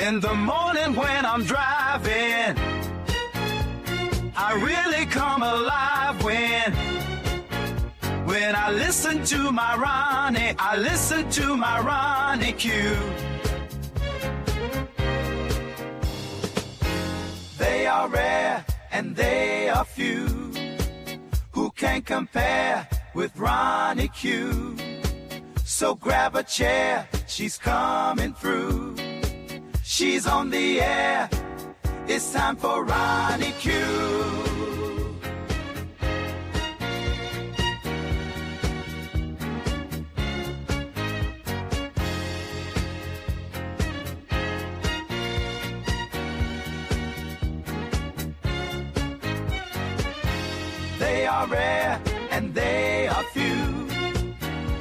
In the morning when I'm driving, I really come alive when I listen to my Ronnie, I listen to my RonyiQ. They are rare and they are few who can compare with RonyiQ. So grab a chair, she's coming through. She's on the air, it's time for RonyiQ. They are rare and they are few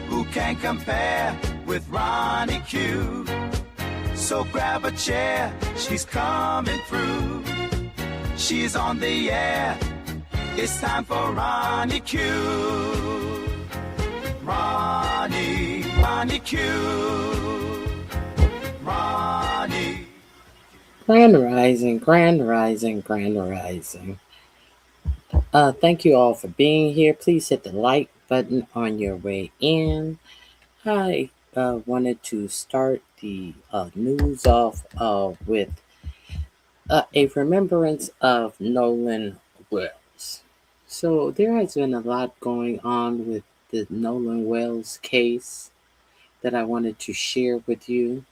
who can compare with RonyiQ. So grab a chair, she's coming through. She's on the air, it's time for RonyiQ. RonyiQ. Ronnie. Grand rising, grand rising, grand rising. Thank you all for being here. Please hit the like button on your way in. I wanted to start the news off with a remembrance of Nolan Wells. So there has been a lot going on with the Nolan Wells case that I wanted to share with you.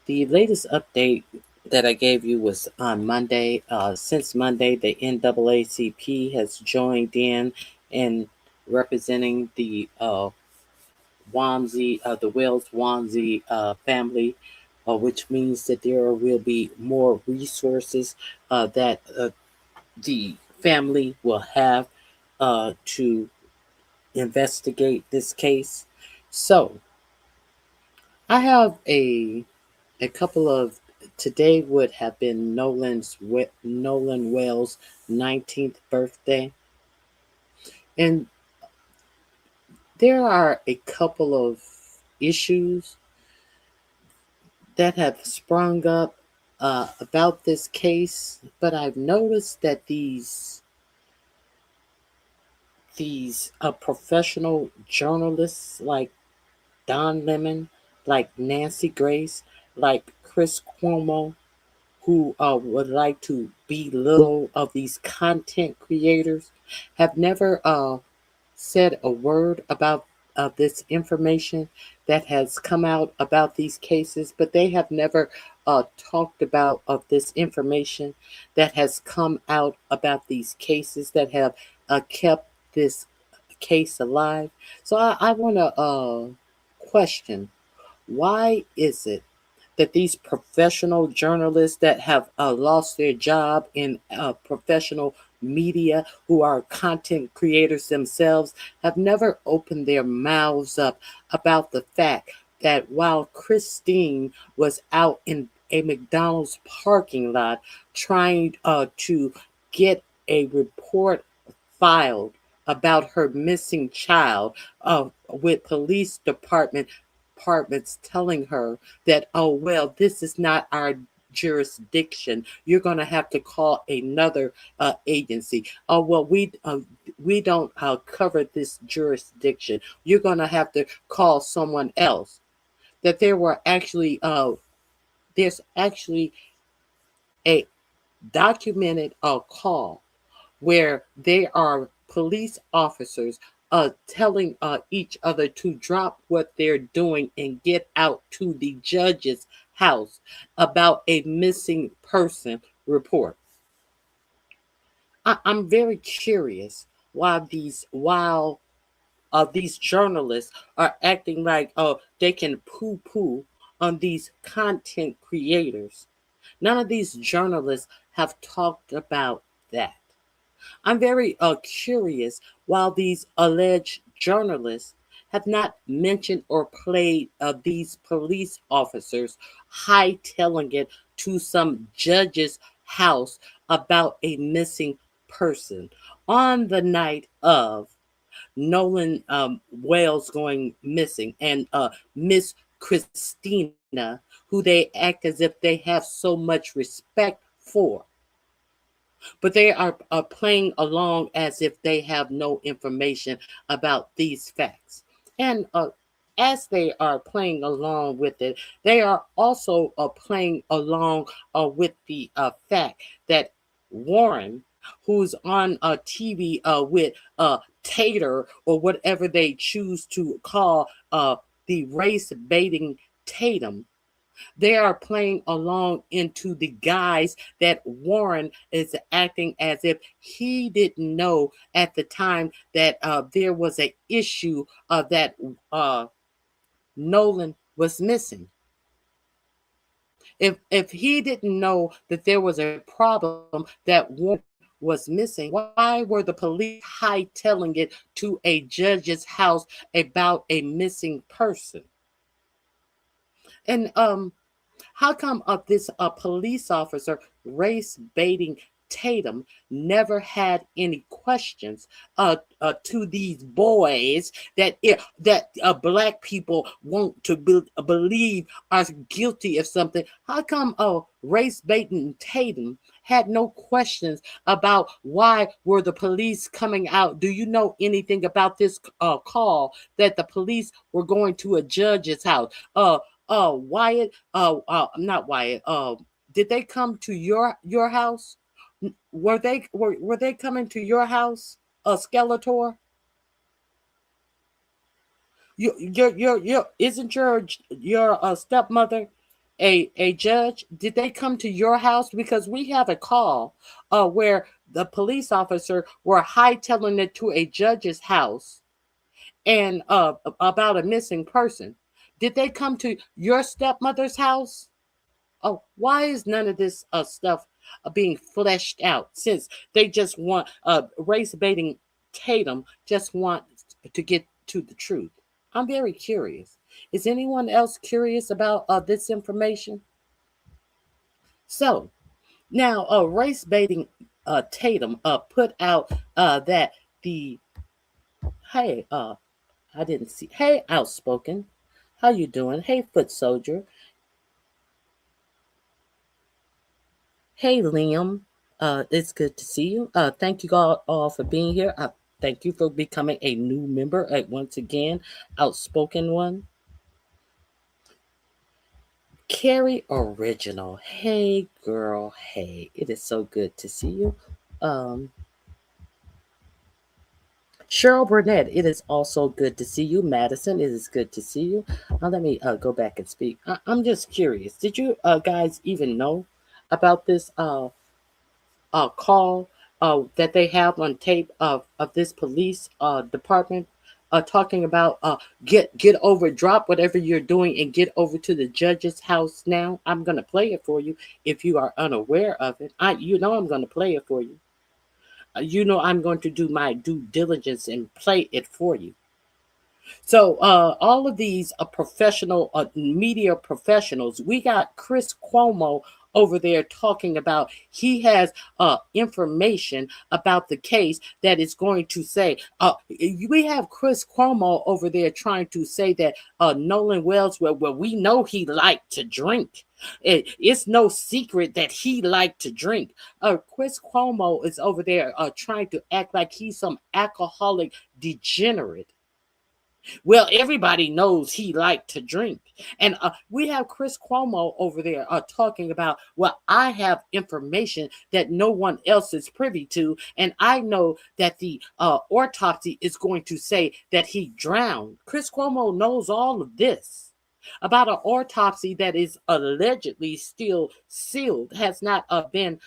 The latest update that I gave you was on Monday. Since Monday, the NAACP has joined in representing the the Wells Wanzi family, which means that there will be more resources that the family will have to investigate this case. So I have a couple of. Today would have been Nolan Wells' 19th birthday, and there are a couple of issues that have sprung up about this case, but I've noticed that these professional journalists like Don Lemon, like Nancy Grace, like Chris Cuomo, who would like to belittle of these content creators, have never said a word about this information that has come out about these cases, but they have never talked about of this information that has come out about these cases that have kept this case alive. So I want to question, why is it that these professional journalists that have lost their job in professional media, who are content creators themselves, have never opened their mouths up about the fact that while Christine was out in a McDonald's parking lot trying to get a report filed about her missing child, with police departments telling her that, oh, well, this is not our jurisdiction. You're going to have to call another agency. Oh, well, we don't cover this jurisdiction. You're going to have to call someone else. That there were actually there's actually a documented call where there are police officers telling each other to drop what they're doing and get out to the judge's house about a missing person report. I'm very curious why these journalists are acting like they can poo-poo on these content creators. None of these journalists have talked about that. I'm very curious why these alleged journalists have not mentioned or played these police officers hightailing it to some judge's house about a missing person on the night of Nolan Wells going missing, and Miss Christina, who they act as if they have so much respect for. But they are playing along as if they have no information about these facts. And as they are playing along with it, they are also playing along with the fact that Warren, who's on TV with Tater or whatever they choose to call the race baiting Tatum, they are playing along into the guise that Warren is acting as if he didn't know at the time that there was an issue that Nolan was missing. If he didn't know that there was a problem that Warren was missing, why were the police hightailing it to a judge's house about a missing person? And how come this police officer race baiting Tatum never had any questions to these boys that black people want to believe are guilty of something? How come race baiting Tatum had no questions about why were the police coming out? Do you know anything about this call that the police were going to a judge's house? Wyatt, not Wyatt. Did they come to your house? Were they coming to your house? Skeletor. Your isn't your stepmother a judge? Did they come to your house? Because we have a call where the police officer were hightailing it to a judge's house and about a missing person. Did they come to your stepmother's house? Oh, why is none of this stuff being fleshed out? Since they just want race baiting Tatum, just want to get to the truth. I'm very curious. Is anyone else curious about this information? So now, race baiting Tatum put out that the hey I didn't see. Hey, Outspoken. How you doing? Hey, Foot Soldier. Hey, Liam. It's good to see you. Thank you all for being here. Thank you for becoming a new member. Once again, Outspoken One. Carrie Original. Hey, girl. Hey, it is so good to see you. Cheryl Burnett, it is also good to see you. Madison, it is good to see you. Let me go back and speak. I'm just curious. Did you guys even know about this call that they have on tape of this police department talking about get over, drop whatever you're doing and get over to the judge's house now? I'm going to play it for you if you are unaware of it. I'm going to play it for you. I'm going to do my due diligence and play it for you. So all of these professional media professionals, we got Chris Cuomo over there talking about he has information about the case that is going to say we have Chris Cuomo over there trying to say that Nolan Wells, well, we know he liked to drink. It's no secret that he liked to drink. Chris Cuomo is over there trying to act like he's some alcoholic degenerate. Well, everybody knows he liked to drink. And we have Chris Cuomo over there talking about, well, I have information that no one else is privy to. And I know that the autopsy is going to say that he drowned. Chris Cuomo knows all of this about an autopsy that is allegedly still sealed, has not been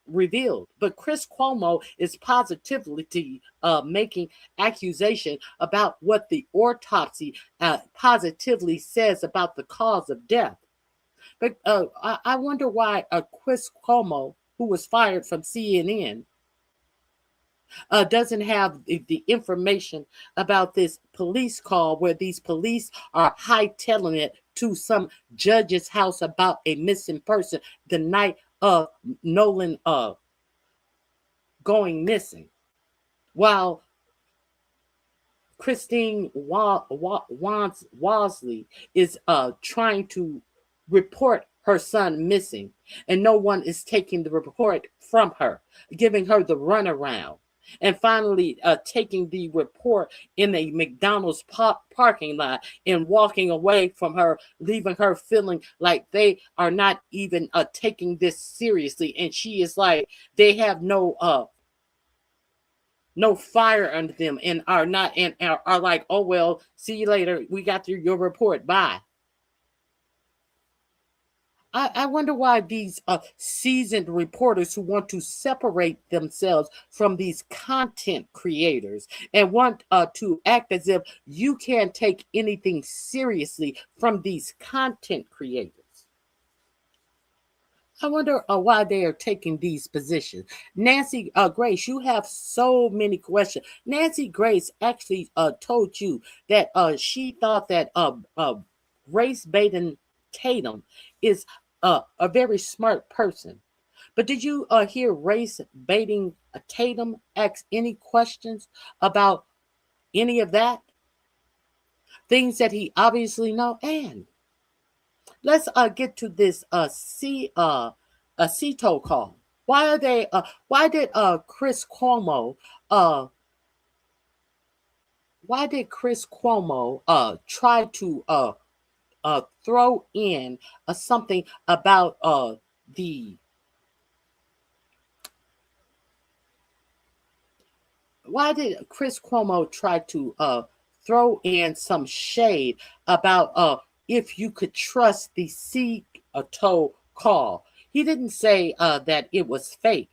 revealed. But Chris Cuomo is positively making accusation about what the autopsy positively says about the cause of death. But I wonder why Chris Cuomo, who was fired from CNN, doesn't have the information about this police call where these police are hightailing it to some judge's house about a missing person the night of Nolan going missing, while Christine Wasley is trying to report her son missing, and no one is taking the report from her, giving her the runaround. And finally, taking the report in a McDonald's parking lot and walking away from her, leaving her feeling like they are not even taking this seriously. And she is like, they have no fire under them, and are not, and are like, oh well, see you later. We got your report. Bye. I wonder why these seasoned reporters who want to separate themselves from these content creators and want to act as if you can't take anything seriously from these content creators. I wonder why they are taking these positions. Nancy Grace, you have so many questions. Nancy Grace actually told you that she thought that Grace Baden Tatum is a very smart person. But did you hear Race Baiting Tatum ask any questions about any of that? Things that he obviously know. And let's get to this CETO call. Why are they? Why did Chris Cuomo? Why did Chris Cuomo try to throw in something about the? Why did Chris Cuomo try to throw in some shade about if you could trust the CETO call? He didn't say that it was fake.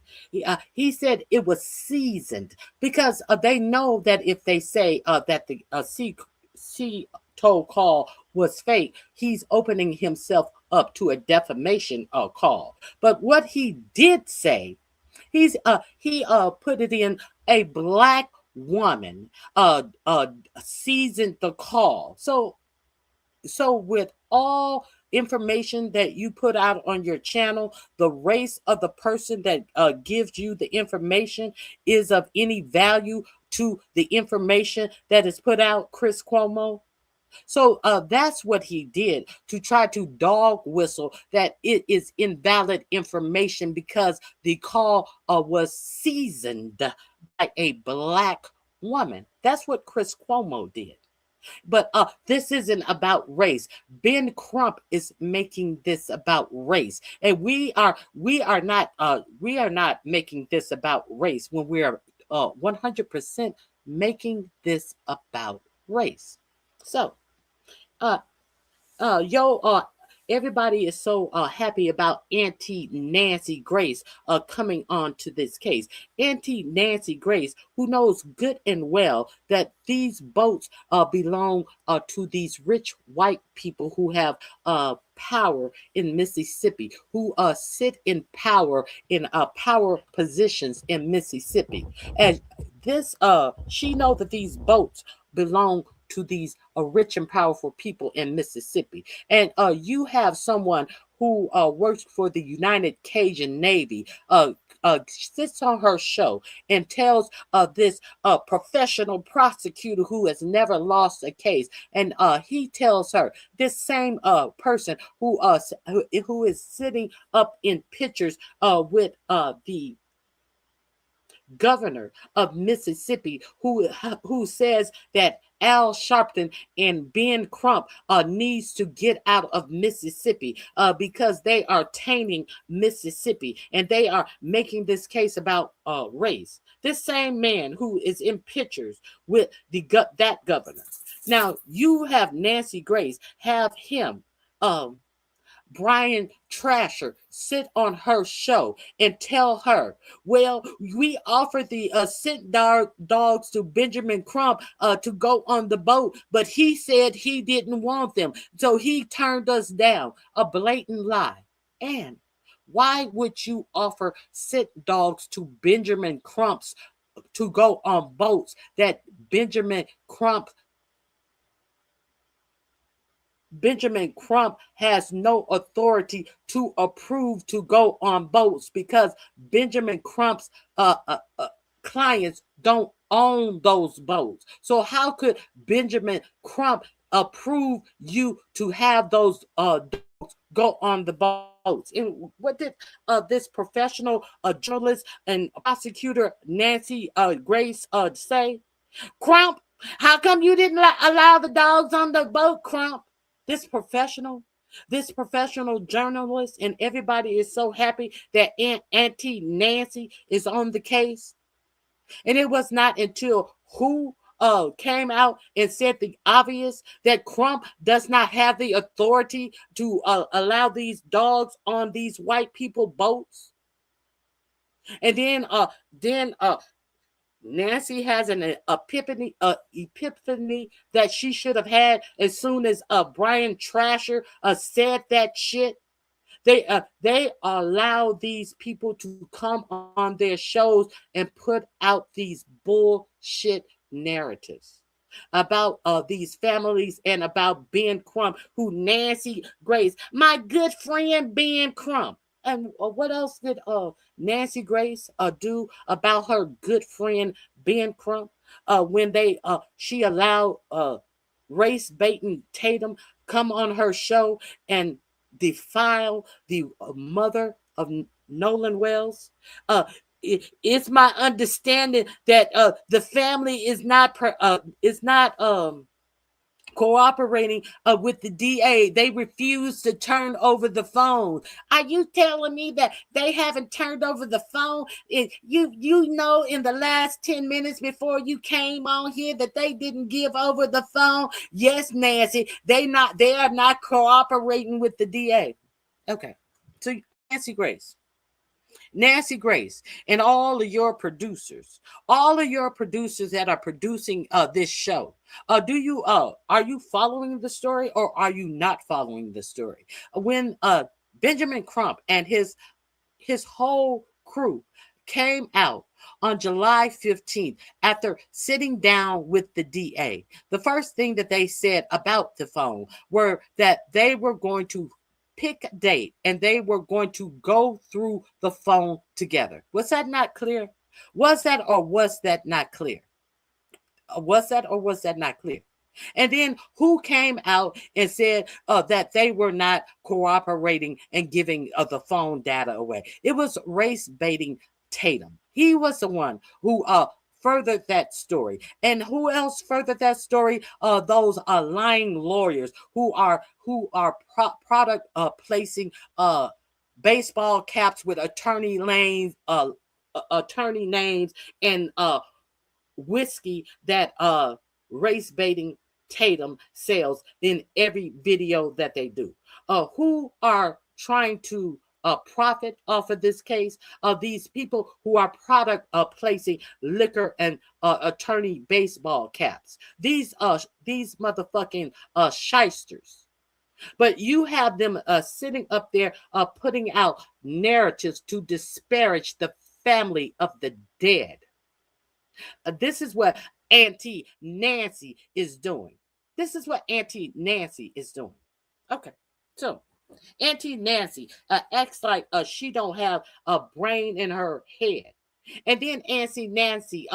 He said it was seasoned because they know that if they say that the CETO call was fake, he's opening himself up to a defamation call. But what he did say, he put it in a black woman seasoned the call. So with all information that you put out on your channel, the race of the person that gives you the information is of any value to the information that is put out, Chris Cuomo? So that's what he did, to try to dog whistle that it is invalid information because the call was seasoned by a black woman. That's what Chris Cuomo did. But this isn't about race. Ben Crump is making this about race, and we are not making this about race when we are 100% making this about race. So uh yo everybody is so happy about Auntie Nancy Grace coming on to this case. Auntie Nancy Grace, who knows good and well that these boats belong to these rich white people who have power in Mississippi, who sit in power in power positions in Mississippi. And this she knows that these boats belong to these rich and powerful people in Mississippi. And you have someone who works for the United Cajun Navy, sits on her show and tells this professional prosecutor who has never lost a case, and he tells her, this same person who is sitting up in pictures with the governor of Mississippi, who says that Al Sharpton and Ben Crump needs to get out of Mississippi because they are tainting Mississippi and they are making this case about race. This same man who is in pictures with that governor. Now you have Nancy Grace, have him Brian Trasher sit on her show and tell her, well, we offered the scent dogs to Benjamin Crump to go on the boat, but he said he didn't want them, so he turned us down. A blatant lie. And why would you offer scent dogs to Benjamin Crumps to go on boats that Benjamin Crump has no authority to approve to go on boats because Benjamin Crump's clients don't own those boats. So how could Benjamin Crump approve you to have those dogs go on the boats. And what did this professional journalist and prosecutor Nancy Grace say? Crump, how come you didn't allow the dogs on the boat, Crump? This professional, this professional journalist, and everybody is so happy that Auntie Nancy is on the case. And it was not until who came out and said the obvious that Crump does not have the authority to allow these dogs on these white people boats. And then Nancy has an epiphany that she should have had as soon as Brian Trasher said that shit. They allow these people to come on their shows and put out these bullshit narratives about these families and about Ben Crump, who Nancy Grace, my good friend Ben Crump. And what else did Nancy Grace do about her good friend Ben Crump when she allowed race baiting Tatum come on her show and defile the mother of Nolan Wells? It's my understanding that the family is not cooperating with the DA. They refuse to turn over the phone. Are you telling me that they haven't turned over the phone? You know, in the last 10 minutes before you came on here that they didn't give over the phone? Yes, Nancy, they are not cooperating with the DA. Okay, so Nancy Grace, and all of your producers that are producing this show. Are you following the story, or are you not following the story? When Benjamin Crump and his whole crew came out on July 15th after sitting down with the DA, the first thing that they said about the phone were that they were going to pick a date and they were going to go through the phone together. Was that not clear? Was that or was that not clear? Was that or was that not clear? And then who came out and said that they were not cooperating and giving the phone data away? It was race baiting Tatum. He was the one who furthered that story. And who else furthered that story? Those lying lawyers who are product placing baseball caps with attorney names and whiskey that race baiting Tatum sells in every video that they do. Who are trying to profit off of this case? These people who are product placing liquor and attorney baseball caps. These motherfucking shysters. But you have them sitting up there putting out narratives to disparage the family of the dead. This is what Auntie Nancy is doing. This is what Auntie Nancy is doing. Okay, so Auntie Nancy acts like she don't have a brain in her head. And then Auntie Nancy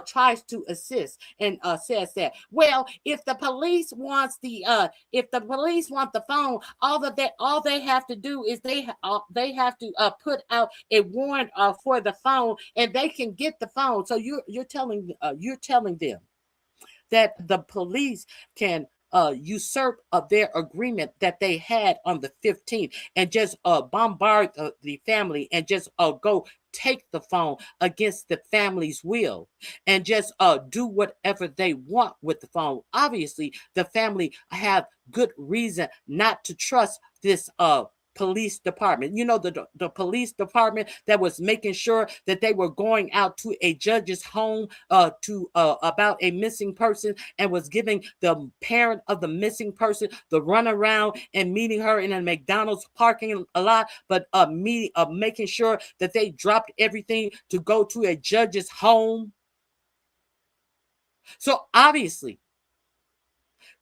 tries to assist and says that, well, if the police want the phone, all they have to do is they have to put out a warrant for the phone, and they can get the phone. So you're telling them that the police can usurp their agreement that they had on the 15th and just bombard the family and just go take the phone against the family's will and just do whatever they want with the phone. Obviously, the family have good reason not to trust this police department. You know, the police department that was making sure that they were going out to a judge's home to about a missing person and was giving the parent of the missing person the run around and meeting her in a McDonald's parking lot, but making sure that they dropped everything to go to a judge's home. So obviously,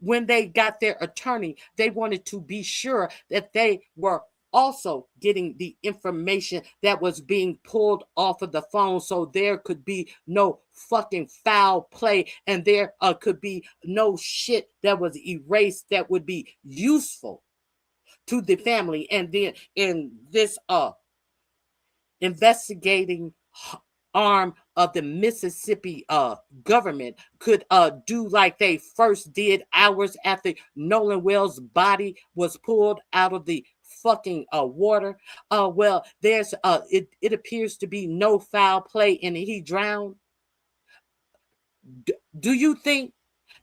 when they got their attorney, they wanted to be sure that they were also getting the information that was being pulled off of the phone, so there could be no fucking foul play and there could be no shit that was erased that would be useful to the family, and then in this investigating arm of the Mississippi government could do like they first did hours after Nolan Wells' body was pulled out of the fucking water. Well, there's it appears to be no foul play and he drowned. Do you think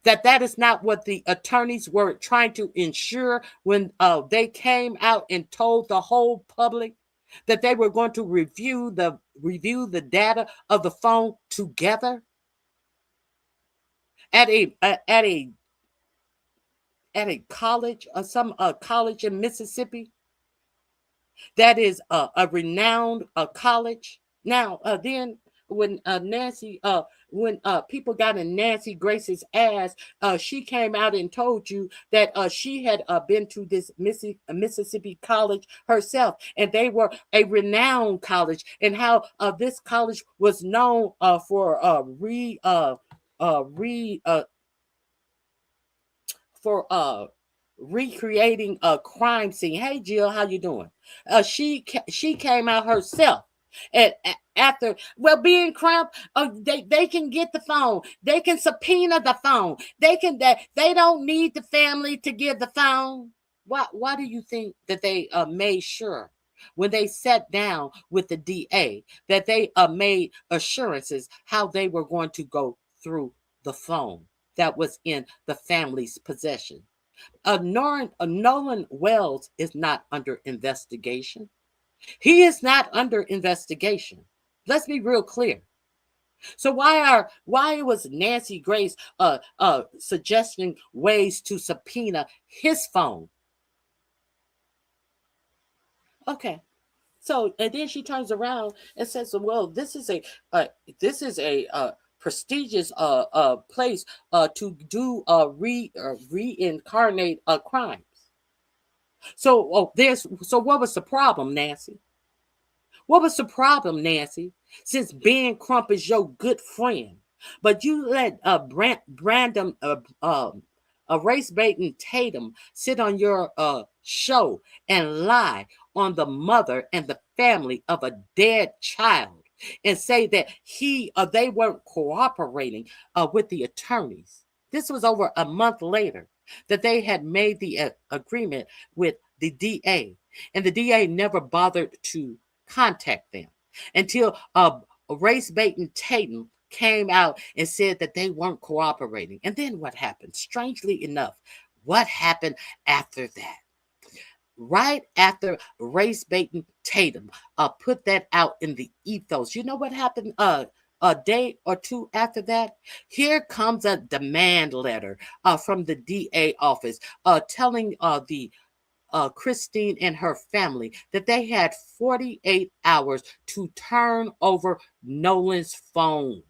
that that is not what the attorneys were trying to ensure when they came out and told the whole public that they were going to review the data of the phone together at a college or some college in Mississippi that is a renowned college. Now, then when Nancy, when people got in Nancy Grace's ass, she came out and told you that she had been to this Mississippi college herself, and they were a renowned college, and how this college was known for recreating a crime scene. Hey Jill, how you doing? She came out herself, and after being Crump, they can get the phone, they can subpoena the phone, they don't need the family to give the phone. Why do you think that they made sure when they sat down with the DA that they made assurances how they were going to go through the phone that was in the family's possession? Nolan Wells is not under investigation. He is not under investigation. Let's be real clear. So why was Nancy Grace suggesting ways to subpoena his phone? Okay. So and then she turns around and says, "Well, this is a prestigious place to do reincarnate crimes." So what was the problem, Nancy? What was the problem, Nancy? Since Ben Crump is your good friend, but you let Brandon race baiting Tatum sit on your show and lie on the mother and the family of a dead child and say that they weren't cooperating with the attorneys. This was over a month later that they had made the agreement with the DA, and the DA never bothered to contact them until race baiting Tatum came out and said that they weren't cooperating. And then what happened? Strangely enough, what happened after that? Right after race baiting Tatum put that out in the ethos, you know what happened a day or two after that? Here comes a demand letter from the DA office telling the Christine and her family that they had 48 hours to turn over Nolan's phone.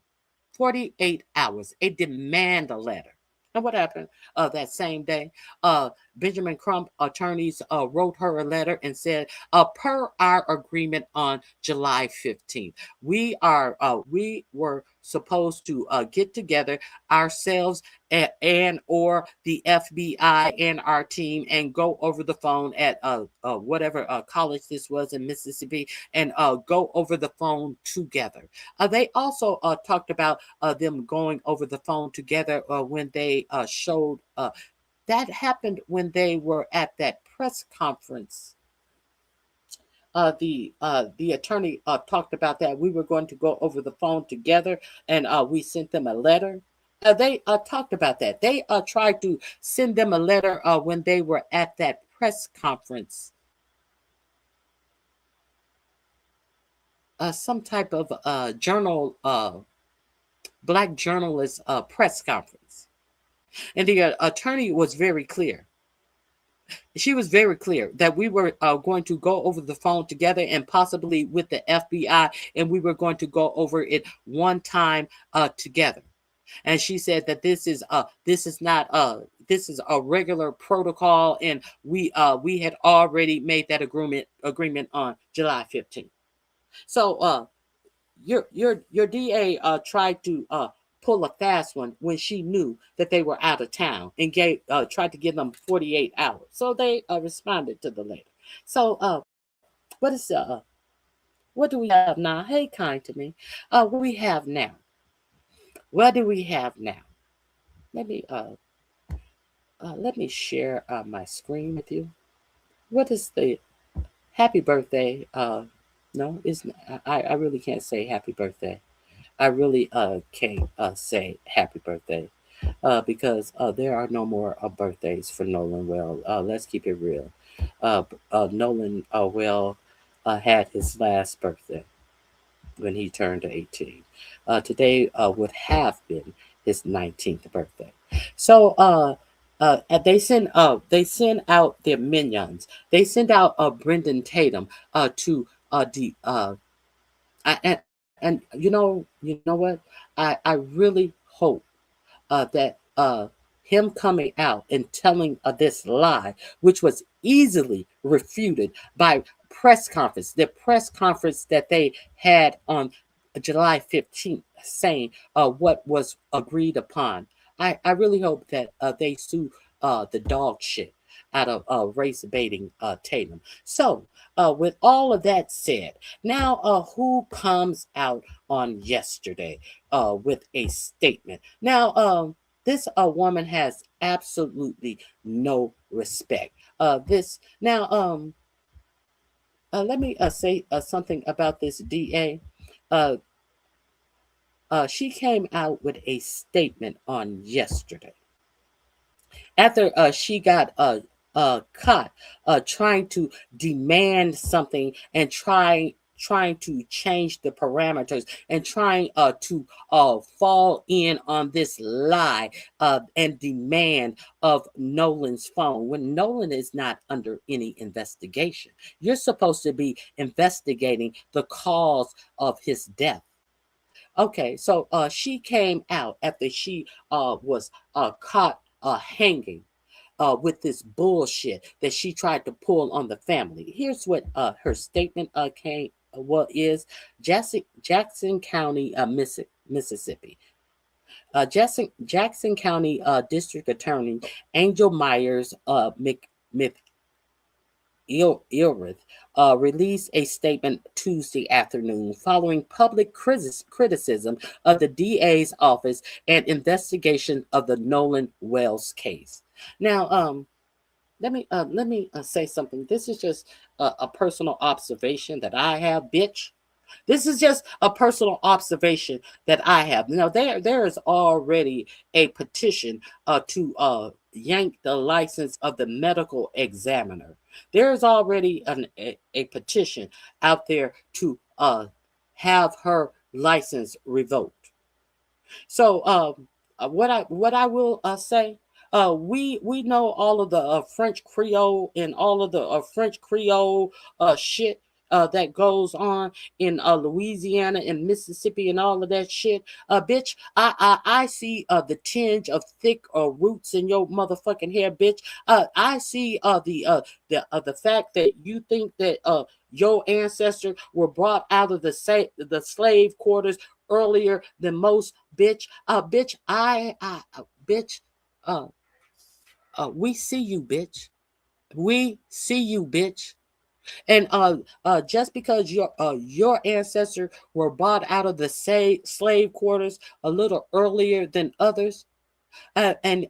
48 hours, a demand letter. And what happened that same day? Benjamin Crump attorneys wrote her a letter and said, per our agreement on July 15th, we were supposed to get together ourselves and or the FBI and our team and go over the phone at whatever college this was in Mississippi and go over the phone together. They also talked about them going over the phone together when they showed that happened when they were at that press conference. The attorney talked about that. We were going to go over the phone together, and we sent them a letter. They talked about that. They tried to send them a letter when they were at that press conference. Some type of journal, black journalist press conference. And the attorney was very clear. She was very clear that we were going to go over the phone together and possibly with the FBI, and we were going to go over it one time together. And she said that this is a regular protocol, and we had already made that agreement on July 15th. So your DA tried to pull a fast one when she knew that they were out of town and tried to give them 48 hours. So they responded to the letter. So what is what do we have now? Hey, kind to me. What we have now? What do we have now? Let me share my screen with you. What is the happy birthday? No, it's I really can't say happy birthday. I really can't say happy birthday because there are no more birthdays for Nolan. Well, let's keep it real. Nolan had his last birthday when he turned 18. Today would have been his 19th birthday. So they send out their minions. They send out Brendan Tatum to and you know what? I really hope that him coming out and telling this lie, which was easily refuted by the press conference that they had on July 15th, saying what was agreed upon. I really hope that they sue the dog shit out of race baiting Tatum. So, with all of that said, now who comes out on yesterday with a statement? Now, this woman has absolutely no respect. This now, let me say something about this DA. Uh, she came out with a statement on yesterday after she got caught trying to demand something and trying to change the parameters and trying to fall in on this lie and demand of Nolan's phone when Nolan is not under any investigation. You're supposed to be investigating the cause of his death. Okay, so she came out after she was caught hanging with this bullshit that she tried to pull on the family. Here's what her statement came is Jackson County, Mississippi. Jackson County District Attorney Angel Myers Ilrith released a statement Tuesday afternoon following public criticism of the DA's office and investigation of the Nolan Wells case. Now, let me say something. This is just a personal observation that I have, bitch. This is just a personal observation that I have. Now, there is already a petition to yank the license of the medical examiner. There is already a petition out there to have her license revoked. So, what I will say, we know all of the French Creole and all of the French Creole shit that goes on in Louisiana and Mississippi and all of that shit. Bitch, I see the tinge of thick roots in your motherfucking hair, bitch. I see the fact that you think that your ancestors were brought out of the slave quarters earlier than most, bitch. Bitch, bitch. We see you, bitch. We see you, bitch. And just because your ancestors were bought out of the slave quarters a little earlier than others, and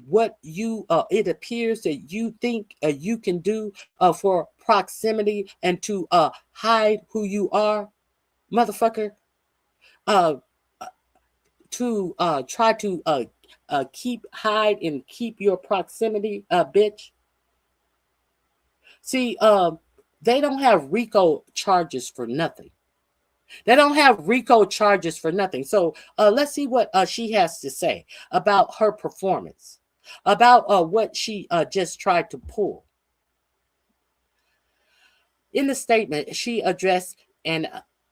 what you it appears that you think you can do for proximity and to hide who you are, motherfucker, uh, to try to hide and keep your proximity, bitch. See, they don't have RICO charges for nothing. They don't have RICO charges for nothing. So let's see what she has to say about her performance, about what she just tried to pull. In the statement, she addressed and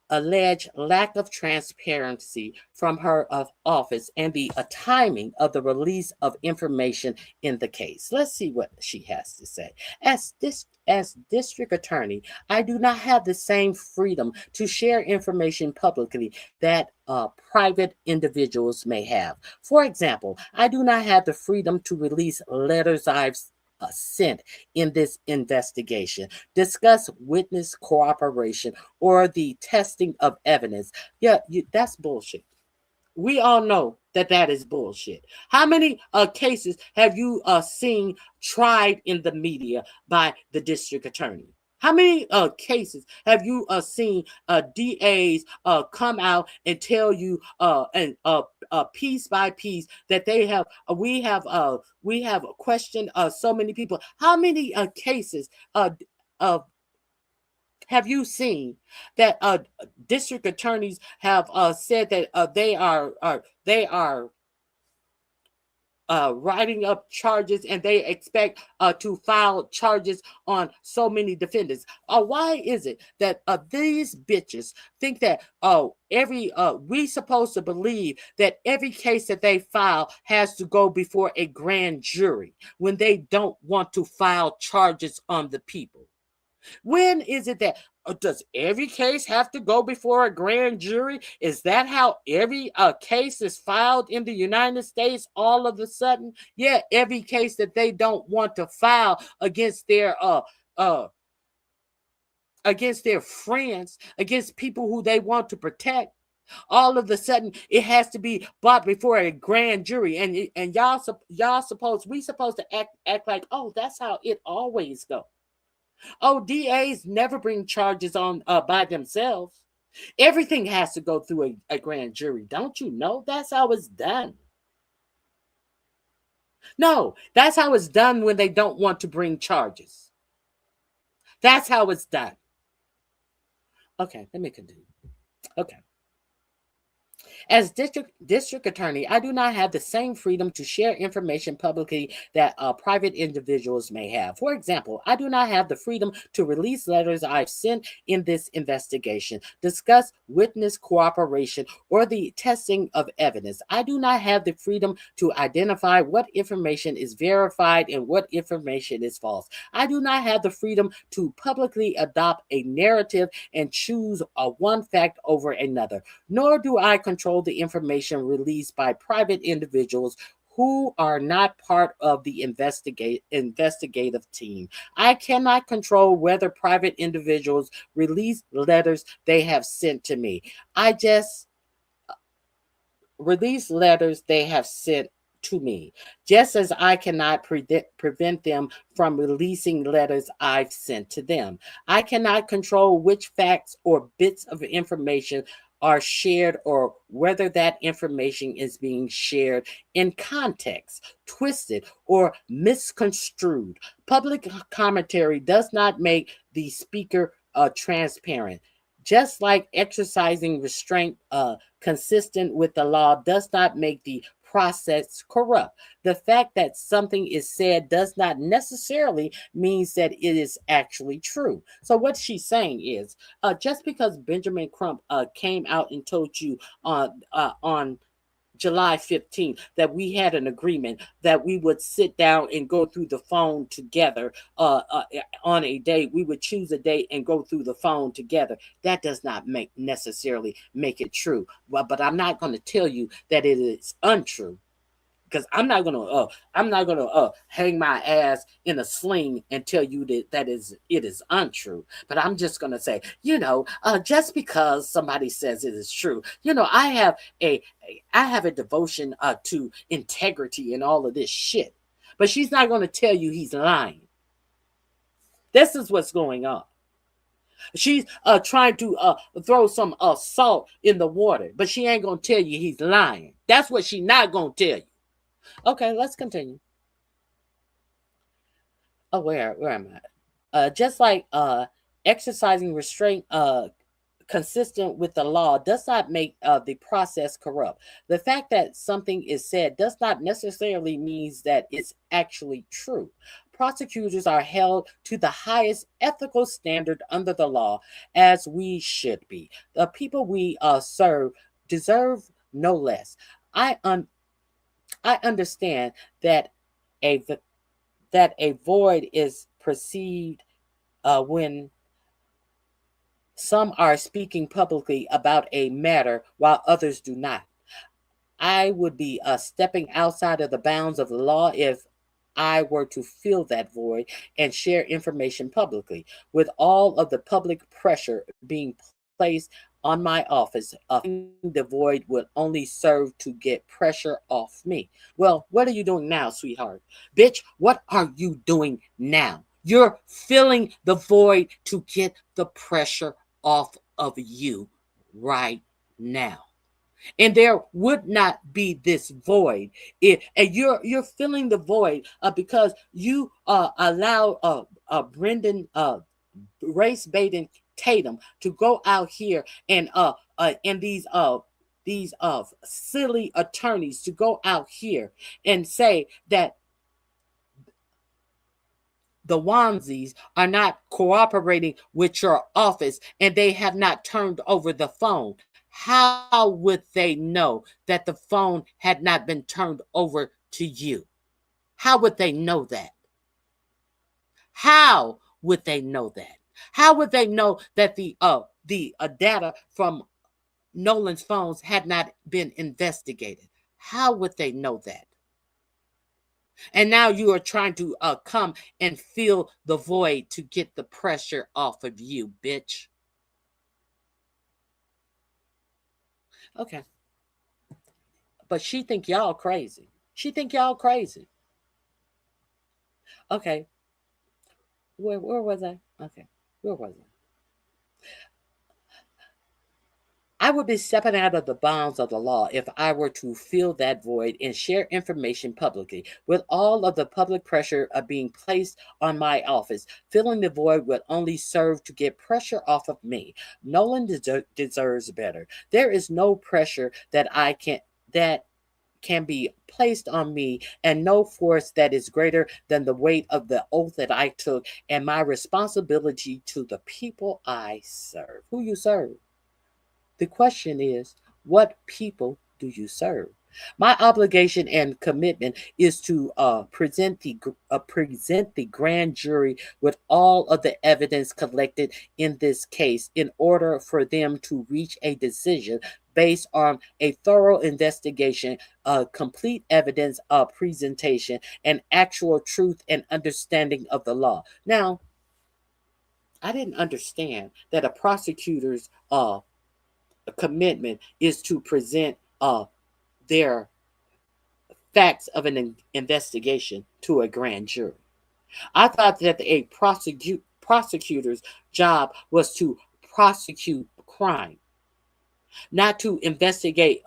alleged lack of transparency from her office and the timing of the release of information in the case. Let's see what she has to say. As district attorney, I do not have the same freedom to share information publicly that private individuals may have. For example, I do not have the freedom to release letters I've sent in this investigation, discuss witness cooperation, or the testing of evidence. Yeah, that's bullshit. We all know that that is bullshit. How many cases have you seen tried in the media by the district attorney? How many cases have you seen DAs come out and tell you and piece by piece that they have we have questioned so many people? How many cases uh, have you seen that district attorneys have said that they are writing up charges and they expect to file charges on so many defendants? Why is it that these bitches think that every we supposed to believe that every case that they file has to go before a grand jury when they don't want to file charges on the people? When is it that does every case have to go before a grand jury? Is that how every case is filed in the United States all of a sudden? Yeah, every case that they don't want to file against their friends, against people who they want to protect, all of a sudden it has to be brought before a grand jury, and y'all suppose we supposed to act like, oh, that's how it always goes. Oh, DAs never bring charges on by themselves. Everything has to go through a grand jury. Don't you know that's how it's done? No, that's how it's done when they don't want to bring charges. That's how it's done. Okay, let me continue. Okay. As district attorney, I do not have the same freedom to share information publicly that private individuals may have. For example, I do not have the freedom to release letters I've sent in this investigation, discuss witness cooperation, or the testing of evidence. I do not have the freedom to identify what information is verified and what information is false. I do not have the freedom to publicly adopt a narrative and choose one fact over another, nor do I control the information released by private individuals who are not part of the investigative team. I cannot control whether private individuals release letters they have sent to me. I just release letters they have sent to me, just as I cannot prevent them from releasing letters I've sent to them. I cannot control which facts or bits of information are shared or whether that information is being shared in context, twisted, or misconstrued. Public commentary does not make the speaker transparent. Just like exercising restraint consistent with the law does not make the process corrupt. The fact that something is said does not necessarily means that it is actually true. So what she's saying is, just because Benjamin Crump came out and told you on July 15th that we had an agreement that we would sit down and go through the phone together on a date. We would choose a date and go through the phone together. That does not necessarily make it true. Well, but I'm not going to tell you that it is untrue, because I'm not gonna hang my ass in a sling and tell you that it is untrue. But I'm just gonna say, just because somebody says it is true, I have a devotion to integrity and all of this shit. But she's not gonna tell you he's lying. This is what's going on. She's trying to throw some salt in the water, but she ain't gonna tell you he's lying. That's what she's not gonna tell you. Okay, let's continue. Oh, where am I? Just like exercising restraint consistent with the law does not make the process corrupt. The fact that something is said does not necessarily mean that it's actually true. prosecutors are held to the highest ethical standard under the law, as we should be. The people we serve deserve no less. I un- I understand that a void is perceived when some are speaking publicly about a matter while others do not. I would be stepping outside of the bounds of the law if I were to fill that void and share information publicly. With all of the public pressure being placed on my office, the void would only serve to get pressure off me. Well, what are you doing now, sweetheart? Bitch, what are you doing now? You're filling the void to get the pressure off of you right now, and there would not be this void. And you're filling the void because you allow Brendan race baiting Tatum to go out here and these silly attorneys to go out here and say that the onesies are not cooperating with your office and they have not turned over the phone. How would they know that the phone had not been turned over to you? How would they know that? How would they know that? How would they know that the data from Nolan's phones had not been investigated? How would they know that? And now you are trying to come and fill the void to get the pressure off of you, bitch. Okay. But she think y'all crazy. She think y'all crazy. Okay. Where was I? Okay. Where was I? I would be stepping out of the bounds of the law if I were to fill that void and share information publicly. With all of the public pressure of being placed on my office, filling the void would only serve to get pressure off of me. Nolan deserves better. There is no pressure that can be placed on me, and no force that is greater than the weight of the oath that I took and my responsibility to the people I serve. Who you serve? The question is, what people do you serve? My obligation and commitment is to present the grand jury with all of the evidence collected in this case in order for them to reach a decision based on a thorough investigation, complete evidence presentation, and actual truth and understanding of the law. Now, I didn't understand that a prosecutor's commitment is to present their facts of an investigation to a grand jury. I thought that a prosecutor's job was to prosecute crime, not to investigate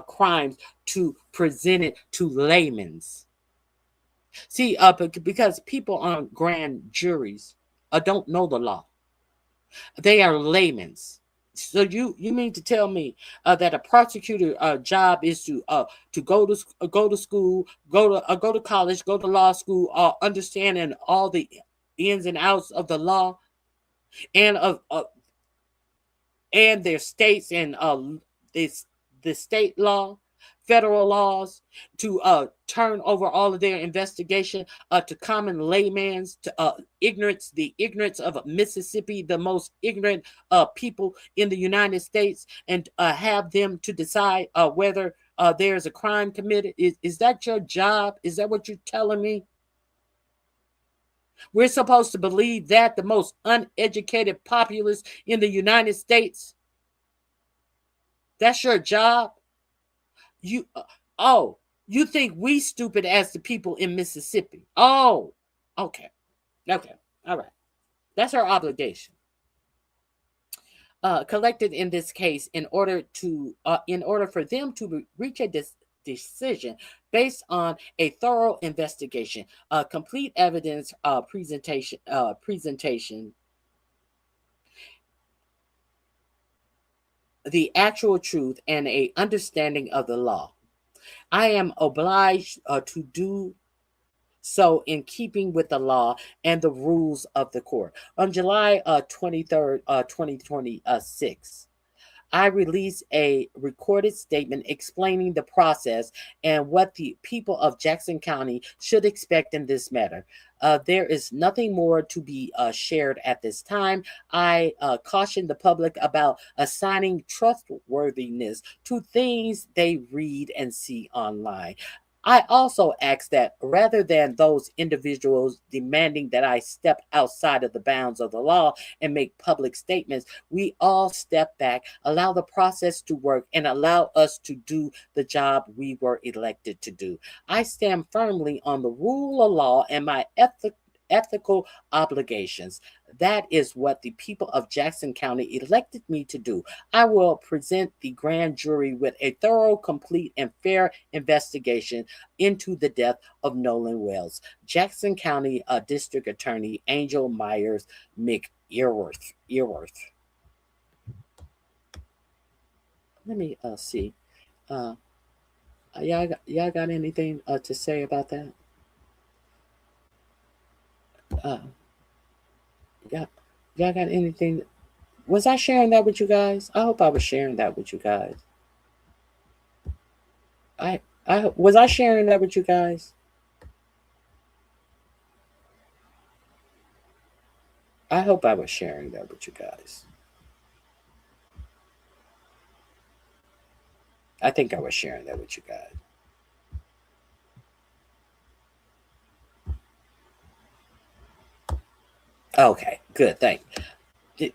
crimes to present it to laymen's. See, because people on grand juries don't know the law. They are laymen's. So you mean to tell me that a prosecutor job is to go to school, go to college, go to law school, understanding all the ins and outs of the law and of and their states and this the state law, federal laws, to turn over all of their investigation to common layman's, to the ignorance of Mississippi, the most ignorant people in the United States, and have them to decide whether there's a crime committed. Is that your job? Is that what you're telling me? We're supposed to believe that the most uneducated populace in the United States? That's your job? You oh, you think we stupid as the people in Mississippi? Oh, okay. Okay. All right. That's our obligation. Collected in this case in order for them to reach a decision based on a thorough investigation, complete evidence presentation, the actual truth, and a understanding of the law. I am obliged to do so in keeping with the law and the rules of the court. On July 23rd, 2026, I released a recorded statement explaining the process and what the people of Jackson County should expect in this matter. There is nothing more to be shared at this time. I caution the public about assigning trustworthiness to things they read and see online. I also ask that rather than those individuals demanding that I step outside of the bounds of the law and make public statements, we all step back, allow the process to work, and allow us to do the job we were elected to do. I stand firmly on the rule of law and my ethical obligations. That is what the people of Jackson County elected me to do. I will present the grand jury with a thorough, complete, and fair investigation into the death of Nolan Wells. Jackson County District Attorney Angel Myers McEarworth. Let me see. Uh, y'all got anything to say about that? Uh, yeah, y'all got anything? Was I sharing that with you guys? I hope I was sharing that with you guys. I was I sharing that with you guys? I hope I was sharing that with you guys. I think I was sharing that with you guys. Okay, good. Thank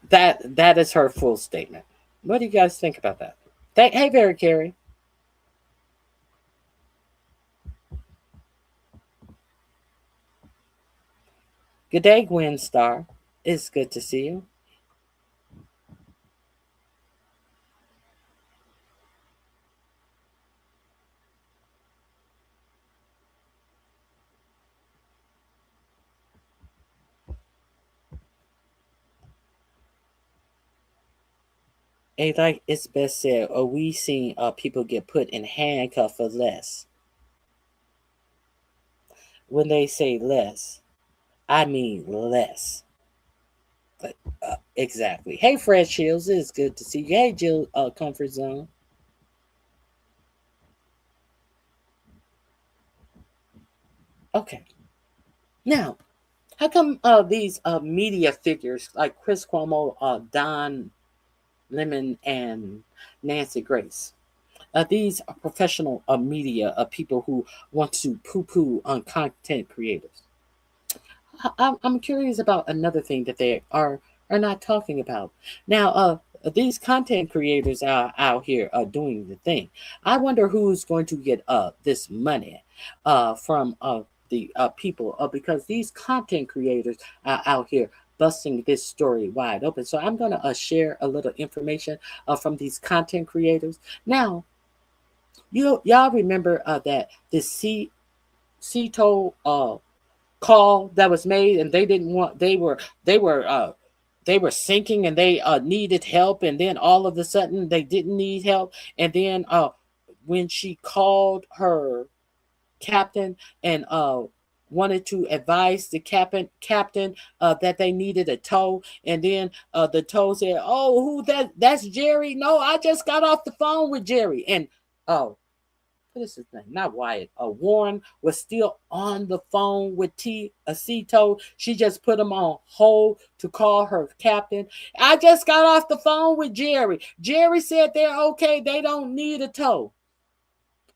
that is her full statement. What do you guys think about that? Hey, Barry Carey. Good day, Gwen Star. It's good to see you. Hey, like it's best said, are we seeing people get put in handcuff for less? When they say less, I mean less. Exactly. Hey, Fred Shields, it's good to see you. Hey, Jill, Comfort Zone. Okay. Now, how come these media figures like Chris Cuomo, Don Lemon, and Nancy Grace, these are professional media people who want to poo-poo on content creators? I'm curious about another thing that they are not talking about. Now, these content creators are out here doing the thing. I wonder who's going to get this money from the people because these content creators are out here busting this story wide open. So I'm going to share a little information from these content creators. Now, y'all remember that this CETO call that was made, and they didn't want they were sinking and they needed help, and then all of a sudden they didn't need help, and then when she called her captain and wanted to advise the captain that they needed a tow, and then the tow said, oh, who that's Jerry. No, I just got off the phone with Jerry. And oh, what is his name? Not Wyatt. Warren was still on the phone with Cito. She just put him on hold to call her captain. I just got off the phone with Jerry. Jerry said they're okay. They don't need a tow.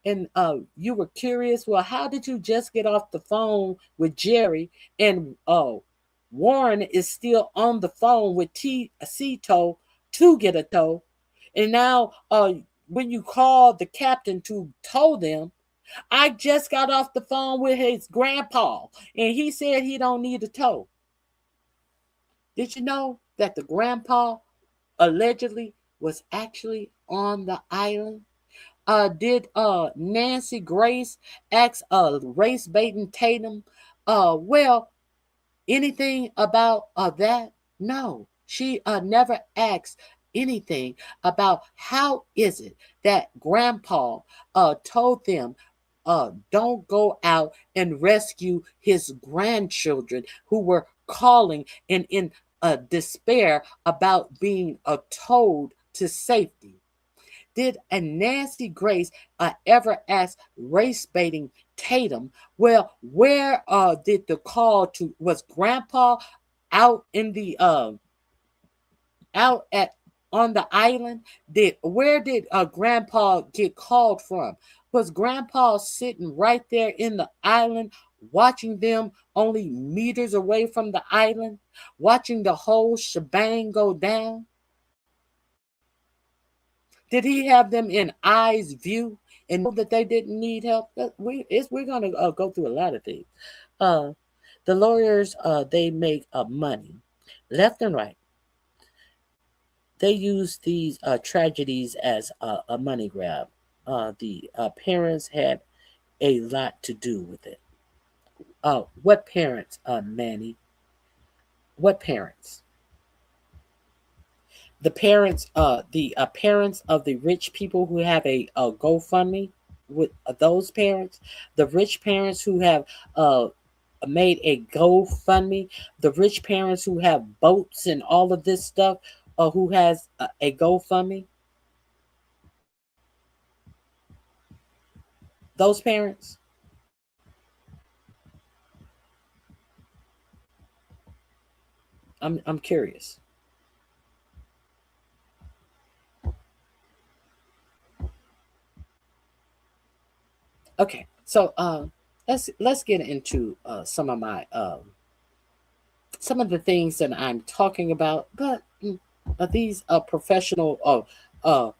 And you were curious. Well, how did you just get off the phone with Jerry? And Warren is still on the phone with Cito to get a tow. And now when you call the captain to tow them, I just got off the phone with his grandpa, and he said he don't need a tow. Did you know that the grandpa allegedly was actually on the island? Did Nancy Grace ask race baiting Tatum? Well, anything about that? No, she never asked anything about how is it that grandpa told them don't go out and rescue his grandchildren who were calling and in despair about being towed to safety? Did a Nancy Grace ever ask race baiting Tatum, well, where did the call to, was Grandpa out in the out at on the island? Where did Grandpa get called from? Was Grandpa sitting right there in the island watching them only meters away from the island, watching the whole shebang go down? Did he have them in eyes view and know that they didn't need help? We're going to go through a lot of things. Uh, the lawyers, they make money left and right. They use these tragedies as a money grab. The parents had a lot to do with it. What parents, Manny? What parents? The parents of the rich people who have a GoFundMe, with those parents, the rich parents who have made a GoFundMe, the rich parents who have boats and all of this stuff, who has a GoFundMe, those parents. I'm curious. Okay, so let's get into some of the things that I'm talking about, but these professional uh,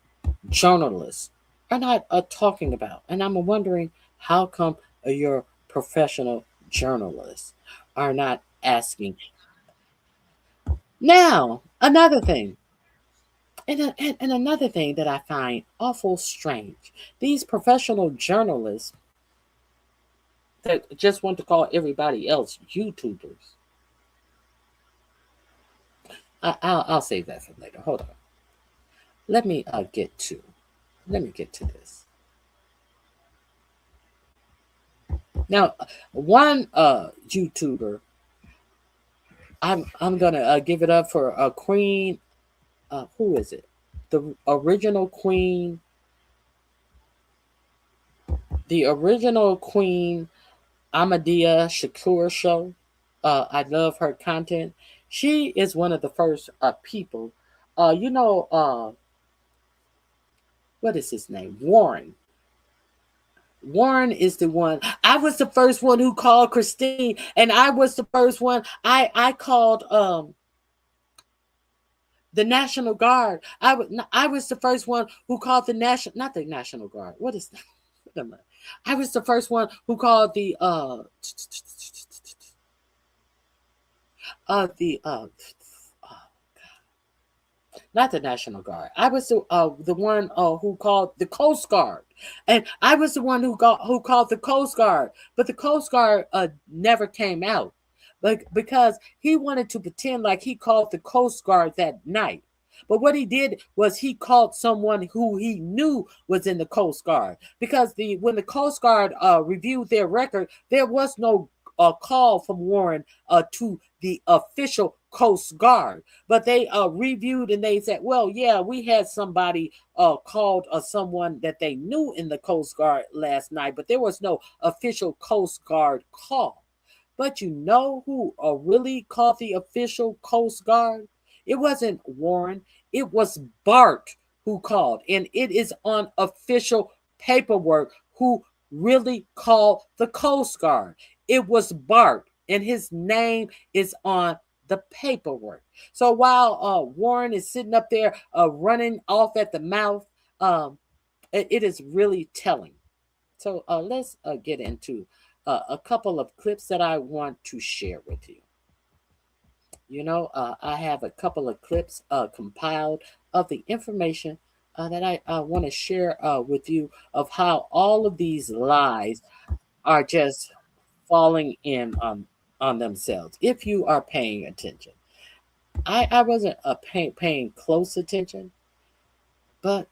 journalists are not talking about. And I'm wondering how come your professional journalists are not asking. Now, another thing, and another thing that I find awful strange, these professional journalists that just want to call everybody else YouTubers. I'll save that for later. Hold on. Let me get to this. Now, one YouTuber, I'm gonna give it up for Queen. Who is it? The original Queen. The original Queen Ahmadiyya Shakur show. I love her content. She is one of the first people. What is his name? Warren. Warren is the one. I was the first one who called Christine, and I was the first one. I called the National Guard. I was the first one who called the national, not the National Guard. What is that? I was the first one who called the not the National Guard. I was the one who called the Coast Guard, and I was the one who called the Coast Guard. But the Coast Guard never came out, because he wanted to pretend like he called the Coast Guard that night. But what he did was he called someone who he knew was in the Coast Guard, because when the Coast Guard reviewed their record, there was no call from Warren to the official Coast Guard, but they reviewed and they said, well, yeah, we had somebody called someone that they knew in the Coast Guard last night, but there was no official Coast Guard call. But you know who really called the official Coast Guard? It wasn't Warren, it was Bart who called, and it is on official paperwork who really called the Coast Guard. It was Bart, and his name is on the paperwork. So while Warren is sitting up there running off at the mouth, it is really telling. So let's get into a couple of clips that I want to share with you. I have a couple of clips compiled of the information that I want to share with you, of how all of these lies are just falling in on themselves if you are paying attention. I wasn't paying close attention, but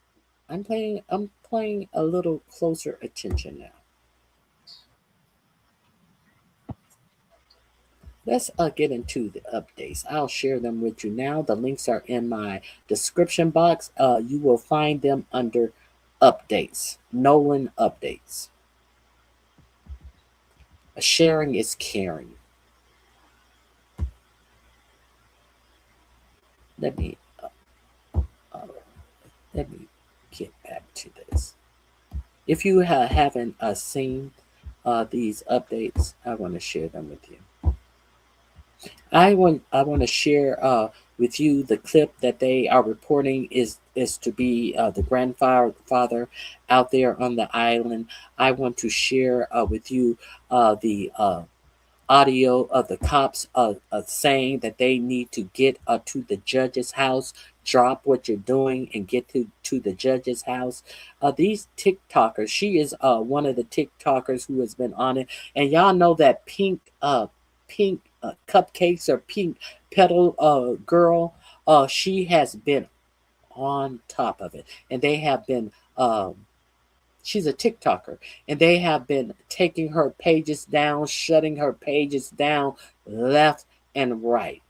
I'm paying a little closer attention now. let's get into the updates. I'll share them with you now. The links are in my description box. You will find them under updates, Nolan updates. Sharing is caring. Let me uh, let me get back to this. If you haven't seen these updates, I want to share them with you. I want to share with you the clip that they are reporting is to be the grandfather out there on the island. I want to share with you the audio of the cops saying that they need to get to the judge's house, drop what you're doing, and get to the judge's house. These TikTokers, she is one of the TikTokers who has been on it, and y'all know that pink cupcakes or pink petal girl. She has been on top of it, and they have been. She's a TikToker, and they have been taking her pages down, shutting her pages down left and right.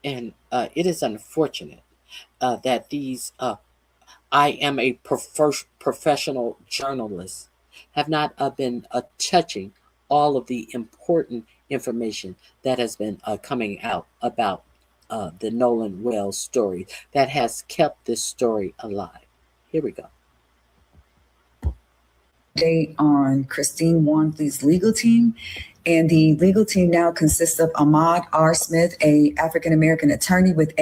And it is unfortunate that these I am a professional journalist have not been touching all of the important information that has been coming out about the Nolan Wells story that has kept this story alive. Here we go. Update on Christine Wansley's legal team. And the legal team now consists of Ahmad R. Smith, a African-American attorney with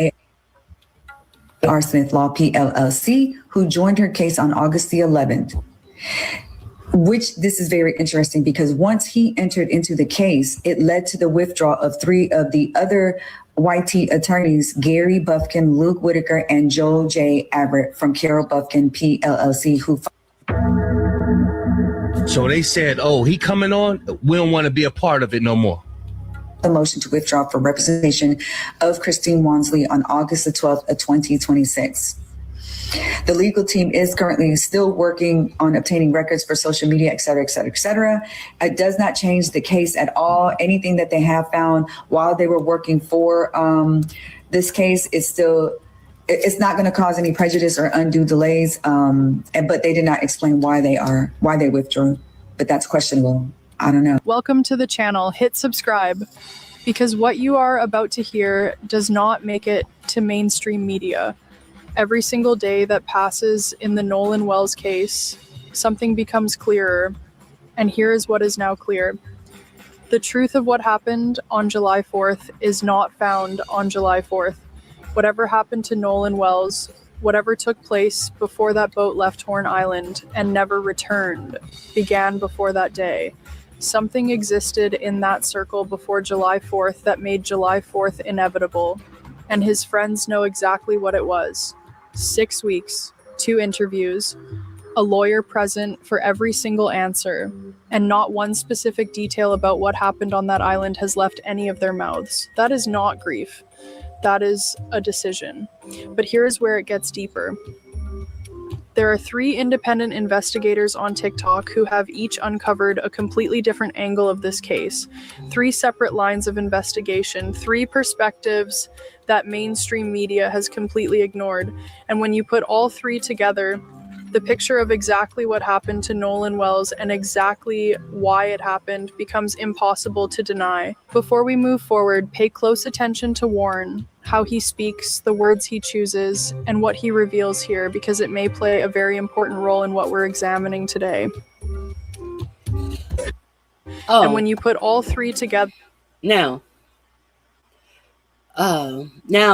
R. Smith Law PLLC, who joined her case on August the 11th. Which this is very interesting because once he entered into the case, it led to the withdrawal of 3 of the other YT attorneys, Gary Bufkin, Luke Whitaker, and Joel J. Abbott from Carol Bufkin PLLC, who. So they said, oh, he coming on? We don't want to be a part of it no more. The motion to withdraw for representation of Christine Wansley on August the 12th of 2026. The legal team is currently still working on obtaining records for social media, et cetera, et cetera, et cetera. It does not change the case at all. Anything that they have found while they were working for this case is still, it's not going to cause any prejudice or undue delays. But they did not explain why they withdrew. But that's questionable. I don't know. Welcome to the channel. Hit subscribe because what you are about to hear does not make it to mainstream media. Every single day that passes in the Nolan Wells case, something becomes clearer, and here is what is now clear. The truth of what happened on July 4th is not found on July 4th. Whatever happened to Nolan Wells, whatever took place before that boat left Horn Island and never returned, began before that day. Something existed in that circle before July 4th that made July 4th inevitable, and his friends know exactly what it was. 6 weeks, 2 interviews, a lawyer present for every single answer, and not one specific detail about what happened on that island has left any of their mouths. That is not grief. That is a decision. But here is where it gets deeper. There are 3 independent investigators on TikTok who have each uncovered a completely different angle of this case. 3 separate lines of investigation, 3 perspectives that mainstream media has completely ignored. And when you put all 3 together, the picture of exactly what happened to Nolan Wells and exactly why it happened becomes impossible to deny. Before we move forward, pay close attention to Warren, how he speaks, the words he chooses, and what he reveals here, because it may play a very important role in what we're examining today. Oh, and when you put all 3 together... Now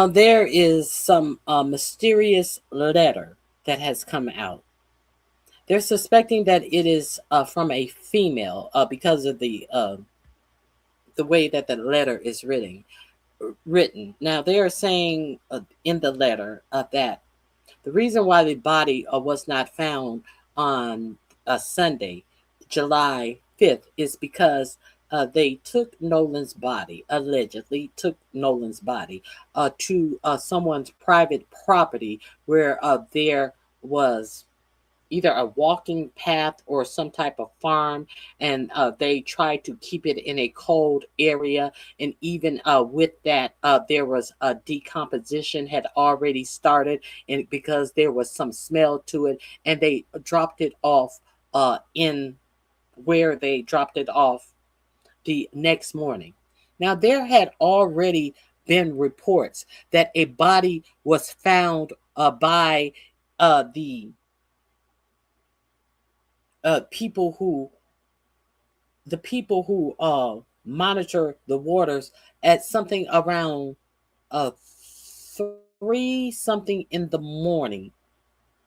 there is some mysterious letter that has come out. They're suspecting that it is from a female because of the way that the letter is written. Now, they are saying in the letter that the reason why the body was not found on Sunday, July 5th, is because they took Nolan's body, allegedly took Nolan's body to someone's private property where there was either a walking path or some type of farm, and they tried to keep it in a cold area. And even with that, there was a decomposition had already started, and because there was some smell to it, and they dropped it off in where they dropped it off the next morning. Now, there had already been reports that a body was found by the people who monitor the waters at something around 3 something in the morning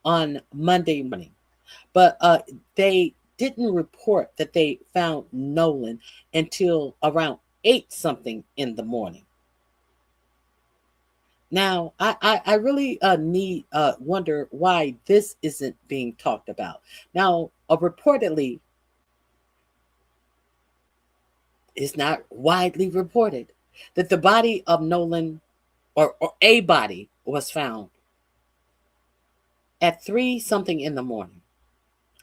on Monday morning. But they didn't report that they found Nolan until around 8 something in the morning. Now, I really wonder why this isn't being talked about. Now, reportedly, it's not widely reported that the body of Nolan or a body was found at 3 something in the morning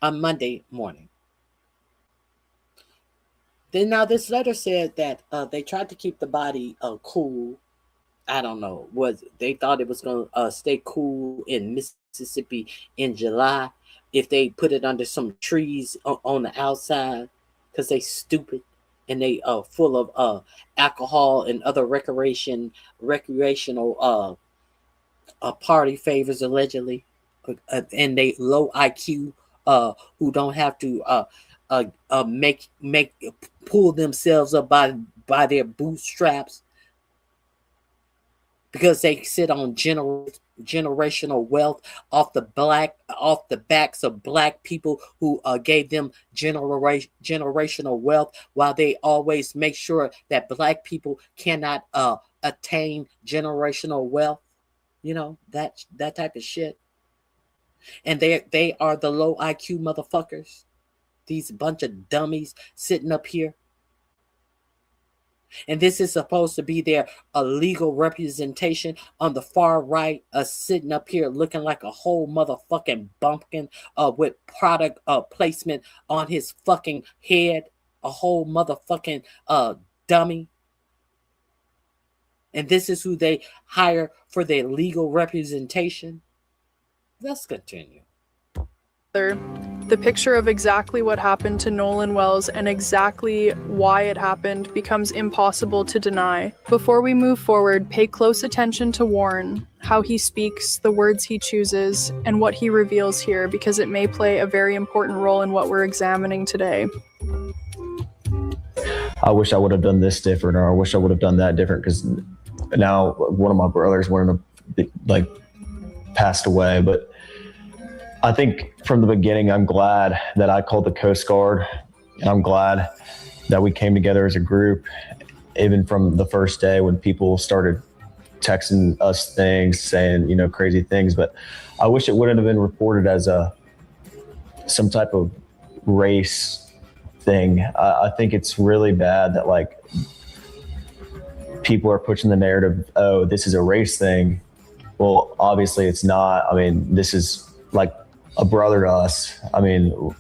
on Monday morning. Then now this letter said that they tried to keep the body cool. I don't know. They thought it was going to stay cool in Mississippi in July if they put it under some trees on the outside, because they stupid and they full of alcohol and other recreational party favors allegedly, and they low IQ who don't have to make pull themselves up by their bootstraps, because they sit on generational wealth off the backs of black people who gave them generational wealth, while they always make sure that black people cannot attain generational wealth. You know, that type of shit. And they are the low IQ motherfuckers. These bunch of dummies sitting up here. And this is supposed to be their legal representation on the far right, sitting up here looking like a whole motherfucking bumpkin with product placement on his fucking head. A whole motherfucking dummy. And this is who they hire for their legal representation. Let's continue. The picture of exactly what happened to Nolan Wells and exactly why it happened becomes impossible to deny. Before we move forward, pay close attention to Warren, how he speaks, the words he chooses, and what he reveals here, because it may play a very important role in what we're examining today. I wish I would have done this different, or I wish I would have done that different, because now one of my brothers passed away. But I think from the beginning, I'm glad that I called the Coast Guard, and I'm glad that we came together as a group, even from the first day when people started texting us things, saying, you know, crazy things. But I wish it wouldn't have been reported as some type of race thing. I think it's really bad that like people are pushing the narrative, oh, this is a race thing. Well, obviously it's not. I mean, this is like a brother to us. I mean,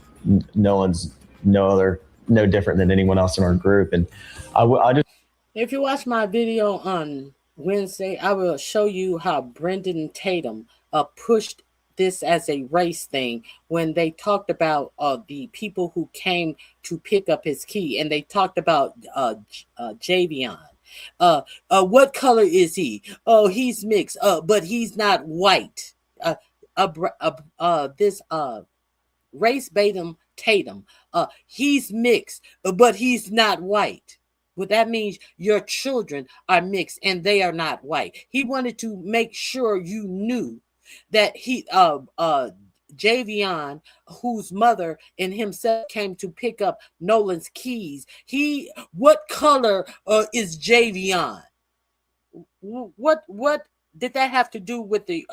Nolan's no different than anyone else in our group. And I just, if you watch my video on Wednesday, I will show you how Brendan Tatum pushed this as a race thing when they talked about the people who came to pick up his key, and they talked about Javion. What color is he? Oh, he's mixed. But he's not white. This race baitum Tatum. He's mixed, but he's not white. Well, that means your children are mixed and they are not white. He wanted to make sure you knew that Javion, whose mother and himself came to pick up Nolan's keys. What color is Javion? What did that have to do with the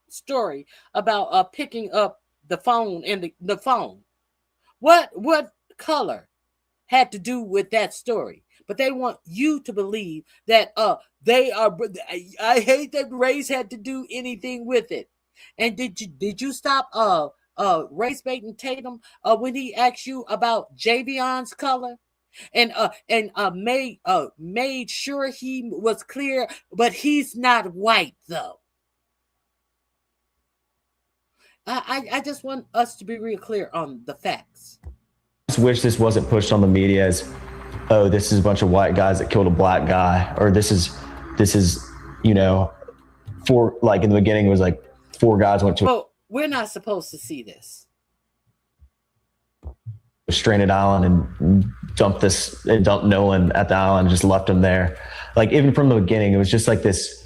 story about picking up the phone and the phone? What color had to do with that story? But they want you to believe that they are. I hate that race had to do anything with it. And did you stop race baiting Tatum when he asked you about Javion's color? And made sure he was clear, but he's not white though. I just want us to be real clear on the facts. I just wish this wasn't pushed on the media as, oh, this is a bunch of white guys that killed a black guy, or this is for, like, in the beginning it was like 4 guys went to Well, we're not supposed to see this. a stranded island and dumped Nolan at the island, just left him there. Like, even from the beginning, it was just like this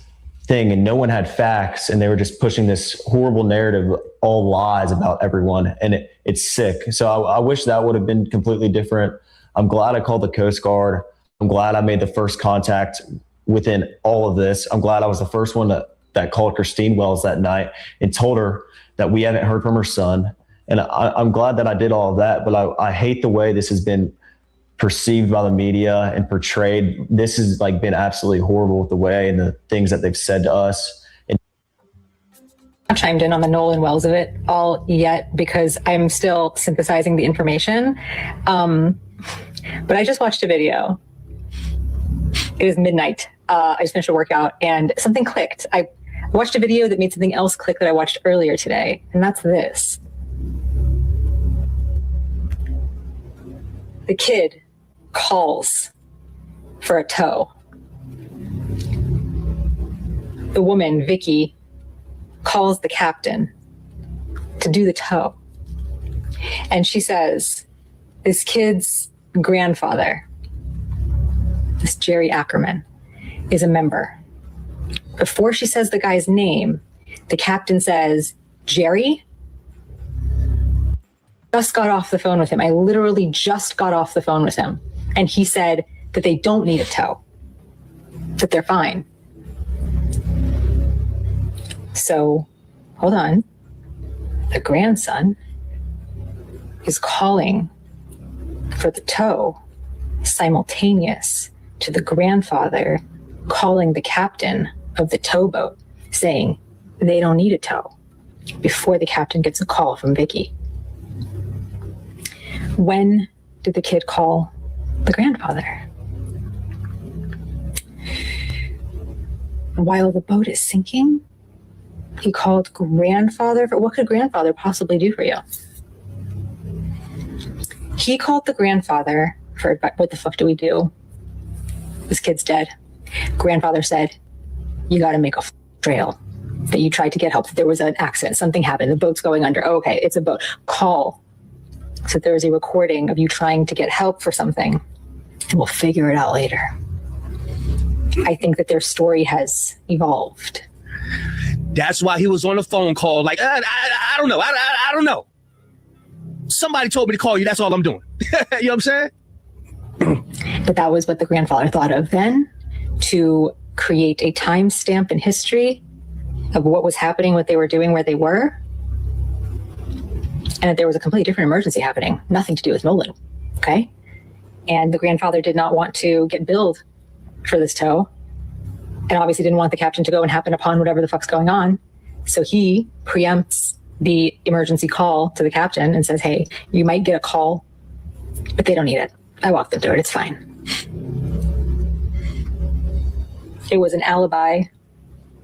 thing, and no one had facts, and they were just pushing this horrible narrative, all lies about everyone, and it's sick. So I wish that would have been completely different. I'm glad I called the Coast Guard. I'm glad I made the first contact within all of this. I'm glad I was the first one that called Christine Wells that night and told her that we haven't heard from her son. And I'm glad that I did all of that, but I hate the way this has been perceived by the media and portrayed. This has been absolutely horrible with the way and the things that they've said to us. I chimed in on the Nolan Wells of it all yet because I'm still synthesizing the information. But I just watched a video. It was midnight. I just finished a workout and something clicked. I watched a video that made something else click that I watched earlier today, and that's this. The kid calls for a tow. The woman, Vicky, calls the captain to do the tow. And she says, this kid's grandfather, this Jerry Ackerman, is a member. Before she says the guy's name, the captain says, Jerry? Just got off the phone with him. I literally just got off the phone with him. And he said that they don't need a tow, that they're fine. So, hold on. The grandson is calling for the tow simultaneous to the grandfather calling the captain of the towboat saying they don't need a tow before the captain gets a call from Vicky. When did the kid call the grandfather? While the boat is sinking, he called grandfather. What could grandfather possibly do for you? He called the grandfather for, what the fuck do we do? This kid's dead. Grandfather said, you got to make a trail, that you tried to get help, that there was an accident, something happened, the boat's going under. Oh, okay, it's a boat. Call. So there is a recording of you trying to get help for something, and we'll figure it out later. I think that their story has evolved. That's why he was on the phone call. Like, I don't know. I don't know. Somebody told me to call you. That's all I'm doing. You know what I'm saying? But that was what the grandfather thought of then, to create a timestamp in history of what was happening, what they were doing, where they were. And that there was a completely different emergency happening, nothing to do with Nolan, okay? And the grandfather did not want to get billed for this tow, and obviously didn't want the captain to go and happen upon whatever the fuck's going on. So he preempts the emergency call to the captain and says, hey, you might get a call, but they don't need it. I walked them through it, it's fine. It was an alibi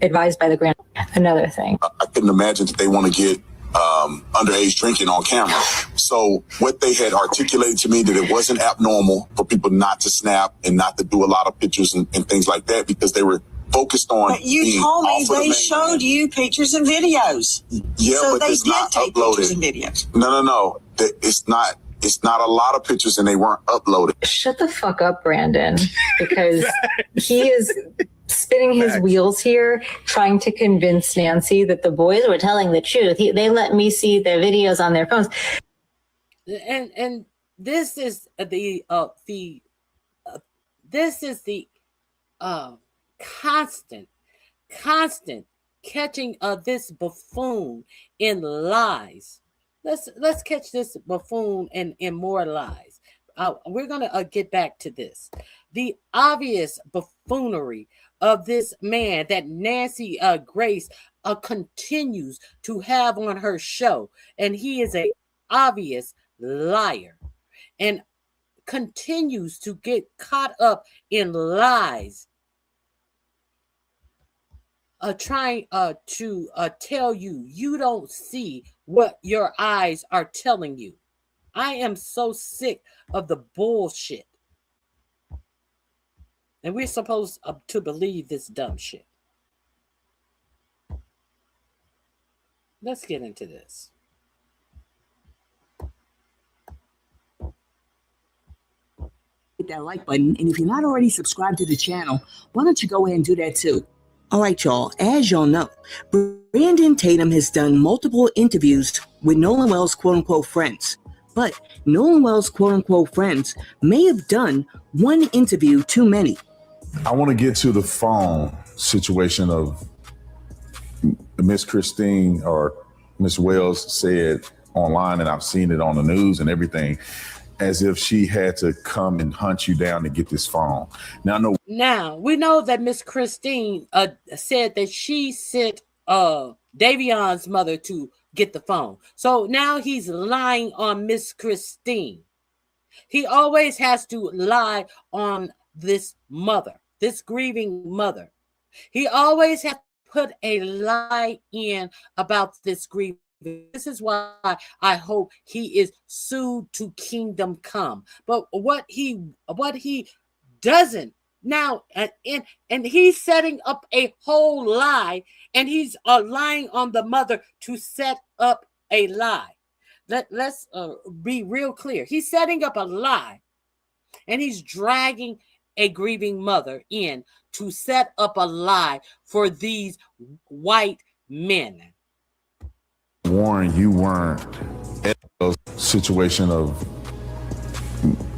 advised by the grandfather. Another thing. I couldn't imagine that they want to get underage drinking on camera. So what they had articulated to me, that it wasn't abnormal for people not to snap and not to do a lot of pictures and things like that, because they were focused on. But you told me they showed you pictures and videos. Yeah, so but they it's did not take uploaded. pictures and videos. No. It's not a lot of pictures, and they weren't uploaded. Shut the fuck up, Brandon, because he is spinning his wheels here, trying to convince Nancy that the boys were telling the truth. They let me see their videos on their phones. And this is the constant catching of this buffoon in lies. Let's catch this buffoon in more lies. We're gonna get back to this, the obvious buffoonery of this man that Nancy Grace continues to have on her show. And he is an obvious liar and continues to get caught up in lies, trying to tell you you don't see what your eyes are telling you. I am so sick of the bullshit. And we're supposed to believe this dumb shit. Let's get into this. Hit that like button, and if you're not already subscribed to the channel, why don't you go ahead and do that too? All right, y'all, as y'all know, Brandon Tatum has done multiple interviews with Nolan Wells' quote-unquote friends. But Nolan Wells' quote-unquote friends may have done one interview too many. I want to get to the phone situation of Miss Christine or Miss Wells said online, and I've seen it on the news and everything, as if she had to come and hunt you down to get this phone. Now we know that Miss Christine said that she sent Davion's mother to get the phone. So now he's lying on Miss Christine. He always has to lie on this mother, this grieving mother. He always has to put a lie in about this grieving. This is why I hope he is sued to kingdom come. But what he doesn't now, and he's setting up a whole lie, and he's lying on the mother to set up a lie. Let's be real clear. He's setting up a lie, and he's dragging a grieving mother in to set up a lie for these white men. Warren, you weren't at the situation of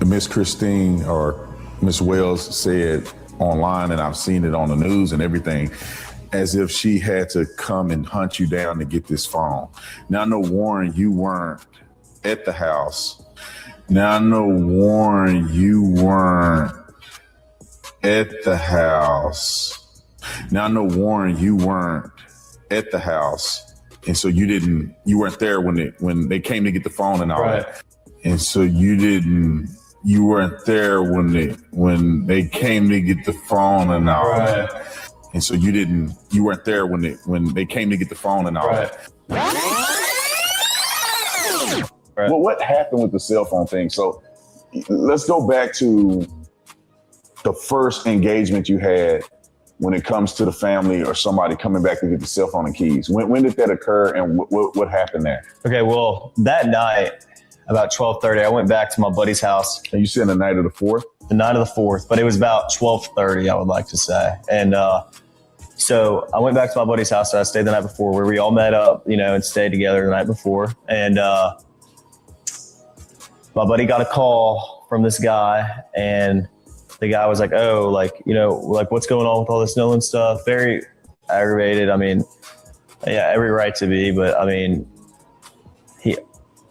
Miss Christine or Miss Wells said online, and I've seen it on the news and everything, as if she had to come and hunt you down to get this phone. Now I know, Warren, you weren't at the house. Now I know, Warren, you weren't at the house. Now I know, Warren, you weren't at the house. And so you weren't there when they came to get the phone and all that. And so you weren't there when they came to get the phone and all that. And so you weren't there when they came to get the phone and all that. Well, what happened with the cell phone thing? So let's go back to the first engagement you had when it comes to the family or somebody coming back to get the cell phone and keys. When did that occur, and what happened there? Okay, well, that night, about 12:30, I went back to my buddy's house. And you said the night of the 4th? The night of the 4th, but it was about 12:30, I would like to say. And so I went back to my buddy's house that I stayed the night before, where we all met up, and stayed together the night before. And my buddy got a call from this guy, and the guy was like, oh, what's going on with all this Nolan stuff? Very aggravated. I mean, yeah, every right to be, but I mean,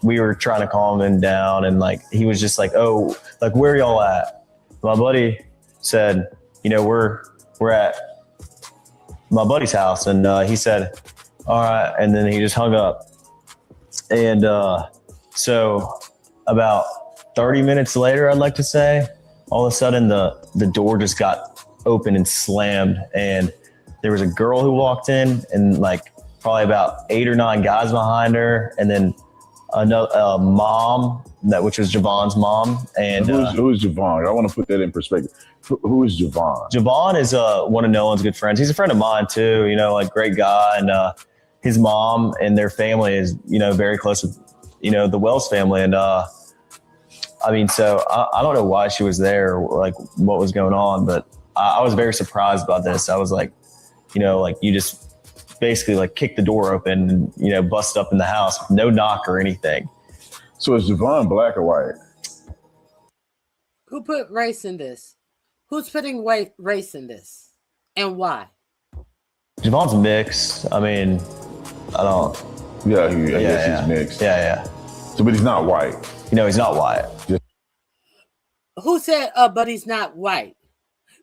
we were trying to calm him down, and he was just like, oh, where are y'all at? My buddy said, we're at my buddy's house, and he said, all right, and then he just hung up. And so about 30 minutes later, I'd like to say, all of a sudden the door just got open and slammed, and there was a girl who walked in, and probably about 8 or 9 guys behind her, and then another mom, which was Javon's mom. And who is Javon? I want to put that in perspective. Who is Javon? Javon is one of Nolan's good friends. He's a friend of mine too. Great guy, and his mom and their family is very close with the Wells family, and I mean, so I don't know why she was there, what was going on, but I was very surprised about this. I was like, you just basically kicked the door open and, bust up in the house with no knock or anything. So is Javon black or white? Who put race in this? Who's putting race in this? And why? Javon's mixed. I mean, I don't. Yeah, I guess he's mixed. Yeah. So, but he's not white. He's not white. Who said, but he's not white?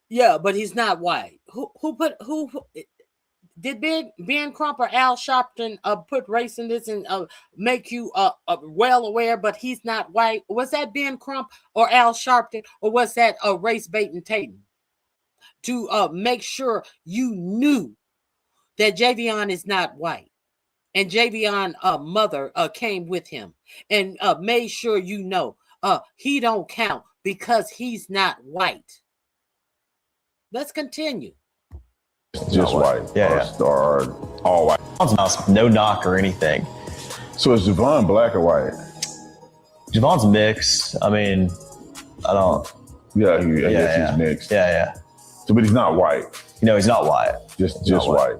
Yeah, but he's not white. Who did Ben Crump or Al Sharpton put race in this and make you well aware, but he's not white? Was that Ben Crump or Al Sharpton, or was that race baiting Tatum to make sure you knew that Javion is not white? And Javion's mother came with him and made sure you know he don't count because he's not white. Let's continue. Just white. Yeah. Or all white. No knock or anything. So is Javon black or white? Javon's mixed. I mean, I don't. Yeah, I guess he's mixed. Yeah. So, but he's not white. No, he's not white. Just white.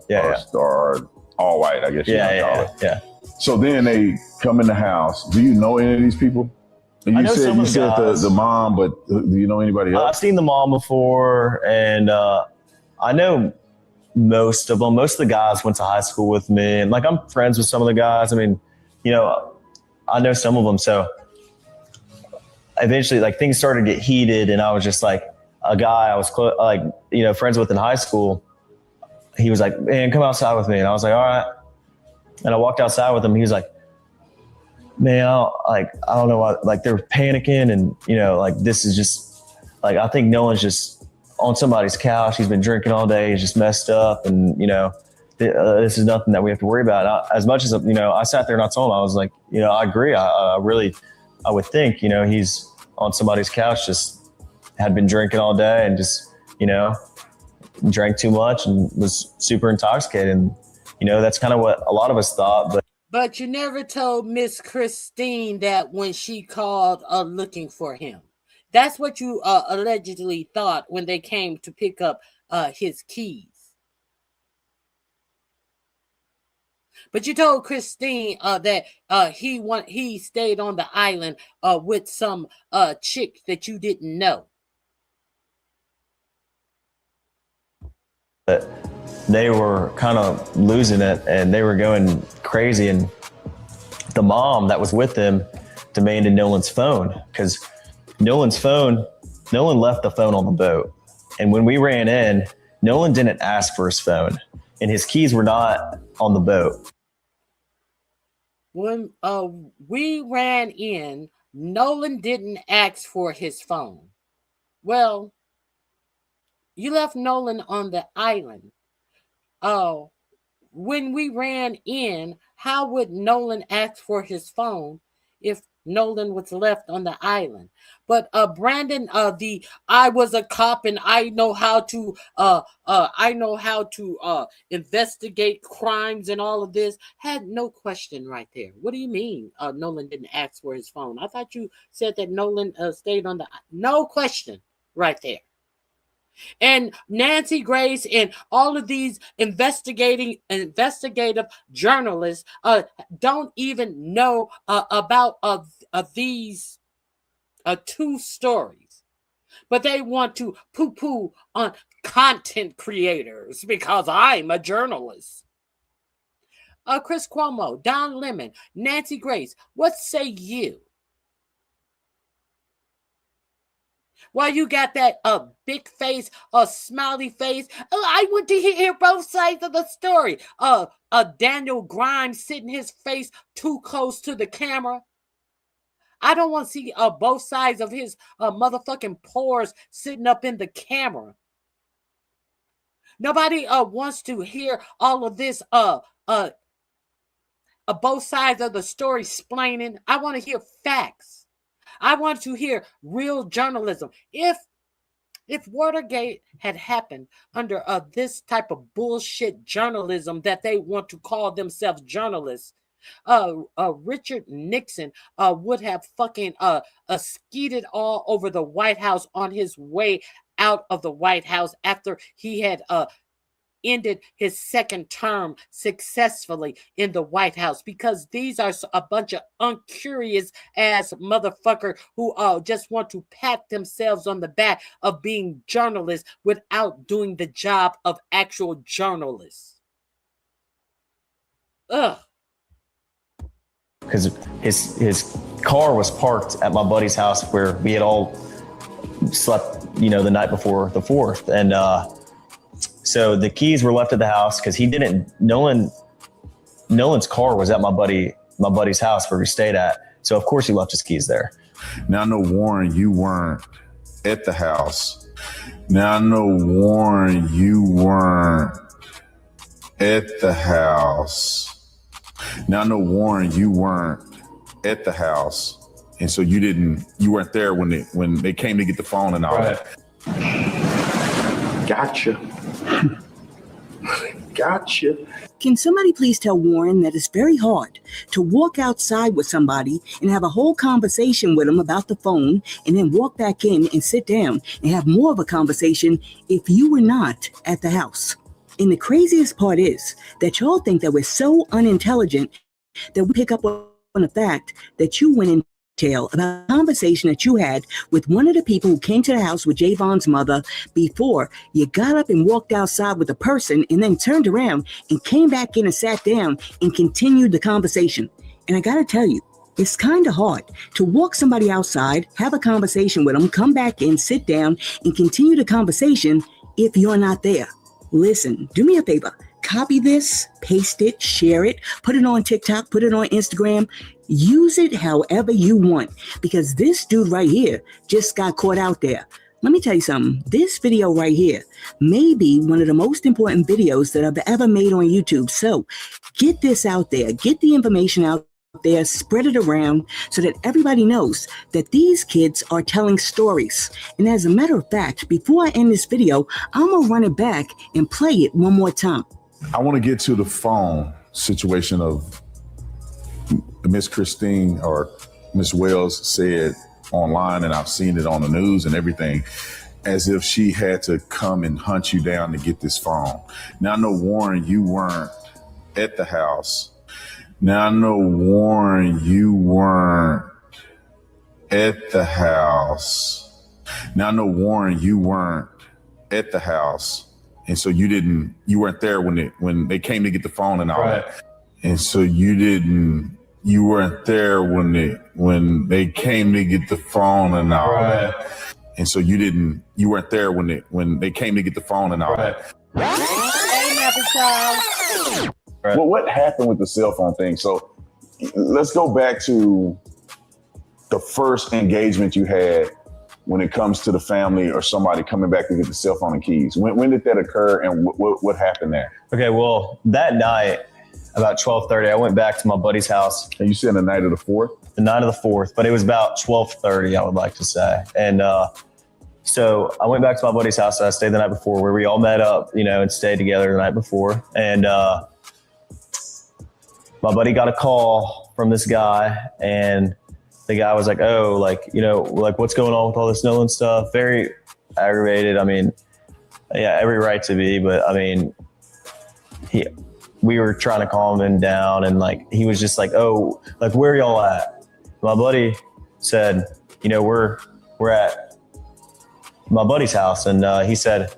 Or all white, I guess you call it. Yeah. So then they come in the house. Do you know any of these people? And I know some of the guys. The mom, but do you know anybody else? I've seen the mom before, and I know most of them. Most of the guys went to high school with me, and like I'm friends with some of the guys. I mean, I know some of them. So eventually, like things started to get heated, and I was just like a guy I was friends with in high school. He was like, "Man, come outside with me," and I was like, "All right." And I walked outside with him. He was like, "Man, I don't know why." Like they're panicking, and like this is just like I think Nolan's just on somebody's couch. He's been drinking all day. He's just messed up, and this is nothing that we have to worry about. As much as I sat there and I told him, I was like, I agree. I would think he's on somebody's couch, just had been drinking all day and just drank too much and was super intoxicated. And that's kind of what a lot of us thought. But you never told Miss Christine that when she called looking for him. That's what you allegedly thought when they came to pick up his keys. But you told Christine that he stayed on the island with some chick that you didn't know. But they were kind of losing it, and they were going crazy. And the mom that was with them demanded Nolan's phone, because Nolan left the phone on the boat. And when we ran in, Nolan didn't ask for his phone, and his keys were not on the boat. When we ran in, Nolan didn't ask for his phone. Well, you left Nolan on the island. When we ran in, how would Nolan ask for his phone if Nolan was left on the island? But Brandon, I was a cop and I know how to investigate crimes and all of this, had no question right there. What do you mean Nolan didn't ask for his phone? I thought you said that Nolan stayed on the no question right there. And Nancy Grace and all of these investigative journalists don't even know about these two stories, but they want to poo-poo on content creators because I'm a journalist. Chris Cuomo, Don Lemon, Nancy Grace, what say you? Well, you got that big face, smiley face. I want to hear both sides of the story. Daniel Grimes sitting his face too close to the camera. I don't want to see both sides of his motherfucking pores sitting up in the camera. Nobody wants to hear all of this both sides of the story explaining. I want to hear facts. I want to hear real journalism. If Watergate had happened under this type of bullshit journalism that they want to call themselves journalists, Richard Nixon would have fucking skeeted all over the White House on his way out of the White House after he had ended his second term successfully in the White House, because these are a bunch of uncurious ass motherfucker who just want to pat themselves on the back of being journalists without doing the job of actual journalists. Ugh. Because his car was parked at my buddy's house where we had all slept, the night before the 4th. And so the keys were left at the house because Nolan's car was at my buddy's house where we stayed at. So of course he left his keys there. Now I know, Warren, you weren't at the house. Now I know, Warren, you weren't at the house. Now I know, Warren, you weren't at the house. And so you weren't there when they came to get the phone and all that. Gotcha. Gotcha. Can somebody please tell Warren that it's very hard to walk outside with somebody and have a whole conversation with them about the phone and then walk back in and sit down and have more of a conversation if you were not at the house? And the craziest part is that y'all think that we're so unintelligent that we pick up on the fact that you went in detail about a conversation that you had with one of the people who came to the house with Javon's mother before you got up and walked outside with a person and then turned around and came back in and sat down and continued the conversation. And I got to tell you, it's kind of hard to walk somebody outside, have a conversation with them, come back in, sit down, and continue the conversation if you're not there. Listen, do me a favor. Copy this, paste it, share it, put it on TikTok, put it on Instagram. Use it however you want, because this dude right here just got caught out there. Let me tell you something. This video right here may be one of the most important videos that I've ever made on YouTube. So get this out there. Get the information out there. Spread it around so that everybody knows that these kids are telling stories. And as a matter of fact, before I end this video, I'm going to run it back and play it one more time. I want to get to the phone situation of Miss Christine or Miss Wells said online, and I've seen it on the news and everything, as if she had to come and hunt you down to get this phone. Now I know, Warren, you weren't at the house. Now I know, Warren, you weren't at the house. Now I know, Warren, you weren't at the house. And so you weren't there when they came to get the phone and all that. And so you weren't there when they came to get the phone and all that. And so you weren't there when they came to get the phone and all that. Well, what happened with the cell phone thing? So let's go back to the first engagement you had when it comes to the family or somebody coming back to get the cell phone and keys. When did that occur, and what happened there? Okay, well, that night, about 12:30, I went back to my buddy's house. And you said the night of the 4th? The night of the 4th, but it was about 12:30, I would like to say. And so I went back to my buddy's house that I stayed the night before, where we all met up, and stayed together the night before. And my buddy got a call from this guy, and the guy was like, oh, what's going on with all this Nolan stuff? Very aggravated. I mean, yeah, every right to be, but I mean, we were trying to calm him down, and he was just like, oh, where are y'all at? My buddy said, we're at my buddy's house. And he said,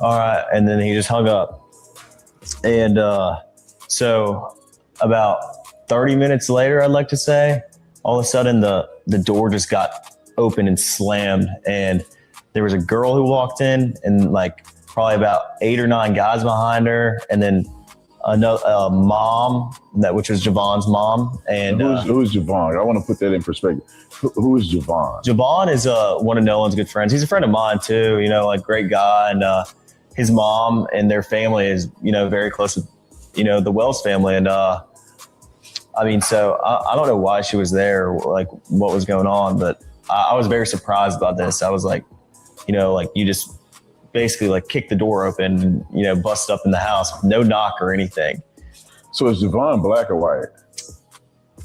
all right. And then he just hung up. And so about 30 minutes later, I'd like to say, all of a sudden the door just got open and slammed, and there was a girl who walked in, and probably about 8 or 9 guys behind her, and then another mom, which was Javon's mom. And who's Javon? I want to put that in perspective. Who is Javon? Javon is one of Nolan's good friends. He's a friend of mine too. Great guy, and his mom and their family is very close with the Wells family. And I mean, so I don't know why she was there, what was going on, but I was very surprised about this. I was like, you just basically kicked the door open and, busted up in the house with no knock or anything. So is Javon black or white?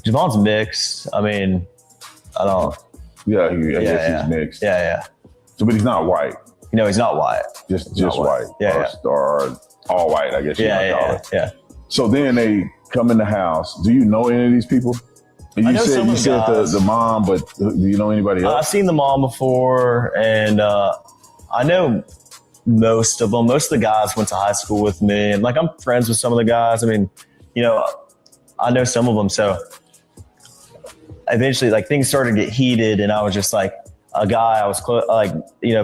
Javon's mixed. I mean, I don't. Yeah, I guess he's mixed. Yeah. So, but he's not white. No, he's not white. Just white. Yeah. Or all white, I guess you might call it. Yeah. So then they come in the house. Do you know any of these people? You said the mom, but do you know anybody else? I've seen the mom before, and I know most of them. Most of the guys went to high school with me, and I'm friends with some of the guys. I mean, I know some of them. So eventually, things started to get heated, and I was just like, a guy I was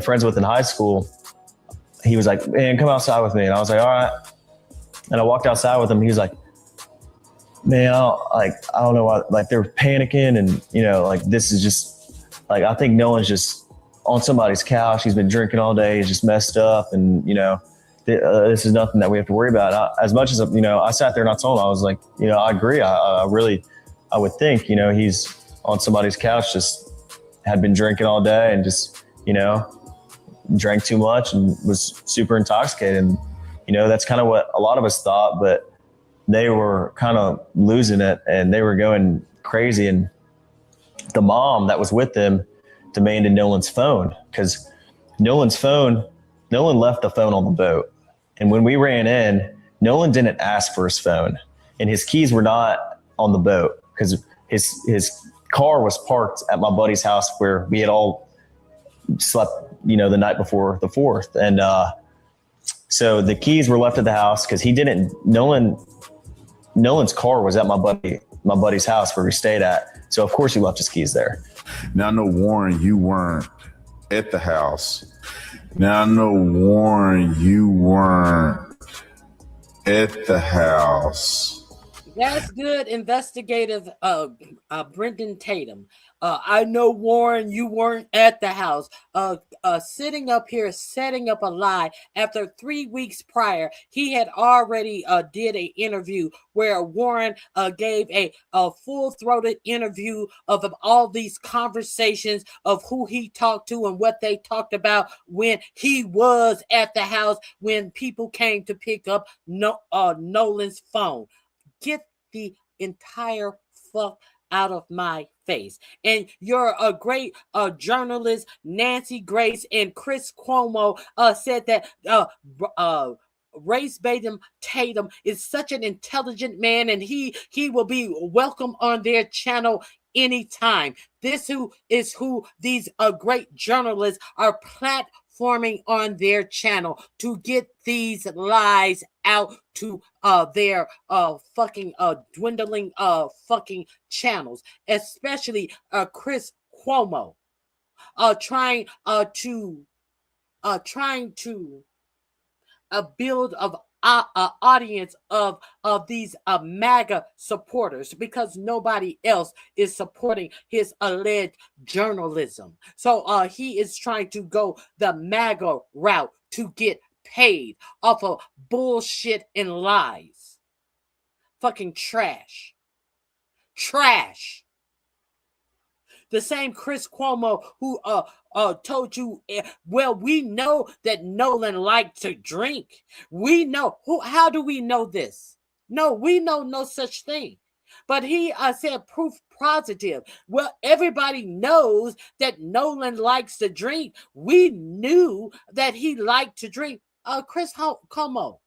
friends with in high school. He was like, man, come outside with me. And I was like, all right. And I walked outside with him. He was like, man, I don't know why, like they're panicking. And, like, this is just like, I think Nolan's just on somebody's couch. He's been drinking all day. He's just messed up. And, this is nothing that we have to worry about. As much as, I sat there and I told him, I was like, I agree. I would think, he's on somebody's couch, just had been drinking all day and just, drank too much and was super intoxicated. And, that's kind of what a lot of us thought, but they were kind of losing it and they were going crazy. And the mom that was with them demanded Nolan's phone, because Nolan left the phone on the boat. And when we ran in, Nolan didn't ask for his phone, and his keys were not on the boat because his car was parked at my buddy's house where we had all slept, the night before the 4th. And so the keys were left at the house because Nolan's car was at my buddy's house where we stayed at. So of course he left his keys there. Now I know, Warren, you weren't at the house. Now I know, Warren, you weren't at the house. That's good, investigative Brendan Tatum. I know, Warren, you weren't at the house. Sitting up here, setting up a lie. After 3 weeks prior, he had already did an interview where Warren gave a full-throated interview of all these conversations of who he talked to and what they talked about when he was at the house, when people came to pick up Nolan's phone. Get the entire fuck out of my face. And you're a great journalist, Nancy Grace and Chris Cuomo said that ReMemberance Tatum is such an intelligent man, and he will be welcome on their channel anytime. This is who these great journalists are platforming on their channel to get these lies out to their fucking dwindling fucking channels, especially Chris Cuomo trying to build an audience of these MAGA supporters, because nobody else is supporting his alleged journalism. So he is trying to go the MAGA route to get paid off of bullshit and lies. Fucking trash. The same Chris Cuomo who told you, well, we know that Nolan liked to drink. We know. How do we know this? No, we know no such thing. But he said proof positive. Well, everybody knows that Nolan likes to drink. We knew that he liked to drink. Chris Cuomo,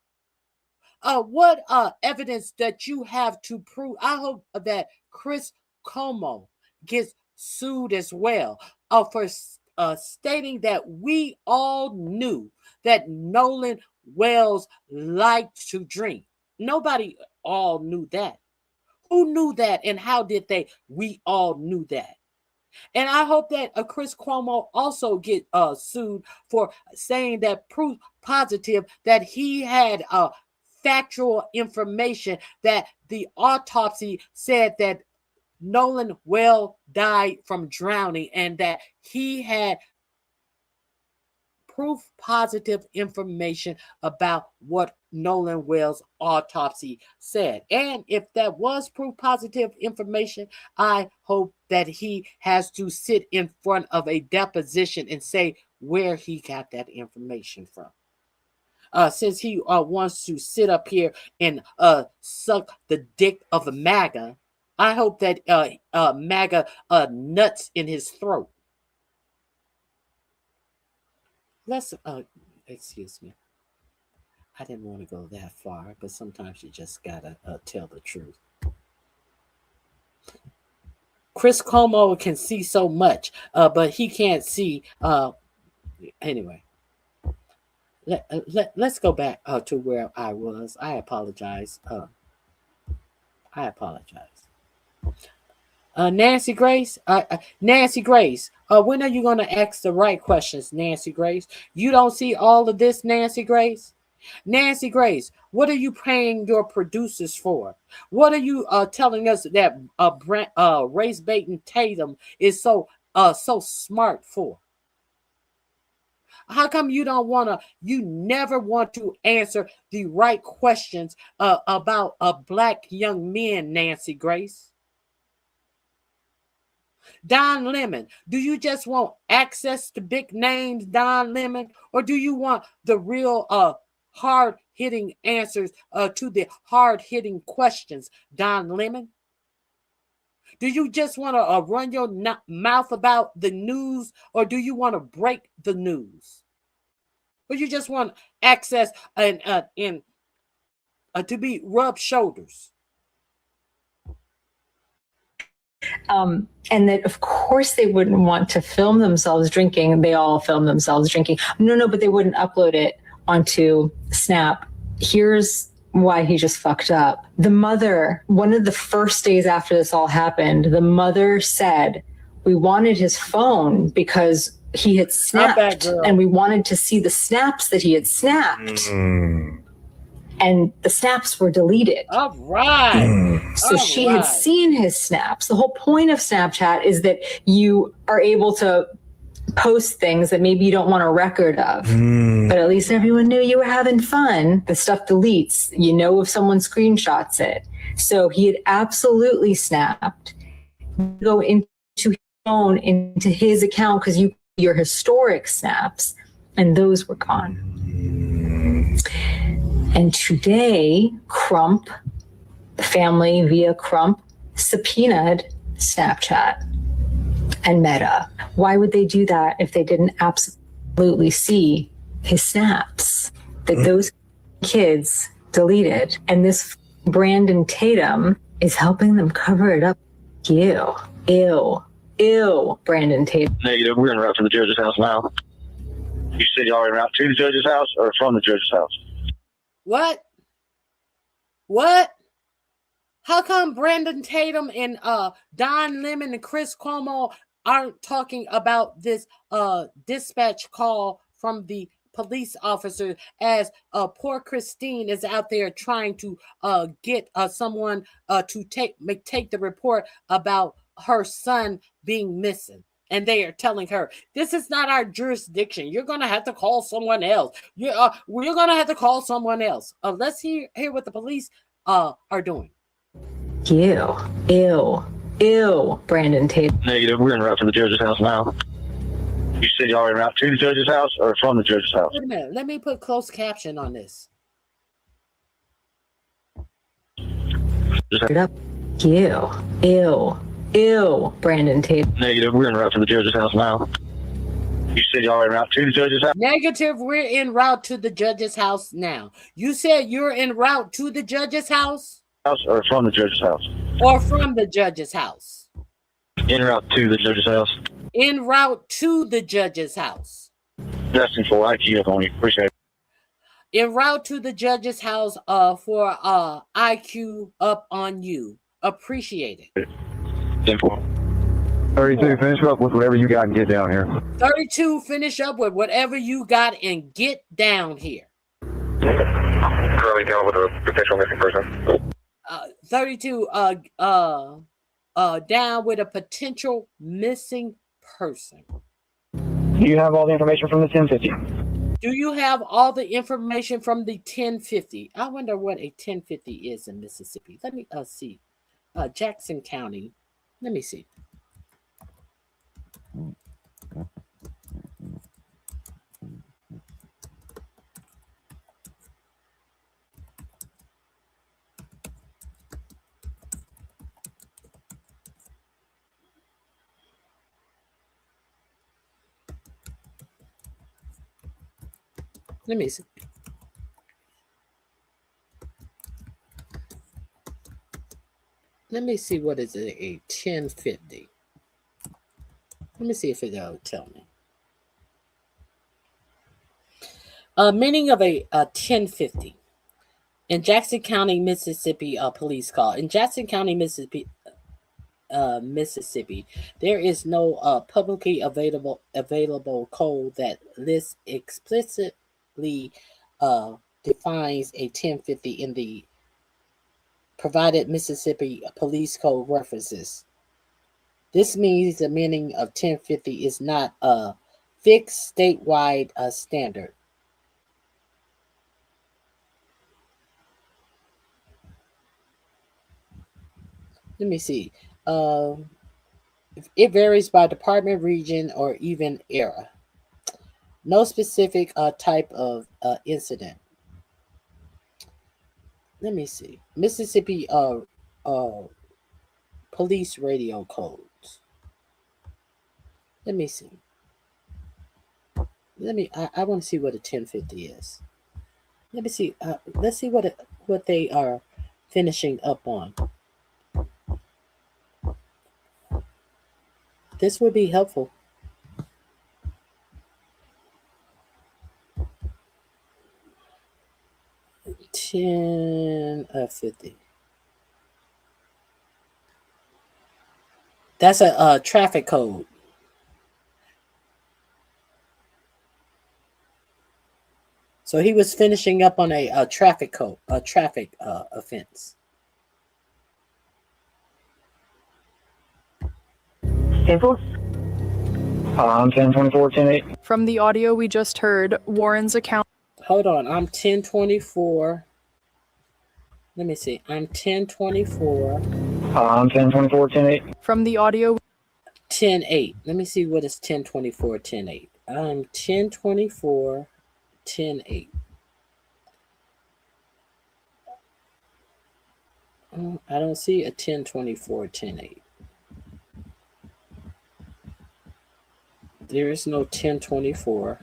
what evidence that you have to prove? I hope that Chris Cuomo gets sued as well for stating that we all knew that Nolan Wells liked to drink. Nobody all knew that. Who knew that, and how did they? We all knew that. And I hope that Chris Cuomo also get sued for saying that proof positive that he had factual information that the autopsy said that Nolan Wells died from drowning, and that he had proof positive information about what Nolan Wells' autopsy said. And if that was proof positive information, I hope that he has to sit in front of a deposition and say where he got that information from. Since he wants to sit up here and suck the dick of a MAGA, I hope that MAGA nuts in his throat. Let's, excuse me. I didn't want to go that far, but sometimes you just gotta tell the truth. Chris Cuomo can see so much, but he can't see. Anyway, let's go back to where I was. I apologize. Nancy Grace, Nancy Grace, when are you going to ask the right questions, Nancy Grace? You don't see all of this, Nancy Grace? Nancy Grace, what are you paying your producers for? What are you telling us that race baiting Tatum is so smart for? How come you never want to answer the right questions about black young men, Nancy Grace? Don Lemon, do you just want access to big names, Don Lemon, or do you want the real hard-hitting answers to the hard-hitting questions, Don Lemon? Do you just want to run your mouth about the news, or do you want to break the news? Or you just want access and to be rubbed shoulders? And that, of course, they wouldn't want to film themselves drinking. They all film themselves drinking. No, but they wouldn't upload it onto Snap. Here's why he just fucked up. The mother, one of the first days after this all happened, the mother said, we wanted his phone because he had snapped and we wanted to see the snaps that he had snapped. And the snaps were deleted. All right. So she had seen his snaps. The whole point of Snapchat is that you are able to post things that maybe you don't want a record of. But at least everyone knew you were having fun. The stuff deletes. You know if someone screenshots it. So he had absolutely snapped. Go into his phone, into his account, because your historic snaps, and those were gone. And today, Crump, the family via Crump, subpoenaed Snapchat and Meta. Why would they do that if they didn't absolutely see his snaps that those kids deleted? And this Brandon Tatum is helping them cover it up. Ew, Brandon Tatum. Negative. We're en route to the judge's house now. You said y'all en route to the judge's house or from the judge's house? What? How come Brandon Tatum and Don Lemon and Chris Cuomo aren't talking about this dispatch call from the police officer as poor Christine is out there trying to get someone to take the report about her son being missing? And they are telling her, this is not our jurisdiction. You're going to have to call someone else. We're going to have to call someone else. Let's hear what the police are doing. Ew, Brandon Tatum. Negative. We're en route to the judge's house now. You said y'all en route to the judge's house or from the judge's house? Wait a minute. Let me put closed caption on this. Ew, Brandon Tatum. Negative. We're en route to the judge's house now. You said y'all en route to the judge's house? Negative. We're en route to the judge's house now. You said you're en route to the judge's house? Or from the judge's house? Or from the judge's house? En route to the judge's house. En route to the judge's house. Destined for RonyiQ up on you. Appreciate it. En route to the judge's house for IQ up on you. Appreciate it. 32, finish up with whatever you got and get down here. 32, finish up with whatever you got and get down here. Currently down with a potential missing person. 32, down with a potential missing person. Do you have all the information from the 1050? Do you have all the information from the 1050? I wonder what a 1050 is in Mississippi. Let me see. Jackson County. Let me see. Let me see. Let me see what is a 1050. Let me see if it'll tell me. Meaning of a 1050. In Jackson County, Mississippi, police call. In Jackson County, Mississippi, Mississippi. There is no publicly available code that lists explicitly defines a 1050 in the provided Mississippi Police Code references. This means the meaning of 1050 is not a fixed statewide standard. Let me see. It varies by department, region, or even era. No specific type of incident. Let me see. Mississippi police radio codes. Let me see. I want to see what a 1050 is. Let me see. Let's see what they are finishing up on. This would be helpful. $10.50. That's a traffic code. So he was finishing up on a traffic code, a traffic offense. Info? 1024-10-8. From the audio we just heard, Warren's account. Hold on, I'm 1024. Let me see. I'm 1024. 1024-10-8. From the audio. 10-8. Let me see what is 1024-10-8. I'm 1024-10-8. I don't see a 1024-10-8. There is no 1024.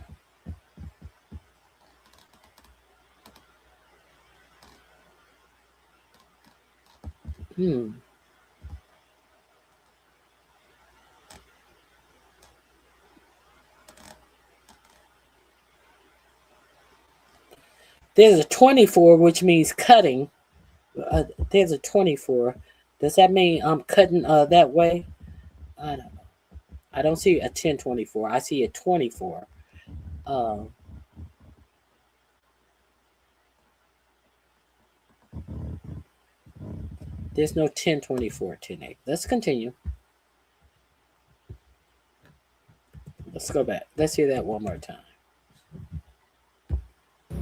There's a 24, which means cutting. There's a 24. Does that mean I'm cutting that way? I don't know. I don't see a 1024. I see a 24. There's no 1024-10-8. Let's continue. Let's go back. Let's hear that one more time.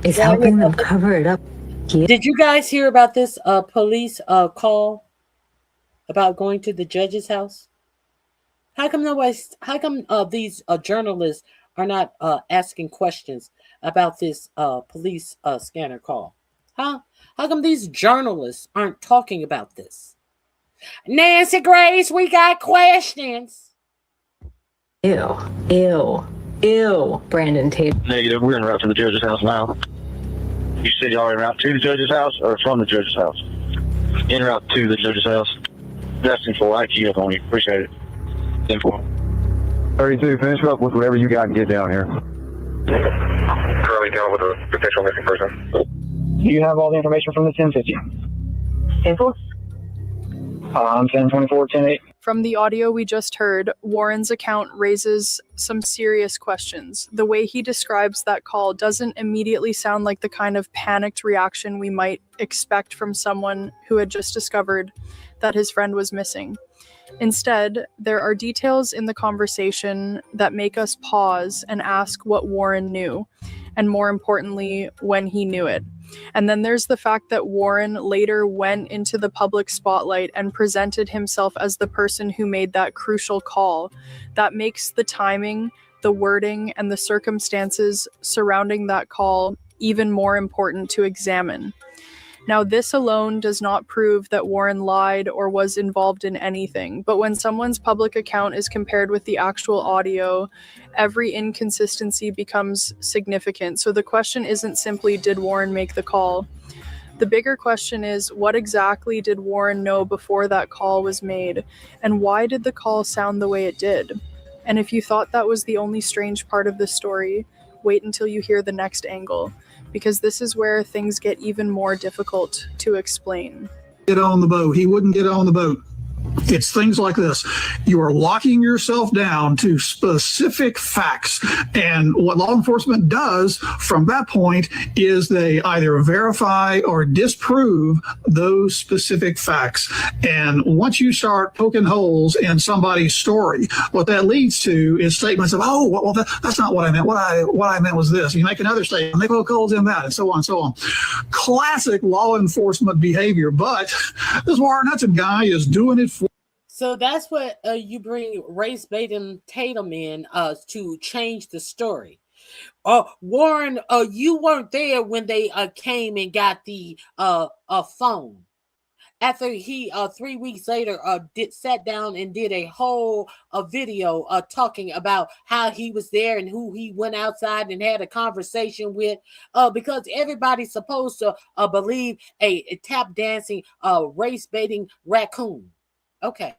It's helping them cover it up. Did you guys hear about this police call about going to the judge's house? How come these journalists are not asking questions about this police scanner call? Huh? How come these journalists aren't talking about this? Nancy Grace, we got questions. Ew. Brandon Tate. Negative. We're en route to the judge's house now. You said y'all en route to the judge's house or from the judge's house? En route to the judge's house. That's info. IQ up on you. Appreciate it. Info. 32, finish up with whatever you got and get down here. Currently dealing with a potential missing person. Do you have all the information from the 1050? Info? 1024-10-8. From the audio we just heard, Warren's account raises some serious questions. The way he describes that call doesn't immediately sound like the kind of panicked reaction we might expect from someone who had just discovered that his friend was missing. Instead, there are details in the conversation that make us pause and ask what Warren knew, and more importantly, when he knew it. And then there's the fact that Warren later went into the public spotlight and presented himself as the person who made that crucial call. That makes the timing, the wording, and the circumstances surrounding that call even more important to examine. Now, this alone does not prove that Warren lied or was involved in anything, but when someone's public account is compared with the actual audio, every inconsistency becomes significant. So the question isn't simply, did Warren make the call? The bigger question is, what exactly did Warren know before that call was made, and why did the call sound the way it did? And if you thought that was the only strange part of this story, wait until you hear the next angle, because this is where things get even more difficult to explain. Get on the boat. He wouldn't get on the boat. It's things like this. You are locking yourself down to specific facts. And what law enforcement does from that point is they either verify or disprove those specific facts. And once you start poking holes in somebody's story, what that leads to is statements of, oh, well, that's not what I meant. What I meant was this. You make another statement, they poke holes in that, and so on and so on. Classic law enforcement behavior. But this Warren Hudson guy is doing it for. So that's what you bring race baiting Tatum in to change the story. Warren, you weren't there when they came and got the phone. After he 3 weeks later sat down and did a whole video talking about how he was there and who he went outside and had a conversation with, because everybody's supposed to believe a tap dancing race baiting raccoon. Okay.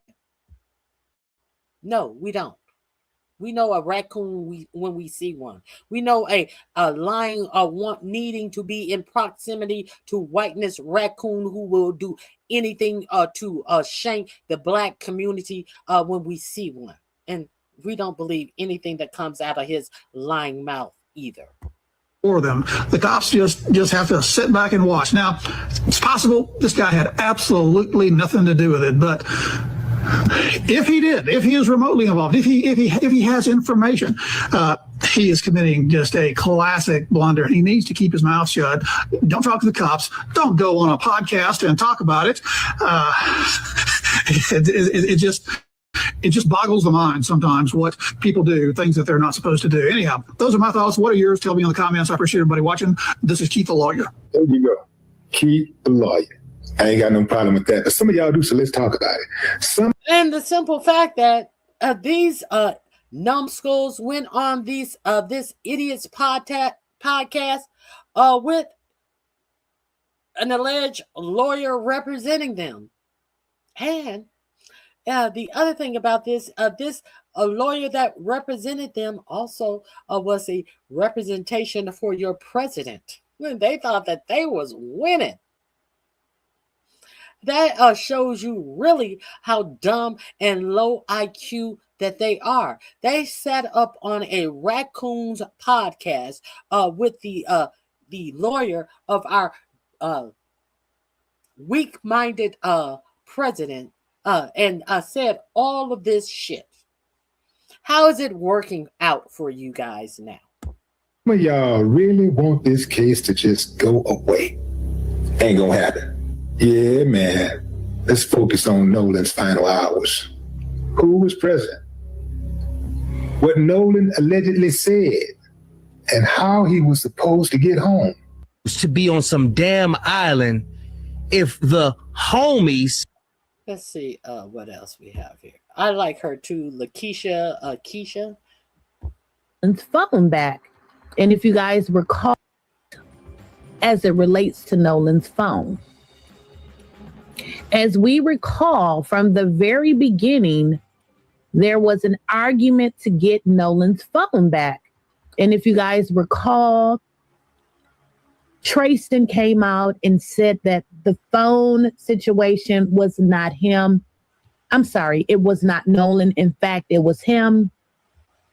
No, we don't. We know a raccoon when we see one. We know a lying needing to be in proximity to whiteness raccoon who will do anything to shank the black community when we see one. And we don't believe anything that comes out of his lying mouth either. For them. The cops just have to sit back and watch. Now, it's possible this guy had absolutely nothing to do with it, but if he did, if he is remotely involved, if he has information, he is committing just a classic blunder. He needs to keep his mouth shut. Don't talk to the cops. Don't go on a podcast and talk about it. It just boggles the mind sometimes what people do, things that they're not supposed to do. Anyhow, those are my thoughts. What are yours? Tell me in the comments. I appreciate everybody watching. This is Keith the Lawyer. There you go. Keith the Lawyer. I ain't got no problem with that. But some of y'all do, so let's talk about it. And the simple fact that these numbskulls went on this idiot's podcast with an alleged lawyer representing them. And the other thing about this lawyer that represented them also was a representation for your president. They thought that they was winning. That shows you really how dumb and low IQ that they are. They sat up on a raccoon's podcast with the lawyer of our weak-minded president and said all of this shit. How is it working out for you guys now? Some of y'all really want this case to just go away. Ain't gonna happen. Yeah, man. Let's focus on Nolan's final hours. Who was present? What Nolan allegedly said, and how he was supposed to get home. To be on some damn island if the homies. Let's see what else we have here. I like her too, Lakeisha. Keisha. And phone back. And if you guys recall, as it relates to Nolan's phone, as we recall from the very beginning, there was an argument to get Nolan's phone back. And if you guys recall, Trayston came out and said that the phone situation was not him. I'm sorry, it was not Nolan. In fact, it was him.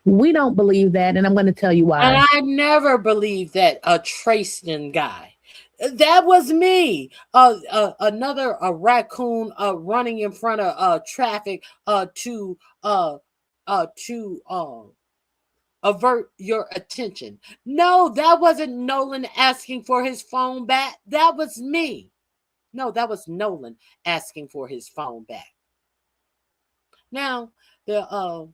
We don't believe that, and I'm going to tell you why. And I never believed that a Trayston guy. That was me. Another raccoon running in front of traffic to avert your attention. No, that wasn't Nolan asking for his phone back. That was me. No, that was Nolan asking for his phone back. Now, the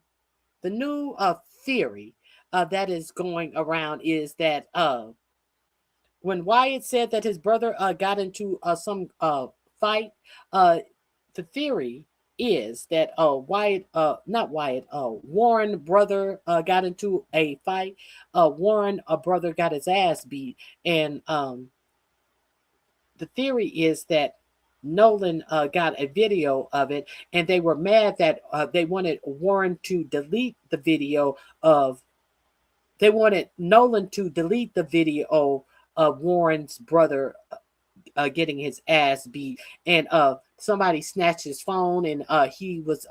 new theory that is going around is that when Wyatt said that his brother got into some fight, the theory is that Warren brother got into a fight. Warren brother got his ass beat, and the theory is that Nolan got a video of it, and they were mad that they wanted Warren to delete the video of. They wanted Nolan to delete the video of Warren's brother getting his ass beat, and somebody snatched his phone, and he was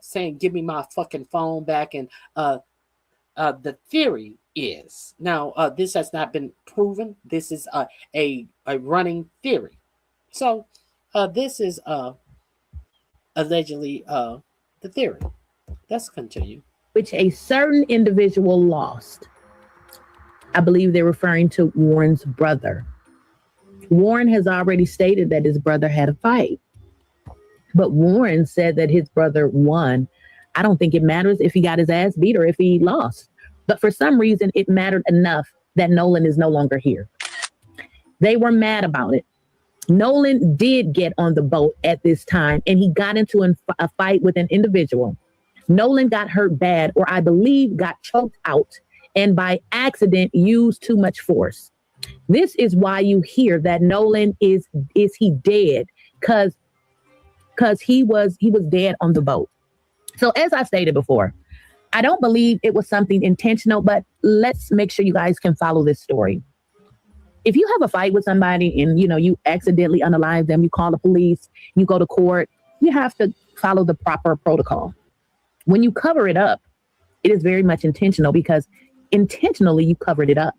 saying, "Give me my fucking phone back." And the theory is now this has not been proven. This is a running theory. So this is allegedly the theory. Let's continue. Which a certain individual lost. I believe they're referring to Warren's brother. Warren has already stated that his brother had a fight. But Warren said that his brother won. I don't think it matters if he got his ass beat or if he lost. But for some reason, it mattered enough that Nolan is no longer here. They were mad about it. Nolan did get on the boat at this time, and he got into a fight with an individual. Nolan got hurt bad, or I believe got choked out, and by accident used too much force. This is why you hear that Nolan is he dead? Because he was dead on the boat. So as I stated before, I don't believe it was something intentional, but let's make sure you guys can follow this story. If you have a fight with somebody and, you accidentally unalive them, you call the police, you go to court, you have to follow the proper protocol. When you cover it up, it is very much intentional because intentionally you covered it up.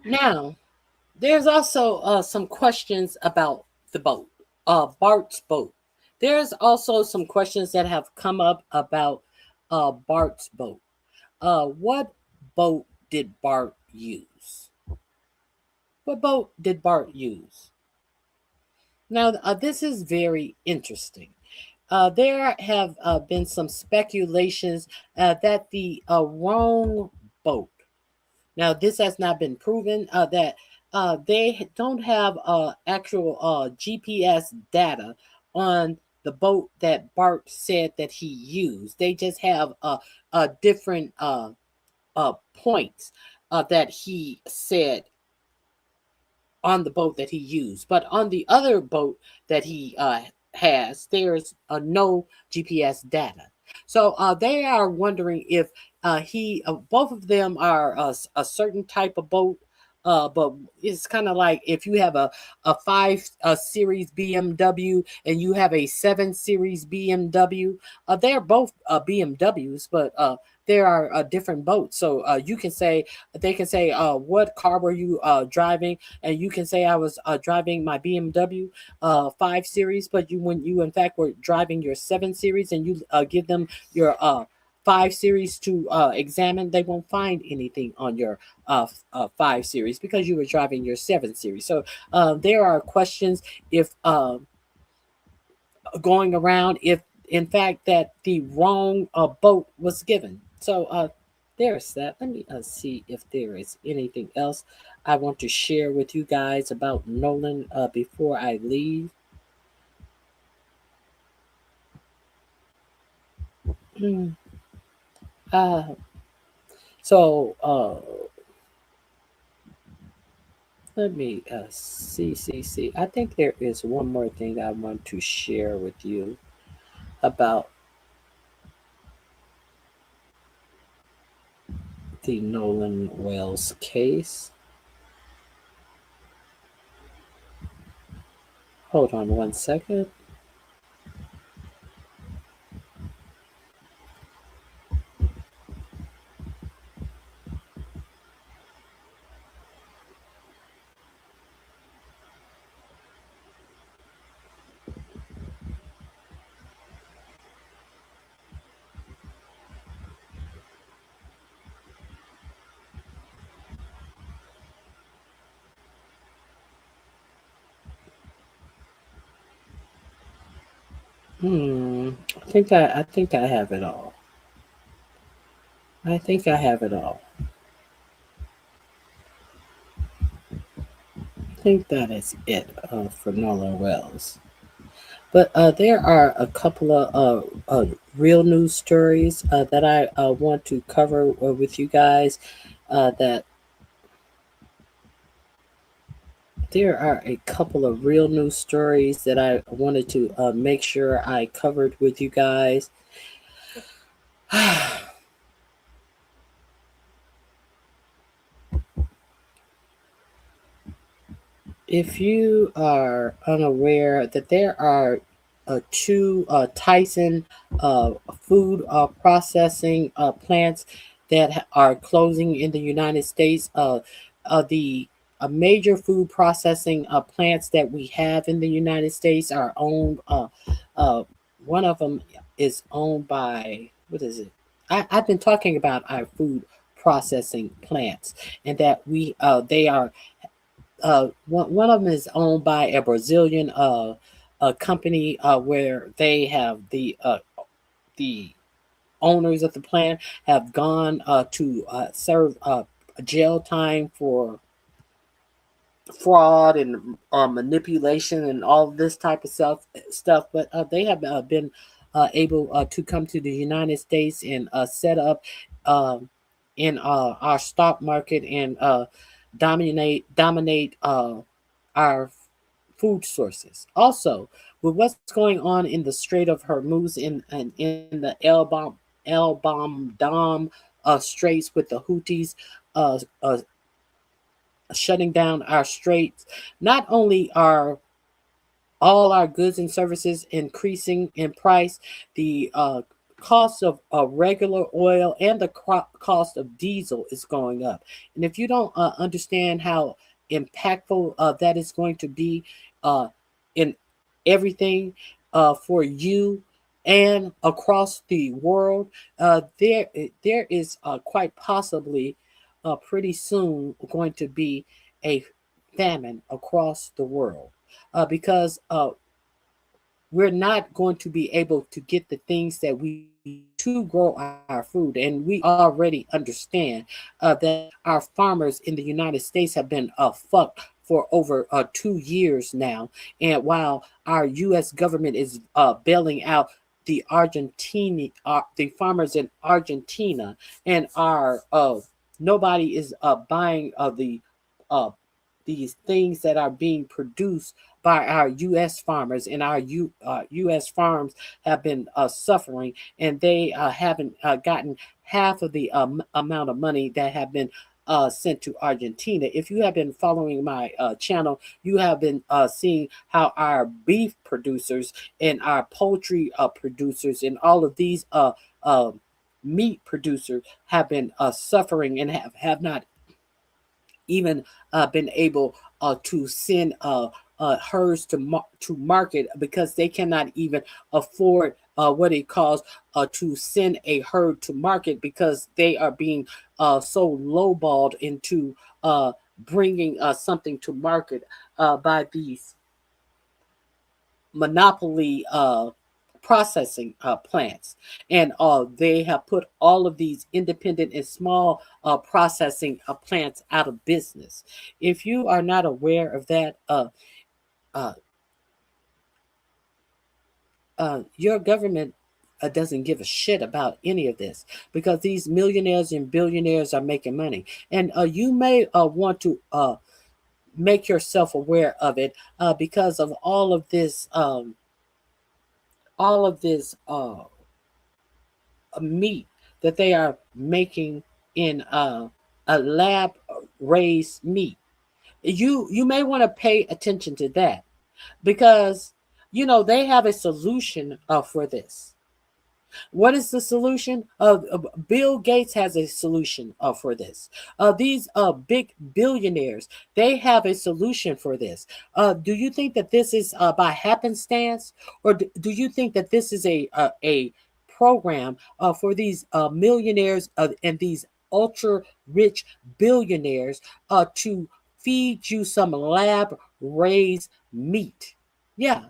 Now, there's also some questions about the boat, Bart's boat. There's also some questions that have come up about Bart's boat. What boat did Bart use? What boat did Bart use? Now, this is very interesting. There have been some speculations that the wrong boat. Now, this has not been proven that they don't have actual GPS data on the boat that Bart said that he used. They just have different points that he said on the boat that he used. But on the other boat that he has, there's no GPS data. So they are wondering if both of them are a certain type of boat. But it's kind of like if you have a 5 Series BMW and you have a 7 Series BMW, they're both BMWs, but there are different boats. So they can say, what car were you driving? And you can say, I was driving my BMW 5 Series, but when you in fact were driving your 7 Series and you give them your 5 Series to examine, they won't find anything on your 5 Series because you were driving your 7 Series. So there are questions if going around if in fact that the wrong boat was given. So there's that. Let me see if there is anything else I want to share with you guys about Nolan before I leave. Let me see. I think there is one more thing I want to share with you about the Nolan Wells case. Hold on one second. I think I have it all. I think I think that is it for Nolan Wells. But there are a couple of real news stories that I want to cover with you guys. There are a couple of real news stories that I wanted to make sure I covered with you guys. If you are unaware that there are two Tyson food processing plants that are closing in the United States, the major food processing plants that we have in the United States are owned. One of them is owned by, what is it? I've been talking about our food processing plants, and that they are one of them is owned by a Brazilian a company where they have the owners of the plant have gone to serve jail time for fraud and manipulation and all this type of stuff. But they have been able to come to the United States and set up in our stock market and dominate our food sources. Also, with what's going on in the Strait of Hormuz in the El Bam Straits with the Houthis uh, uh, shutting down our straits, not only are all our goods and services increasing in price, the cost of regular oil and the cost of diesel is going up. And if you don't understand how impactful that is going to be in everything for you and across the world, there is quite possibly pretty soon going to be a famine across the world because we're not going to be able to get the things that we to grow our food. And we already understand that our farmers in the United States have been fucked for over 2 years now. And while our U.S. government is bailing out the farmers in Argentina, and our nobody is buying uh, these things that are being produced by our U.S. farmers, and our U.S. farms have been suffering, and they haven't gotten half of the amount of money that have been sent to Argentina. If you have been following my channel, you have been seeing how our beef producers and our poultry producers and all of these meat producers have been suffering and have not even been able to send herds to market because they cannot even afford what it costs to send a herd to market because they are being so lowballed into bringing something to market by these monopoly processing plants, and they have put all of these independent and small processing plants out of business. If you are not aware of that, uh, your government doesn't give a shit about any of this because these millionaires and billionaires are making money, and you may want to make yourself aware of it because of all of this meat that they are making in a lab raised meat. You may want to pay attention to that because they have a solution for this. What is the solution? Bill Gates has a solution for this. These big billionaires, they have a solution for this. Do you think that this is by happenstance, or do you think that this is a program for these millionaires and these ultra rich billionaires to feed you some lab raised meat? Yeah,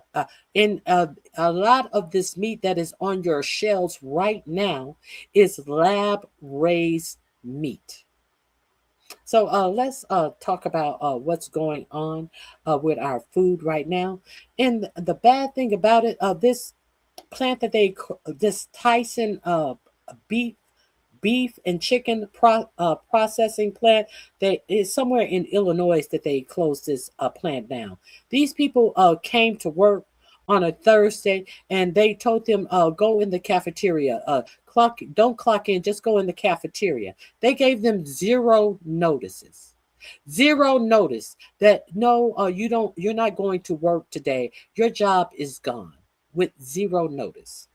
and a lot of this meat that is on your shelves right now is lab raised meat. So let's talk about what's going on with our food right now. And the bad thing about it, this plant that this Tyson beef and chicken processing plant that is somewhere in Illinois that they closed this plant down. These people came to work on a Thursday and they told them go in the cafeteria. Don't clock in, just go in the cafeteria. They gave them zero notices. Zero notice that no, you're not going to work today. Your job is gone with zero notice.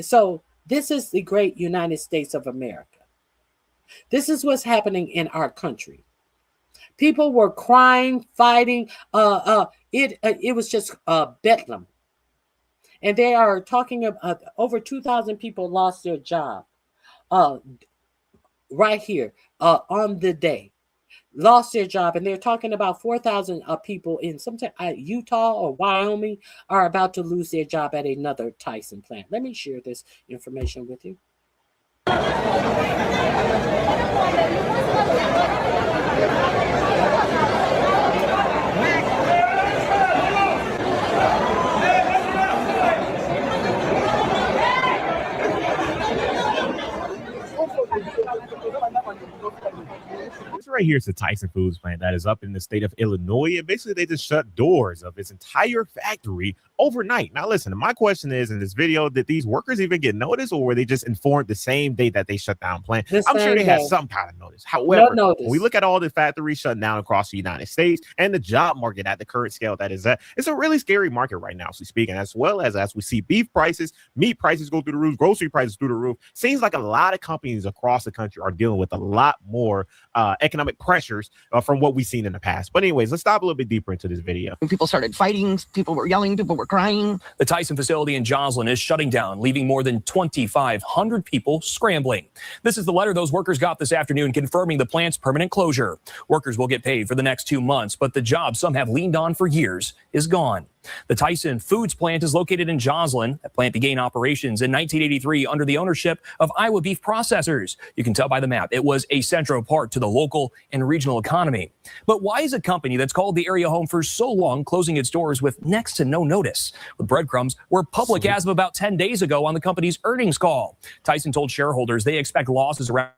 So this is the great United States of America. This is what's happening in our country. People were crying, fighting. It was just bedlam. And they are talking about over 2,000 people lost their job right here on the day. Lost their job, and they're talking about 4,000 people in Utah or Wyoming are about to lose their job at another Tyson plant. Let me share this information with you. This right here is the Tyson Foods plant that is up in the state of Illinois. And basically, they just shut doors of its entire factory overnight. Now, listen, my question is in this video, did these workers even get notice, or were they just informed the same day that they shut down plant? I'm sure they had some kind of notice. However, when we look at all the factories shutting down across the United States and the job market at the current scale that is at, it's a really scary market right now, so speaking, as well as we see beef prices, meat prices go through the roof, grocery prices through the roof. Seems like a lot of companies across the country are dealing with a lot more economic pressures from what we've seen in the past. But anyways, let's dive a little bit deeper into this video. People started fighting, people were yelling, people were crying. The Tyson facility in Joslin is shutting down, leaving more than 2,500 people scrambling. This is the letter those workers got this afternoon confirming the plant's permanent closure. Workers will get paid for the next 2 months, but the job some have leaned on for years is gone. The Tyson Foods plant is located in Joslin. That plant began operations in 1983 under the ownership of Iowa Beef Processors. You can tell by the map it was a central part to the local and regional economy. But why is a company that's called the area home for so long closing its doors with next to no notice? The breadcrumbs were public as of about 10 days ago on the company's earnings call. Tyson told shareholders they expect losses around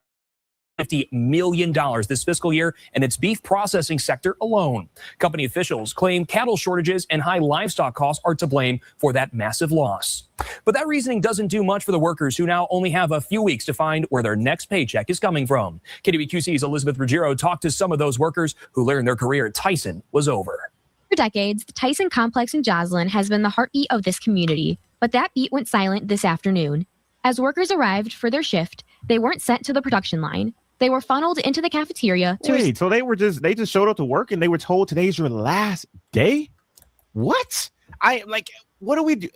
$50 million this fiscal year in its beef processing sector alone. Company officials claim cattle shortages and high livestock costs are to blame for that massive loss. But that reasoning doesn't do much for the workers who now only have a few weeks to find where their next paycheck is coming from. KWQC's Elizabeth Ruggiero talked to some of those workers who learned their career at Tyson was over. For decades, the Tyson complex in Joslin has been the heartbeat of this community, but that beat went silent this afternoon. As workers arrived for their shift, they weren't sent to the production line. They were funneled into the cafeteria. Wait, so they just showed up to work and they were told today's your last day? What? What do we do?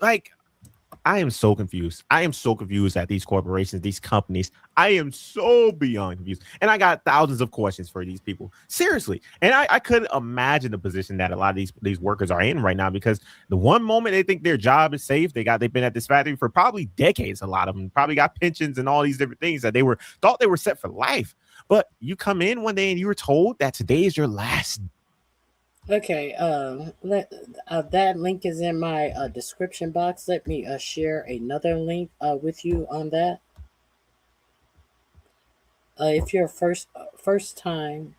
I am so confused. I am so confused at these corporations, these companies. I am so beyond confused. And I got thousands of questions for these people. Seriously. And I couldn't imagine the position that a lot of these workers are in right now, because the one moment they think their job is safe, they've been at this factory for probably decades. A lot of them probably got pensions and all these different things that thought they were set for life. But you come in one day and you were told that today is your last. Okay, that link is in my description box. Let me share another link with you on that. If you're first time,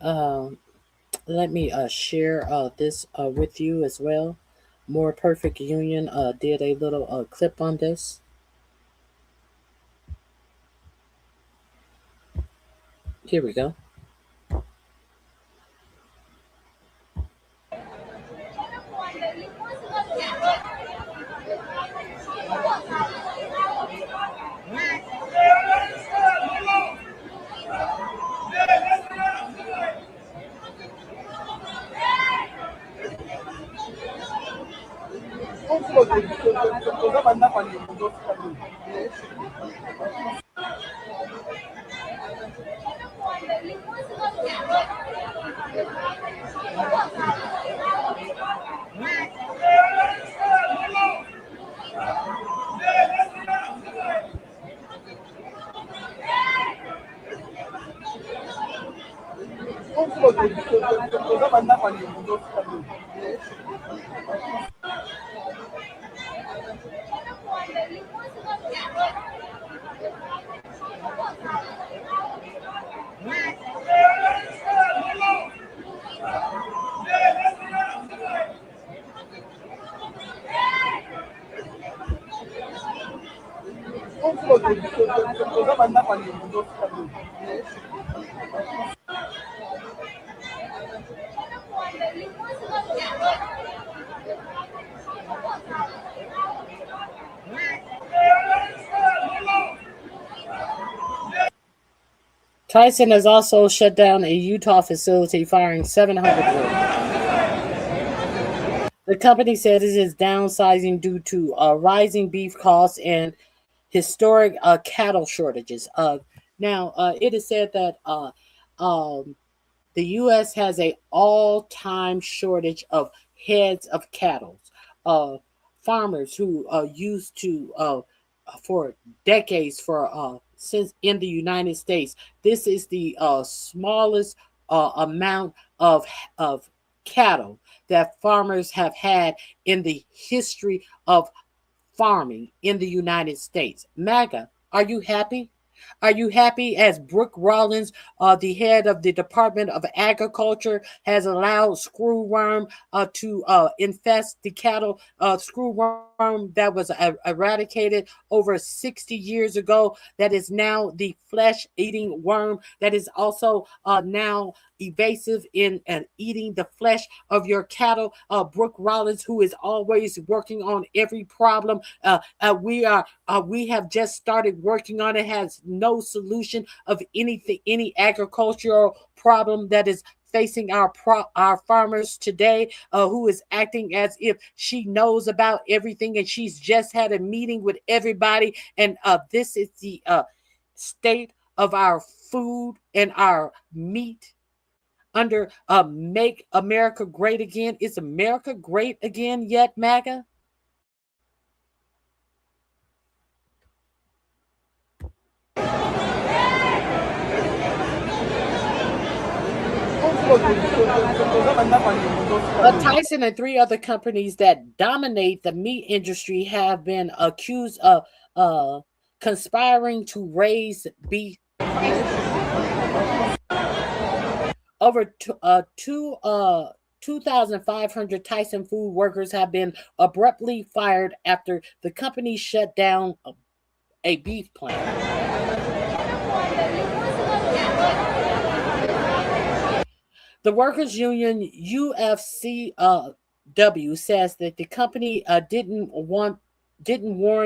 let me share this with you as well. More Perfect Union did a little clip on this. Here we go. Tyson has also shut down a Utah facility, firing 700 workers. The company said it is downsizing due to rising beef costs and historic cattle shortages. Now, it is said that the U.S. has an all-time shortage of heads of cattle. Farmers who used to for decades since in the United States, this is the smallest amount of cattle that farmers have had in the history of farming in the United States. MAGA, are you happy? Are you happy as Brooke Rollins, the head of the Department of Agriculture, has allowed screwworm to infest the cattle? Screwworm that was eradicated over 60 years ago, that is now the flesh-eating worm that is also now evasive in eating the flesh of your cattle. Brooke Rollins, who is always working on every problem, we have just started working on it, has no solution of any agricultural problem that is facing our farmers today, who is acting as if she knows about everything and she's just had a meeting with everybody. And this is the state of our food and our meat under Make America Great Again. Is America great again yet, MAGA? Tyson and three other companies that dominate the meat industry have been accused of conspiring to raise beef prices. Over 2,500 Tyson food workers have been abruptly fired after the company shut down a beef plant. The workers' union UFCW says that the company didn't warn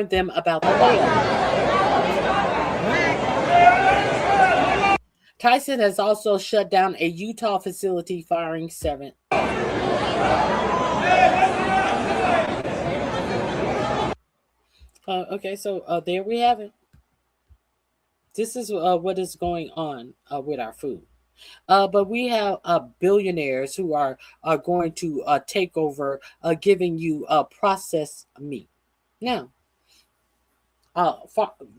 them about the layoff. Tyson has also shut down a Utah facility, firing 7. Okay, so there we have it. This is what is going on with our food. But we have billionaires who are going to take over giving you processed meat. Now,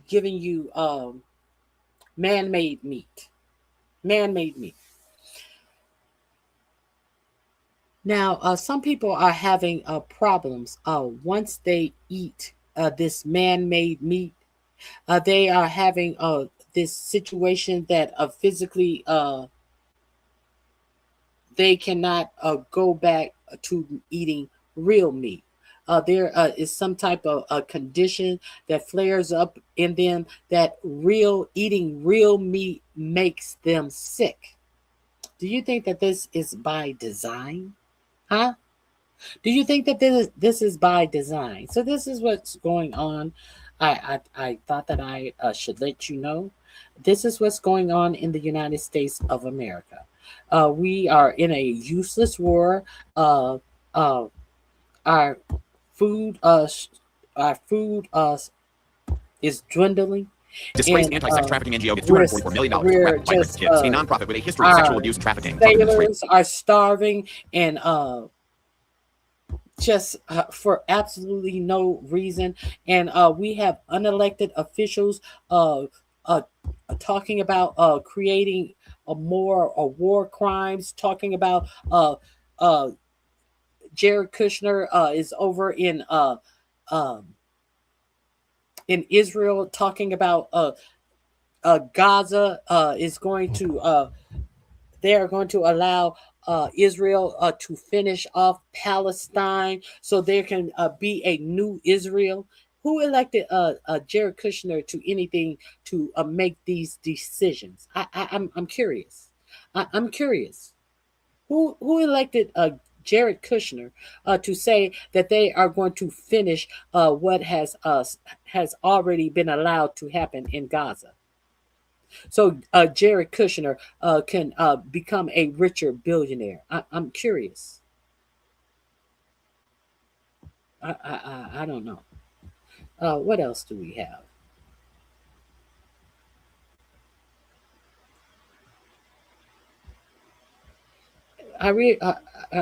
giving you man-made meat. Man-made meat. Now, some people are having problems once they eat this man-made meat. They are having this situation that physically they cannot go back to eating real meat. There is some type of condition that flares up in them that eating real meat makes them sick. Do you think that this is by design? Huh? Do you think that this is by design? So this is what's going on. I thought that I should let you know. This is what's going on in the United States of America. We are in a useless war. Our food is dwindling. Disgraced anti-sex trafficking NGO gets $244 million to grant migrant kids, a nonprofit with a history of sexual abuse and trafficking. Sailors are starving and just for absolutely no reason. And we have unelected officials talking about creating more war crimes, talking about Jared Kushner is over in Israel, talking about Gaza is going to they are going to allow Israel to finish off Palestine so there can be a new Israel. Who elected Jared Kushner to anything to make these decisions? I'm curious. I'm curious. Who elected Jared Kushner to say that they are going to finish what has already been allowed to happen in Gaza? So Jared Kushner can become a richer billionaire. I'm curious. I don't know. What else do we have? Are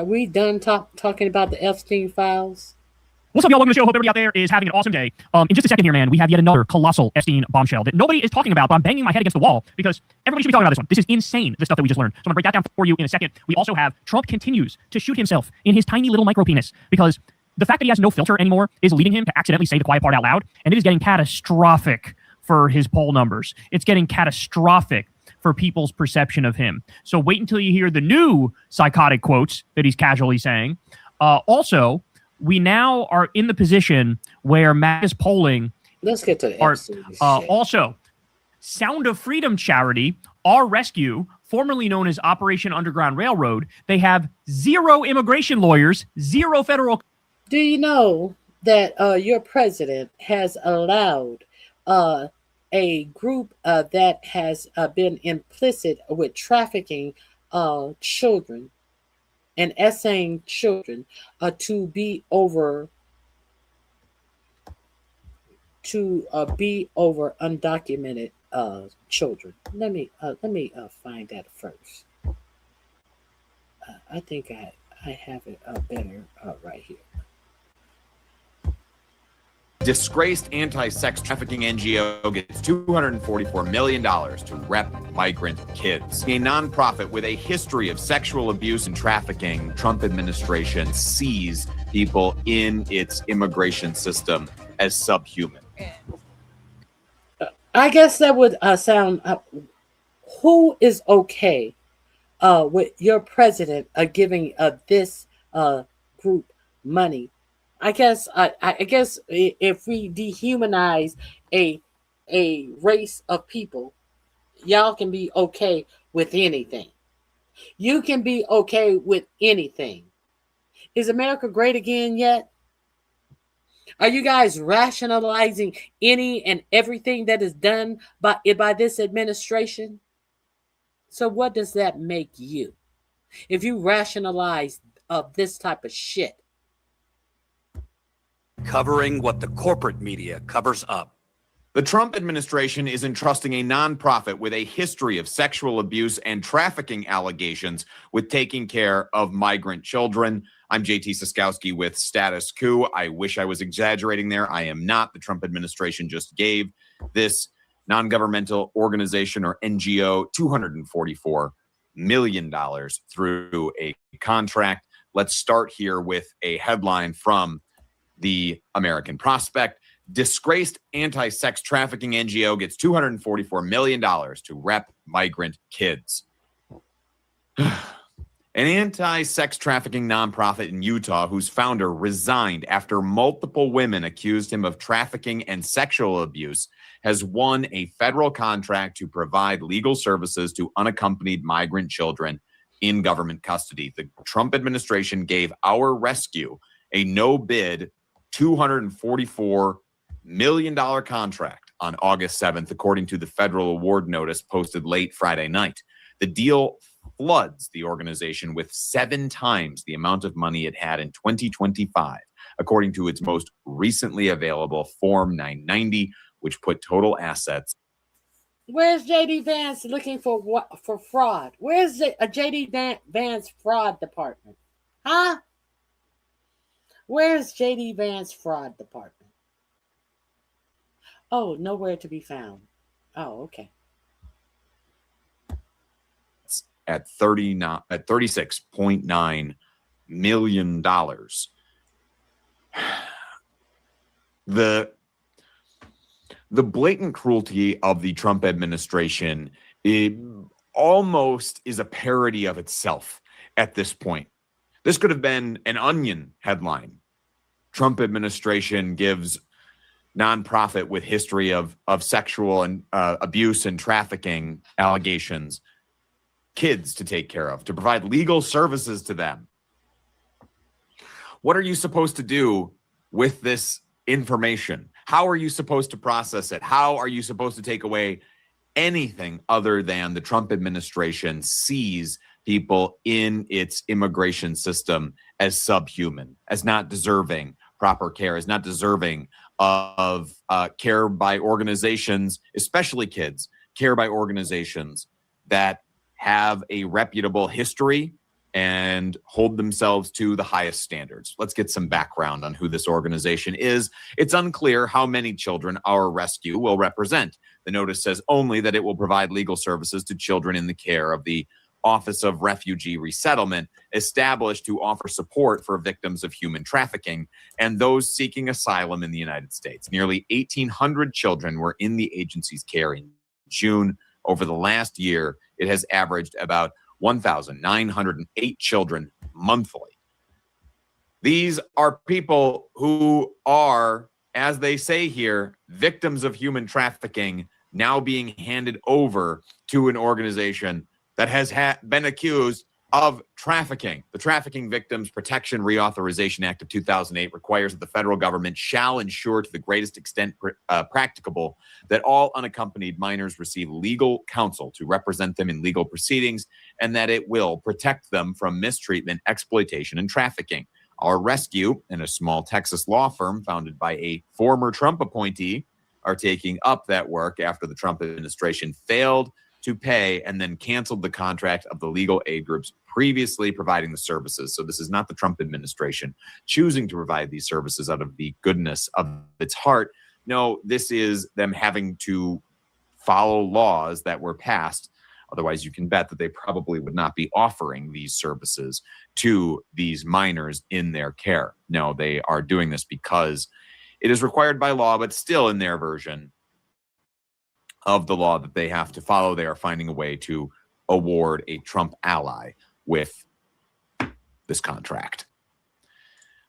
we done talking about the Epstein files? What's up, y'all? Welcome to the show. Hope everybody out there is having an awesome day. In just a second here, man, we have yet another colossal Epstein bombshell that nobody is talking about, but I'm banging my head against the wall because everybody should be talking about this one. This is insane, the stuff that we just learned. So I'm going to break that down for you in a second. We also have Trump continues to shoot himself in his tiny little micro penis because the fact that he has no filter anymore is leading him to accidentally say the quiet part out loud, and it is getting catastrophic for his poll numbers. It's getting catastrophic for people's perception of him. So wait until you hear the new psychotic quotes that he's casually saying. Also, we now are in the position where Matt polling. Let's get to the also, Sound of Freedom charity, Our Rescue, formerly known as Operation Underground Railroad, they have 0 immigration lawyers, 0 federal. Do you know that your president has allowed a group that has been implicit with trafficking children and essaying children to be over undocumented children? Let me find that first. I think I have it better right here. Disgraced anti-sex trafficking NGO gets $244 million to rep migrant kids. A nonprofit with a history of sexual abuse and trafficking, Trump administration sees people in its immigration system as subhuman. I guess that would sound. Who is okay with your president giving this group money? I guess if we dehumanize a race of people, y'all can be okay with anything. You can be okay with anything. Is America great again yet? Are you guys rationalizing any and everything that is done by this administration? So what does that make you? If you rationalize this type of shit. Covering what the corporate media covers up. The Trump administration is entrusting a nonprofit with a history of sexual abuse and trafficking allegations with taking care of migrant children. I'm JT Siskowski with Status Coup. I wish I was exaggerating there. I am not. The Trump administration just gave this non-governmental organization, or NGO, $244 million through a contract. Let's start here with a headline from the American Prospect. Disgraced anti-sex trafficking NGO gets $244 million to rep migrant kids. An anti-sex trafficking nonprofit in Utah whose founder resigned after multiple women accused him of trafficking and sexual abuse has won a federal contract to provide legal services to unaccompanied migrant children in government custody. The Trump administration gave Our Rescue a no-bid $244 million contract on August 7th, according to the federal award notice posted late Friday night. The deal floods the organization with 7 times the amount of money it had in 2025, according to its most recently available Form 990, which put total assets. Where's JD Vance looking for fraud? Where's JD Vance fraud department? Huh? Where's JD Vance fraud department? Oh, nowhere to be found. Oh, okay. At $36.9 million. The blatant cruelty of the Trump administration, it almost is a parody of itself at this point. This could have been an Onion headline. Trump administration gives nonprofit with history of sexual and abuse and trafficking allegations, kids to take care of, to provide legal services to them. What are you supposed to do with this information? How are you supposed to process it? How are you supposed to take away anything other than the Trump administration sees people in its immigration system as subhuman, as not deserving proper care, as not deserving of care by organizations, especially kids, care by organizations that have a reputable history and hold themselves to the highest standards. Let's get some background on who this organization is. It's unclear how many children our rescue will represent. The notice says only that it will provide legal services to children in the care of the Office of Refugee Resettlement, established to offer support for victims of human trafficking and those seeking asylum in the United States. Nearly 1,800 children were in the agency's care in June. Over the last year, it has averaged about 1,908 children monthly. These are people who are, as they say here, victims of human trafficking, now being handed over to an organization that has been accused of trafficking. The Trafficking Victims Protection Reauthorization Act of 2008 requires that the federal government shall ensure to the greatest extent practicable that all unaccompanied minors receive legal counsel to represent them in legal proceedings, and that it will protect them from mistreatment, exploitation, and trafficking. Our rescue and a small Texas law firm founded by a former Trump appointee are taking up that work after the Trump administration failed to pay and then canceled the contract of the legal aid groups previously providing the services. So this is not the Trump administration choosing to provide these services out of the goodness of its heart. No, this is them having to follow laws that were passed. Otherwise, you can bet that they probably would not be offering these services to these minors in their care. No, they are doing this because it is required by law, but still in their version of the law that they have to follow, they are finding a way to award a Trump ally with this contract.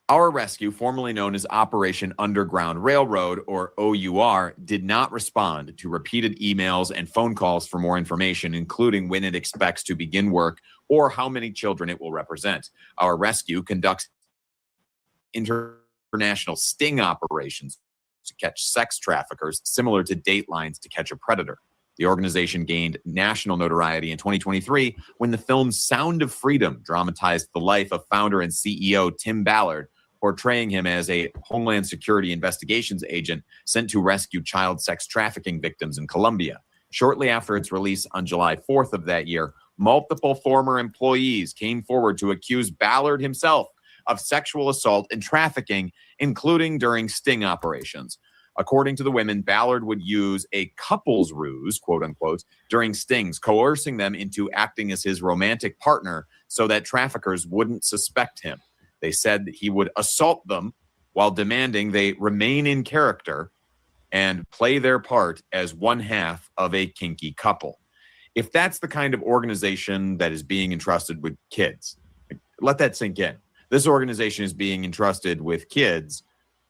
Our rescue, formerly known as Operation Underground Railroad, or OUR, did not respond to repeated emails and phone calls for more information, including when it expects to begin work or how many children it will represent. Our rescue conducts international sting operations to catch sex traffickers, similar to Dateline's To Catch a Predator. The organization gained national notoriety in 2023 when the film Sound of Freedom dramatized the life of founder and CEO Tim Ballard, portraying him as a Homeland Security investigations agent sent to rescue child sex trafficking victims in Colombia. Shortly after its release on July 4th of that year, multiple former employees came forward to accuse Ballard himself of sexual assault and trafficking, including during sting operations. According to the women, Ballard would use a couple's ruse, quote unquote, during stings, coercing them into acting as his romantic partner so that traffickers wouldn't suspect him. They said that he would assault them while demanding they remain in character and play their part as one half of a kinky couple. If that's the kind of organization that is being entrusted with kids, let that sink in. This organization is being entrusted with kids,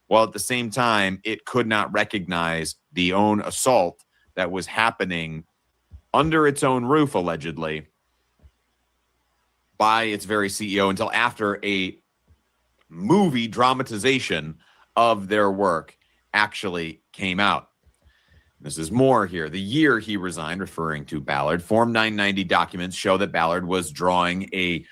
while at the same time, it could not recognize the own assault that was happening under its own roof, allegedly, by its very CEO until after a movie dramatization of their work actually came out. This is more here. The year he resigned, referring to Ballard, Form 990 documents show that Ballard was drawing a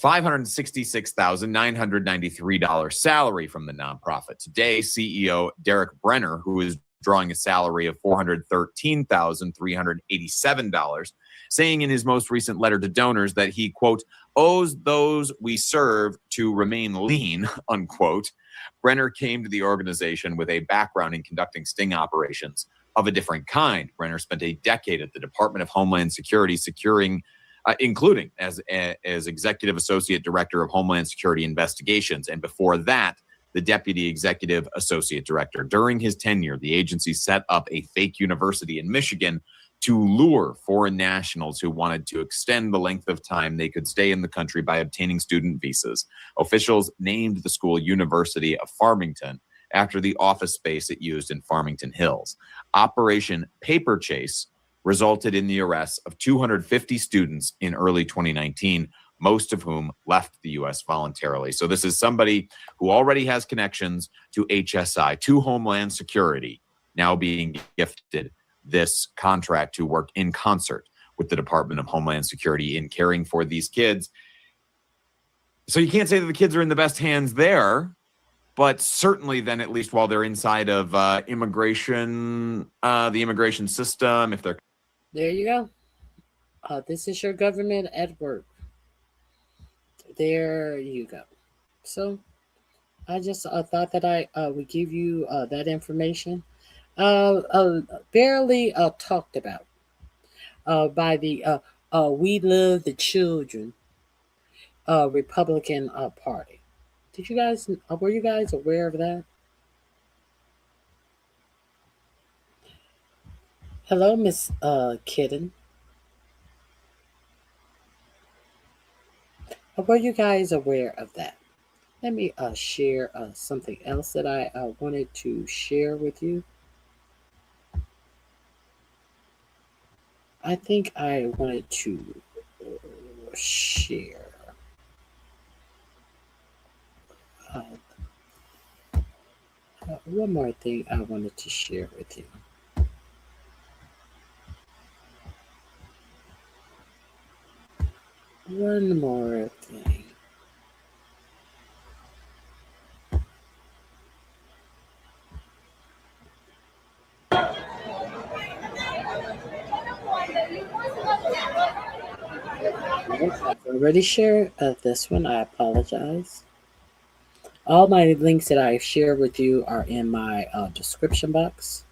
$566,993 salary from the nonprofit. Today, CEO Derek Brenner, who is drawing a salary of $413,387, saying in his most recent letter to donors that he, quote, owes those we serve to remain lean, unquote. Brenner came to the organization with a background in conducting sting operations of a different kind. Brenner spent a decade at the Department of Homeland Security including as Executive Associate Director of Homeland Security Investigations, and before that, the Deputy Executive Associate Director. During his tenure, the agency set up a fake university in Michigan to lure foreign nationals who wanted to extend the length of time they could stay in the country by obtaining student visas. Officials named the school University of Farmington after the office space it used in Farmington Hills. Operation Paper Chase resulted in the arrest of 250 students in early 2019, most of whom left the U.S. voluntarily. So this is somebody who already has connections to HSI, to Homeland Security, now being gifted this contract to work in concert with the Department of Homeland Security in caring for these kids. So you can't say that the kids are in the best hands there, but certainly then at least while they're inside of immigration, the immigration system, if they're... There you go. This is your government at work. There you go. So I just thought that I would give you that information. Barely talked about by the We Love the Children Republican Party. Did you guys, were you guys aware of that? Hello, Miss Kitten. Were you guys aware of that? Let me share something else that I wanted to share with you. I think I wanted to share one more thing I wanted to share with you. One more thing. I've already shared this one. I apologize. All my links that I share with you are in my description box.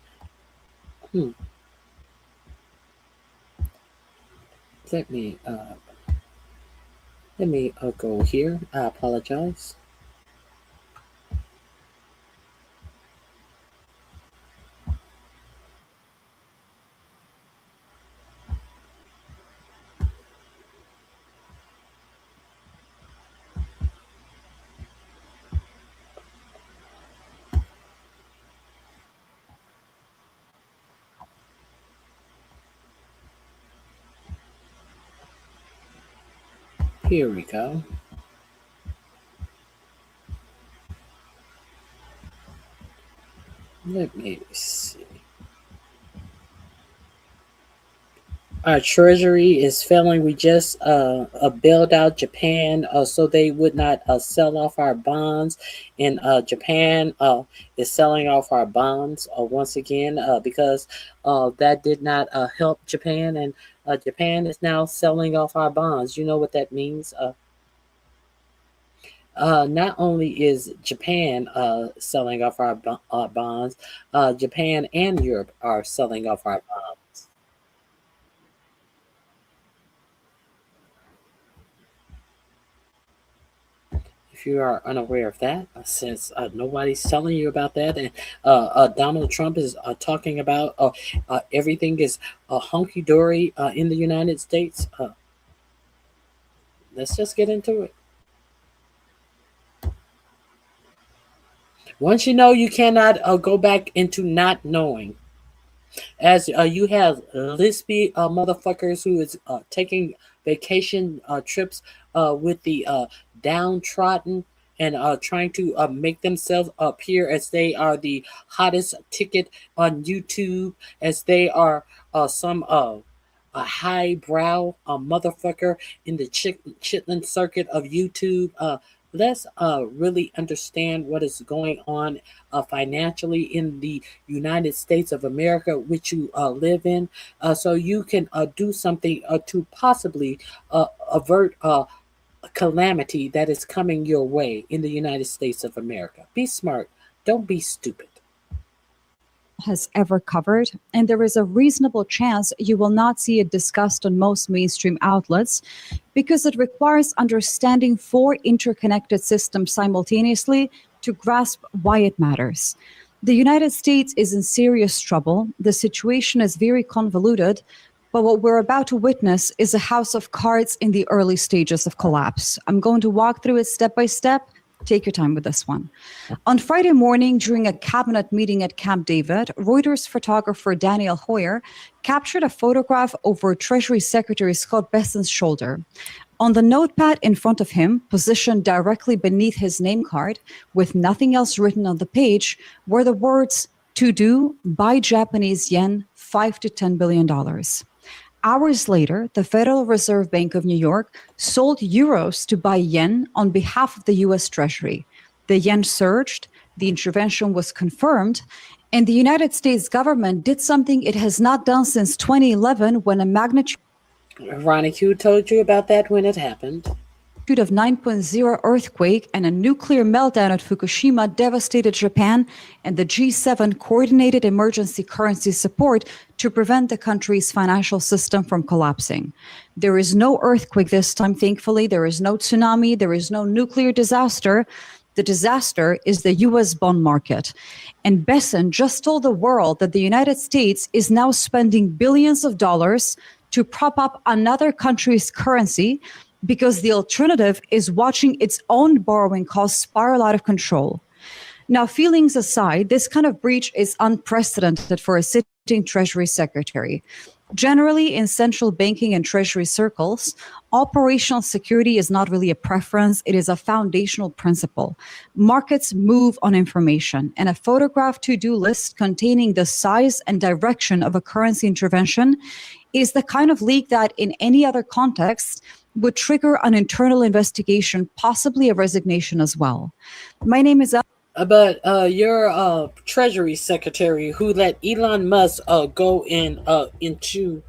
Let me go here. I apologize. Here we go. Let me see. Our treasury is failing. We just bailed out Japan so they would not sell off our bonds. And Japan is selling off our bonds once again because that did not help Japan. And Japan is now selling off our bonds. You know what that means? Not only is Japan selling off our bonds, Japan and Europe are selling off our bonds. If you are unaware of that, since nobody's telling you about that, and Donald Trump is talking about everything is hunky-dory in the United States, let's just get into it. Once you know, you cannot go back into not knowing. As you have lispy motherfuckers who is taking vacation trips with the downtrodden and trying to make themselves appear as they are the hottest ticket on YouTube, as they are some a highbrow motherfucker in the chitlin circuit of YouTube. Let's really understand what is going on financially in the United States of America, which you live in, so you can do something to possibly avert a calamity that is coming your way in the United States of America. Be smart. Don't be stupid. Has ever covered, and there is a reasonable chance you will not see it discussed on most mainstream outlets because it requires understanding 4 interconnected systems simultaneously to grasp why it matters. The United States is in serious trouble. The situation is very convoluted, but what we're about to witness is a house of cards in the early stages of collapse. I'm going to walk through it step by step. Take your time with this one. On Friday morning, during a cabinet meeting at Camp David, Reuters photographer Daniel Hoyer captured a photograph over Treasury Secretary Scott Bessent's shoulder. On the notepad in front of him, positioned directly beneath his name card, with nothing else written on the page, were the words, "To do, buy Japanese yen, $5 to $10 billion." Hours later, the Federal Reserve Bank of New York sold euros to buy yen on behalf of the U.S. Treasury. The yen surged, the intervention was confirmed, and the United States government did something it has not done since 2011 when a magnitude RonyiQ told you about that when it happened. Of 9.0 earthquake and a nuclear meltdown at Fukushima devastated Japan, and the G7 coordinated emergency currency support to prevent the country's financial system from collapsing. There is no earthquake this time, thankfully. There is no tsunami. There is no nuclear disaster. The disaster is the U.S. bond market. And Bessent just told the world that the United States is now spending billions of dollars to prop up another country's currency, because the alternative is watching its own borrowing costs spiral out of control. Now, feelings aside, this kind of breach is unprecedented for a sitting Treasury Secretary. Generally, in central banking and Treasury circles, operational security is not really a preference, it is a foundational principle. Markets move on information, and a photograph to-do list containing the size and direction of a currency intervention is the kind of leak that, in any other context, would trigger an internal investigation, possibly a resignation as well. My name is... But your Treasury Secretary who let Elon Musk go into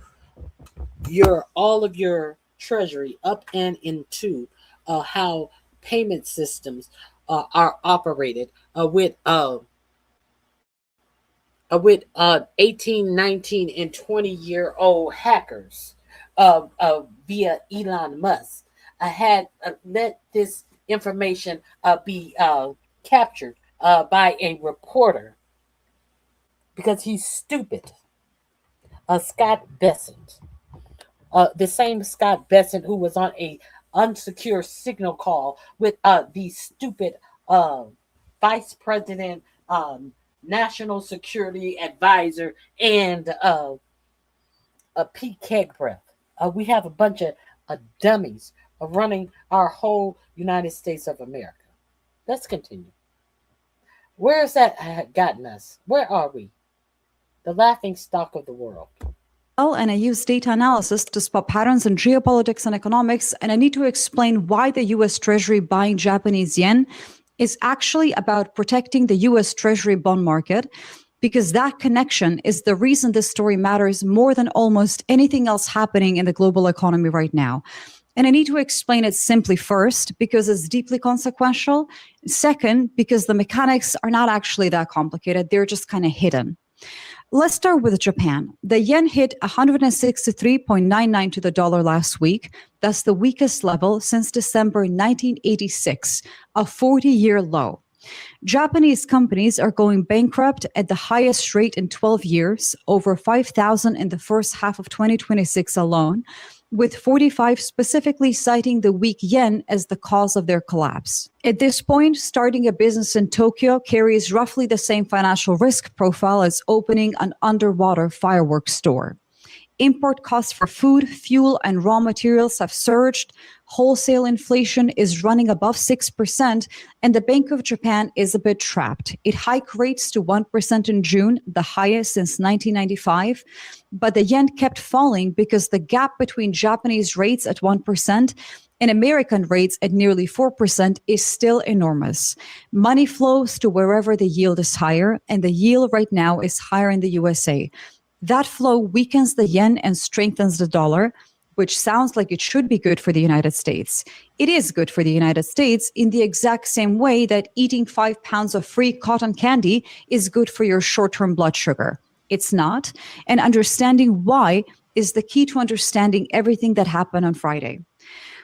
all of your Treasury up and into how payment systems are operated with 18, 19, and 20-year-old hackers via Elon Musk. I had let this information be captured by a reporter because he's stupid. Scott Bessent, the same Scott Bessent who was on a unsecure signal call with the stupid vice president, national security advisor, and Pete Kegbreath. We have a bunch of dummies running our whole United States of America. Let's continue. Where has that gotten us? Where are we? The laughing stock of the world. And I use data analysis to spot patterns in geopolitics and economics, and I need to explain why the U.S. Treasury buying Japanese yen is actually about protecting the U.S. Treasury bond market, because that connection is the reason this story matters more than almost anything else happening in the global economy right now. And I need to explain it simply first, because it's deeply consequential. Second, because the mechanics are not actually that complicated. They're just kind of hidden. Let's start with Japan. The yen hit 163.99 to the dollar last week. That's the weakest level since December 1986, a 40-year low. Japanese companies are going bankrupt at the highest rate in 12 years, over 5,000 in the first half of 2026 alone, with 45 specifically citing the weak yen as the cause of their collapse. At this point, starting a business in Tokyo carries roughly the same financial risk profile as opening an underwater fireworks store. Import costs for food, fuel, and raw materials have surged. Wholesale inflation is running above 6%, and the Bank of Japan is a bit trapped. It hiked rates to 1% in June, the highest since 1995, but the yen kept falling because the gap between Japanese rates at 1% and American rates at nearly 4% is still enormous. Money flows to wherever the yield is higher, and the yield right now is higher in the USA. That flow weakens the yen and strengthens the dollar, which sounds like it should be good for the United States. It is good for the United States in the exact same way that eating 5 pounds of free cotton candy is good for your short-term blood sugar. It's not, and understanding why is the key to understanding everything that happened on Friday.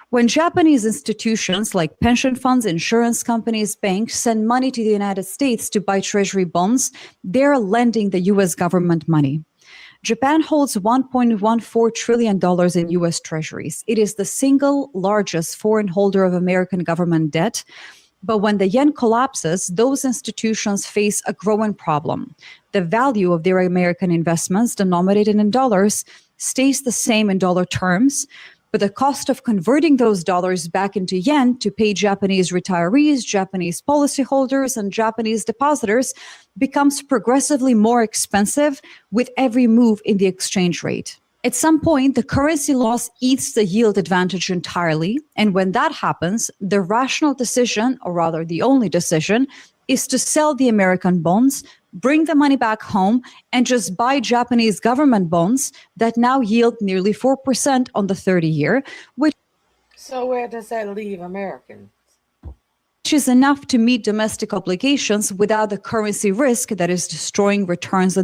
When Japanese institutions like pension funds, insurance companies, banks send money to the United States to buy treasury bonds, they're lending the U.S. government money. Japan holds $1.14 trillion in U.S. treasuries. It is the single largest foreign holder of American government debt. But when the yen collapses, those institutions face a growing problem. The value of their American investments denominated in dollars stays the same in dollar terms, but the cost of converting those dollars back into yen to pay Japanese retirees, Japanese policyholders, and Japanese depositors becomes progressively more expensive with every move in the exchange rate. At some point, the currency loss eats the yield advantage entirely. And when that happens, the rational decision, or rather the only decision, is to sell the American bonds, bring the money back home, and just buy Japanese government bonds that now yield nearly 4% on the 30-year, which So where does that leave Americans? is enough to meet domestic obligations without the currency risk that is destroying returns.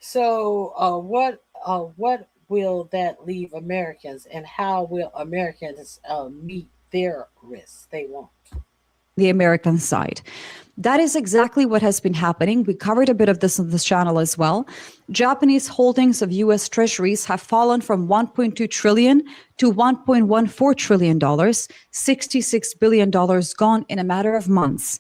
So what will that leave Americans, and how will Americans meet their risks they want? The American side. That is exactly what has been happening. We covered a bit of this on this channel as well. Japanese holdings of U.S. treasuries have fallen from $1.2 trillion to $1.14 trillion, $66 billion gone in a matter of months.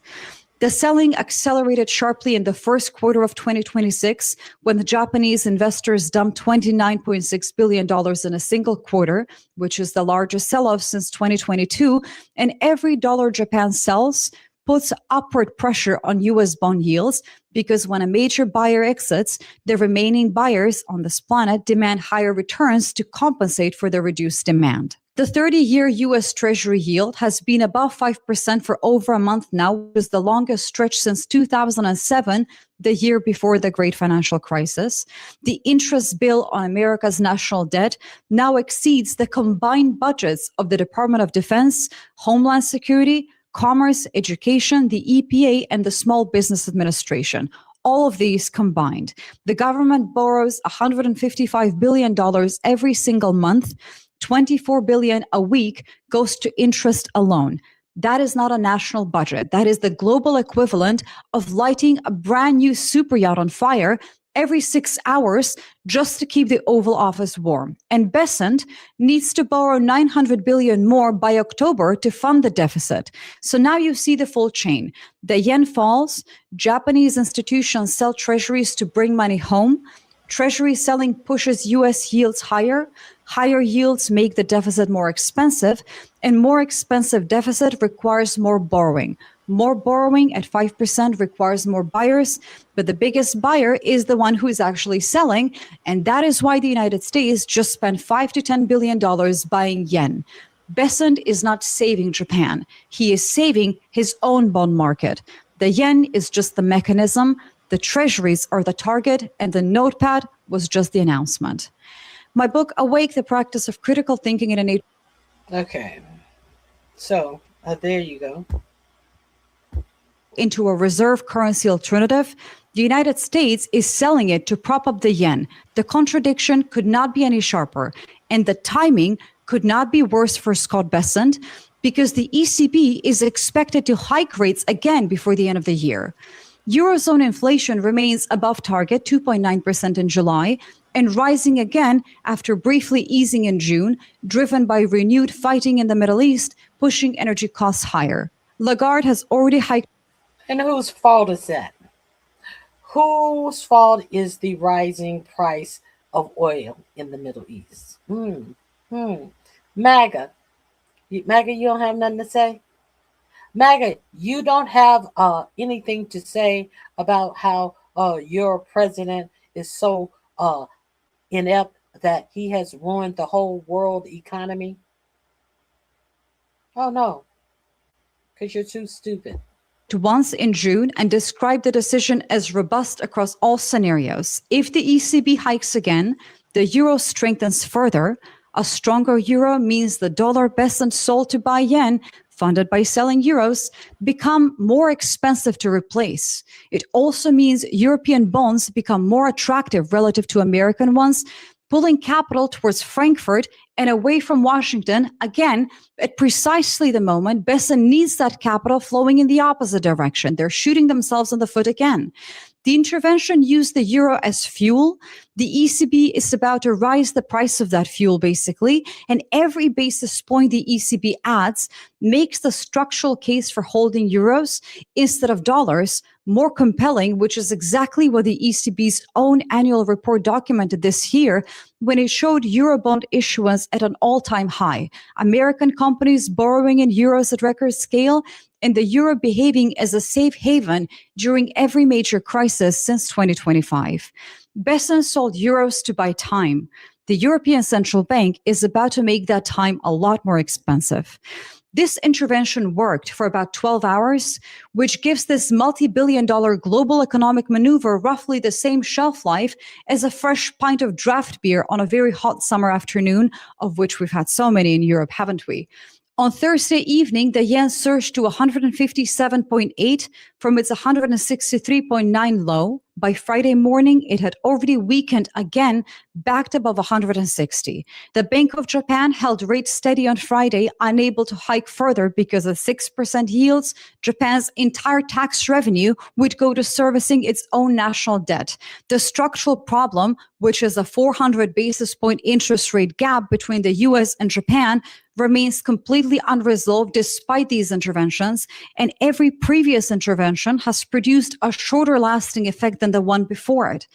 The selling accelerated sharply in the first quarter of 2026 when the Japanese investors dumped $29.6 billion in a single quarter, which is the largest sell-off since 2022. And every dollar Japan sells puts upward pressure on U.S. bond yields, because when a major buyer exits, the remaining buyers on this planet demand higher returns to compensate for the reduced demand. The 30-year U.S. Treasury yield has been above 5% for over a month now, which is the longest stretch since 2007, the year before the Great Financial Crisis. The interest bill on America's national debt now exceeds the combined budgets of the Department of Defense, Homeland Security, Commerce, Education, the EPA, and the Small Business Administration. All of these combined. The government borrows $155 billion every single month. $24 billion a week goes to interest alone. That is not a national budget. That is the global equivalent of lighting a brand new super yacht on fire every 6 hours just to keep the Oval Office warm. And Besant needs to borrow $900 billion more by October to fund the deficit. So now you see the full chain. The yen falls, Japanese institutions sell treasuries to bring money home, Treasury selling pushes U.S. yields higher. Higher yields make the deficit more expensive, and more expensive deficit requires more borrowing. More borrowing at 5% requires more buyers, but the biggest buyer is the one who is actually selling, and that is why the United States just spent $5 to $10 billion buying yen. Besant is not saving Japan. He is saving his own bond market. The yen is just the mechanism. The treasuries are the target, and the notepad was just the announcement. My book, Awake, the Practice of Critical Thinking in an Age. Okay. So, there you go. Into a reserve currency alternative, the United States is selling it to prop up the yen. The contradiction could not be any sharper, and the timing could not be worse for Scott Bessent, because the ECB is expected to hike rates again before the end of the year. Eurozone inflation remains above target, 2.9% in July, and rising again after briefly easing in June, driven by renewed fighting in the Middle East, pushing energy costs higher. Lagarde has already hiked. And whose fault is that? Whose fault is the rising price of oil in the Middle East? MAGA. MAGA, you don't have nothing to say? MAGA, you don't have anything to say about how your president is so inept that he has ruined the whole world economy? Oh, no, because you're too stupid. Once in June and described the decision as robust across all scenarios. If the ECB hikes again, the euro strengthens further. A stronger euro means the dollar Bessent sold to buy yen, funded by selling euros, become more expensive to replace. It also means European bonds become more attractive relative to American ones, pulling capital towards Frankfurt and away from Washington, again, at precisely the moment Bessent needs that capital flowing in the opposite direction. They're shooting themselves in the foot again. The intervention used the euro as fuel. The ECB is about to rise the price of that fuel, basically, and every basis point the ECB adds makes the structural case for holding euros instead of dollars more compelling, which is exactly what the ECB's own annual report documented this year when it showed Eurobond issuance at an all-time high, American companies borrowing in euros at record scale, and the euro behaving as a safe haven during every major crisis since 2025. Besson sold euros to buy time. The European Central Bank is about to make that time a lot more expensive. This intervention worked for about 12 hours, which gives this multi-billion-dollar global economic maneuver roughly the same shelf life as a fresh pint of draft beer on a very hot summer afternoon, of which we've had so many in Europe, haven't we? On Thursday evening, the yen surged to 157.8 from its 163.9 low. By Friday morning, it had already weakened again, backed above 160. The Bank of Japan held rates steady on Friday, unable to hike further because at 6% yields, Japan's entire tax revenue would go to servicing its own national debt. The structural problem, which is a 400 basis point interest rate gap between the US and Japan, remains completely unresolved despite these interventions, and every previous intervention has produced a shorter lasting effect than the one before it.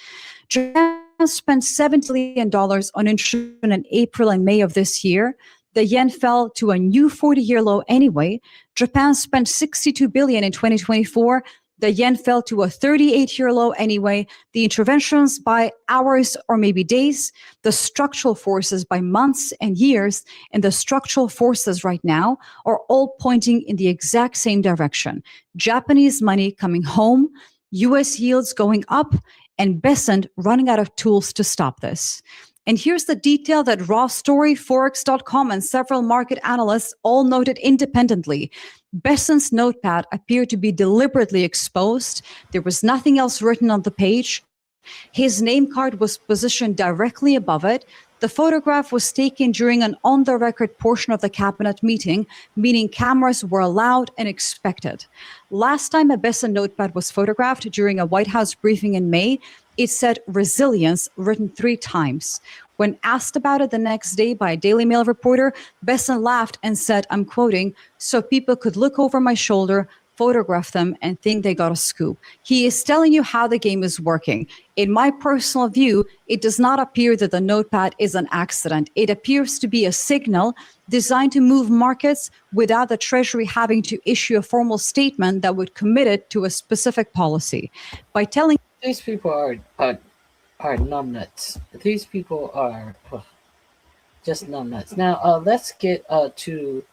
Japan spent $70 billion on insurance in April and May of this year. The yen fell to a new 40-year low anyway. Japan spent $62 billion in 2024. The yen fell to a 38-year low anyway. The interventions by hours or maybe days, the structural forces by months and years, and the structural forces right now are all pointing in the exact same direction. Japanese money coming home, US yields going up, and Besant running out of tools to stop this. And here's the detail that Raw Story, Forex.com, and several market analysts all noted independently. Besant's notepad appeared to be deliberately exposed. There was nothing else written on the page. His name card was positioned directly above it. The photograph was taken during an on-the-record portion of the cabinet meeting, meaning cameras were allowed and expected. Last time a Besant notepad was photographed during a White House briefing in May, it said resilience written 3 times. When asked about it the next day by a Daily Mail reporter, Besant laughed and said, I'm quoting, so people could look over my shoulder, photograph them, and think they got a scoop. He is telling you how the game is working. In my personal view, it does not appear that the notepad is an accident. It appears to be a signal designed to move markets without the Treasury having to issue a formal statement that would commit it to a specific policy. By telling these people are numbnuts. These people are just numbnuts. Now let's get to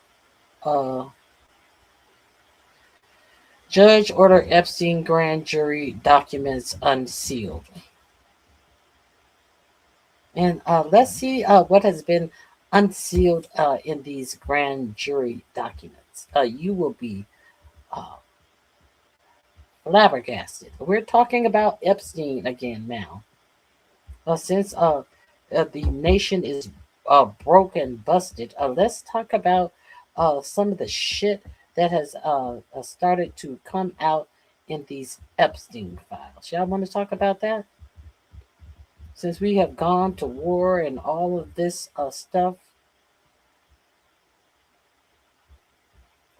Judge order Epstein grand jury documents unsealed. And let's see what has been unsealed in these grand jury documents. You will be flabbergasted. We're talking about Epstein again now. Since the nation is broke and busted, let's talk about some of the shit that has started to come out in these Epstein files. Y'all want to talk about that? Since we have gone to war and all of this stuff,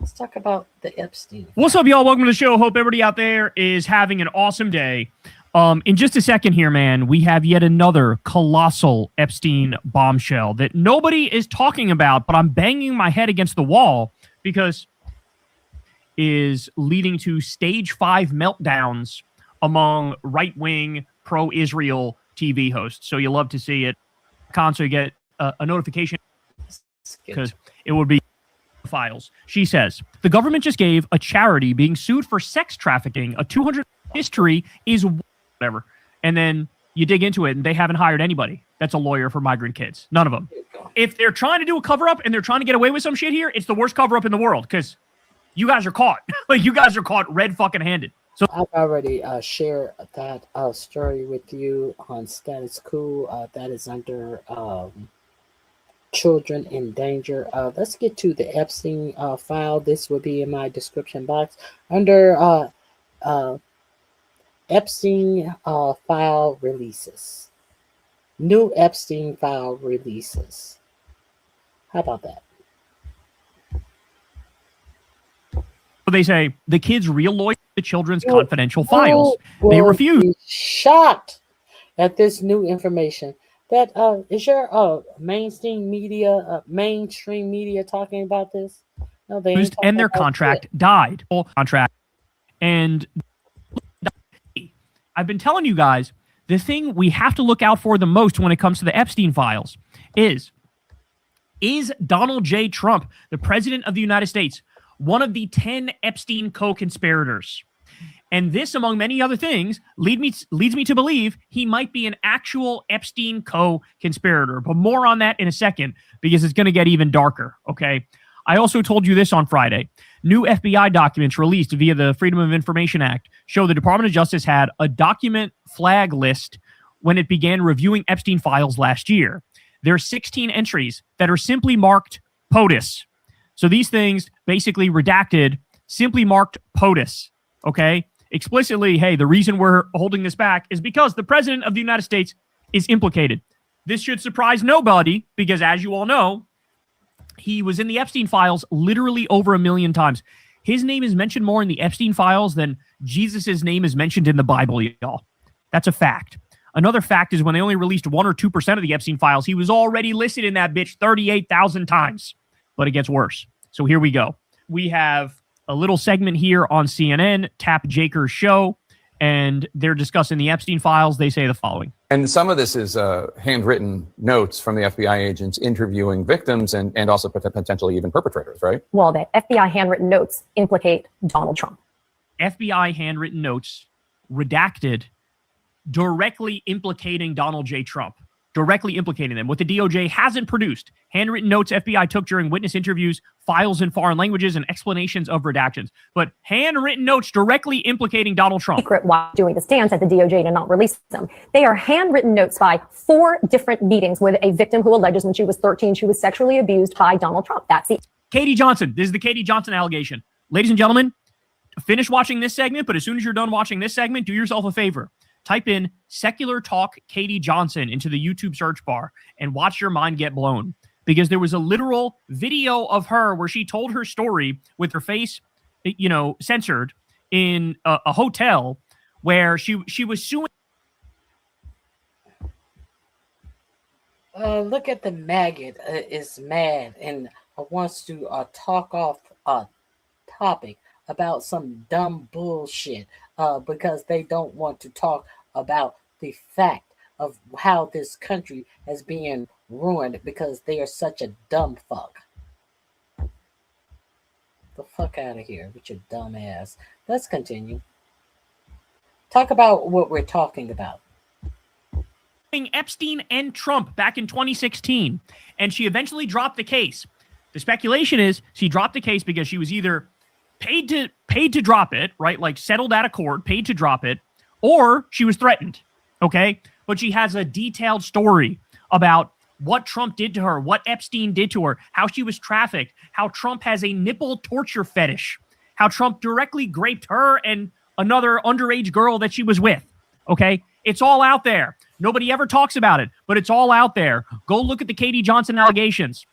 let's talk about the Epstein. What's up, y'all? Welcome to the show. Hope everybody out there is having an awesome day. In just a second here, man, we have yet another colossal Epstein bombshell that nobody is talking about, but I'm banging my head against the wall because is leading to stage 5 meltdowns among right-wing pro-Israel TV hosts. So you love to see it. So you get a notification because it would be files. She says, the government just gave a charity being sued for sex trafficking a 200 history is whatever. And then you dig into it and they haven't hired anybody that's a lawyer for migrant kids. None of them. If they're trying to do a cover-up and they're trying to get away with some shit here, it's the worst cover-up in the world because you guys are caught. Like, you guys are caught red fucking handed. So I've already shared that story with you on Status Quo. That is under Children in Danger. Let's get to the Epstein file. This will be in my description box under Epstein file releases. New Epstein file releases. How about that? They say the kids' real lawyer, the children's confidential files. They Will refuse. be shocked at this new information. That is your mainstream media talking about this? No, they ain't And their talking about contract shit. died. Contract. And I've been telling you guys, the thing we have to look out for the most when it comes to the Epstein files is Donald J. Trump, the president of the United States, one of the 10 Epstein co-conspirators? And this, among many other things, leads me to believe he might be an actual Epstein co-conspirator. But more on that in a second, because it's going to get even darker, okay? I also told you this on Friday. New FBI documents released via the Freedom of Information Act show the Department of Justice had a document flag list when it began reviewing Epstein files last year. There are 16 entries that are simply marked POTUS. So these things basically redacted, simply marked POTUS, okay? Explicitly, hey, the reason we're holding this back is because the president of the United States is implicated. This should surprise nobody because, as you all know, he was in the Epstein files literally over 1 million times. His name is mentioned more in the Epstein files than Jesus' name is mentioned in the Bible, y'all. That's a fact. Another fact is when they only released 1 or 2% of the Epstein files, he was already listed in that bitch 38,000 times. But it gets worse. So here we go. We have a little segment here on CNN, Tap Jaker's show, and they're discussing the Epstein files. They say the following. And some of this is handwritten notes from the FBI agents interviewing victims and also potentially even perpetrators, right? Well, the FBI handwritten notes implicate Donald Trump. FBI handwritten notes, redacted, directly implicating Donald J. Trump. Directly implicating them. What the DOJ hasn't produced. Handwritten notes FBI took during witness interviews, files in foreign languages, and explanations of redactions. But handwritten notes directly implicating Donald Trump. Secret while doing the stance at the DOJ to not release them. They are handwritten notes by 4 different meetings with a victim who alleges when she was 13 she was sexually abused by Donald Trump. That's the Katie Johnson. This is the Katie Johnson allegation. Ladies and gentlemen, finish watching this segment, but as soon as you're done watching this segment, do yourself a favor. Type in Secular Talk Katie Johnson into the YouTube search bar and watch your mind get blown. Because there was a literal video of her where she told her story with her face, censored in a hotel where she was suing. Look at the maggot is mad and wants to talk off a topic about some dumb bullshit because they don't want to talk about the fact of how this country is being ruined because they are such a dumb fuck. The fuck out of here with your dumb ass. Let's continue. Talk about what we're talking about. Epstein and Trump back in 2016, and she eventually dropped the case. The speculation is she dropped the case because she was either paid to drop it, right? Like settled out of court, paid to drop it, or she was threatened, okay? But she has a detailed story about what Trump did to her, what Epstein did to her, how she was trafficked, how Trump has a nipple torture fetish, how Trump directly raped her and another underage girl that she was with, okay? It's all out there. Nobody ever talks about it, but it's all out there. Go look at the Katie Johnson allegations.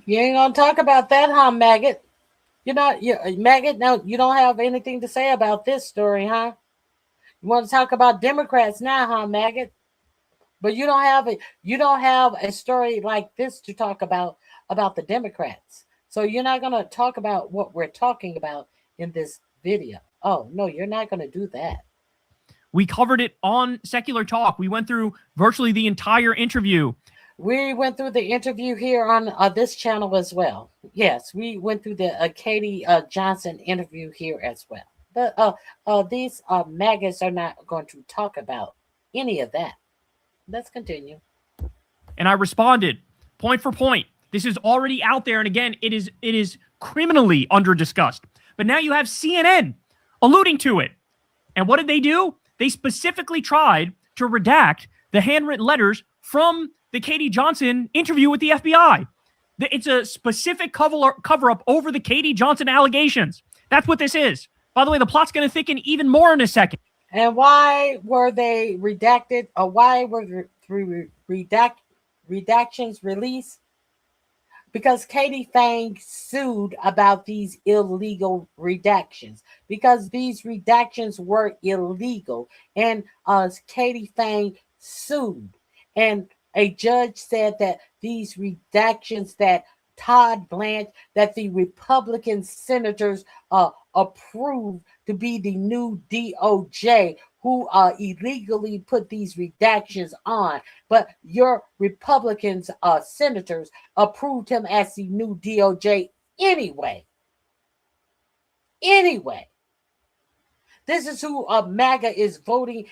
You ain't gonna talk about that, huh, maggot? Maggot, no, you don't have anything to say about this story, huh? You want to talk about Democrats now, huh, maggot? But you don't have a story like this to talk about the Democrats. So you're not gonna talk about what we're talking about in this video. Oh no, you're not gonna do that. We covered it on Secular Talk. We went through virtually the entire interview. We went through the interview here on this channel as well. Yes, we went through the Katie Johnson interview here as well. But these maggots are not going to talk about any of that. Let's continue. And I responded point for point. This is already out there. And again, it is criminally under-discussed. But now you have CNN alluding to it. And what did they do? They specifically tried to redact the handwritten letters from the Katie Johnson interview with the FBI. It's a specific cover-up over the Katie Johnson allegations. That's what this is. By the way, the plot's going to thicken even more in a second. And why were they redacted? Or why were redactions released? Because Katie Fang sued about these illegal redactions. Because these redactions were illegal. And Katie Fang sued. And a judge said that these redactions that Todd Blanche, that the Republican senators approved to be the new DOJ who illegally put these redactions on. But your Republicans, senators, approved him as the new DOJ anyway. Anyway. This is who MAGA is voting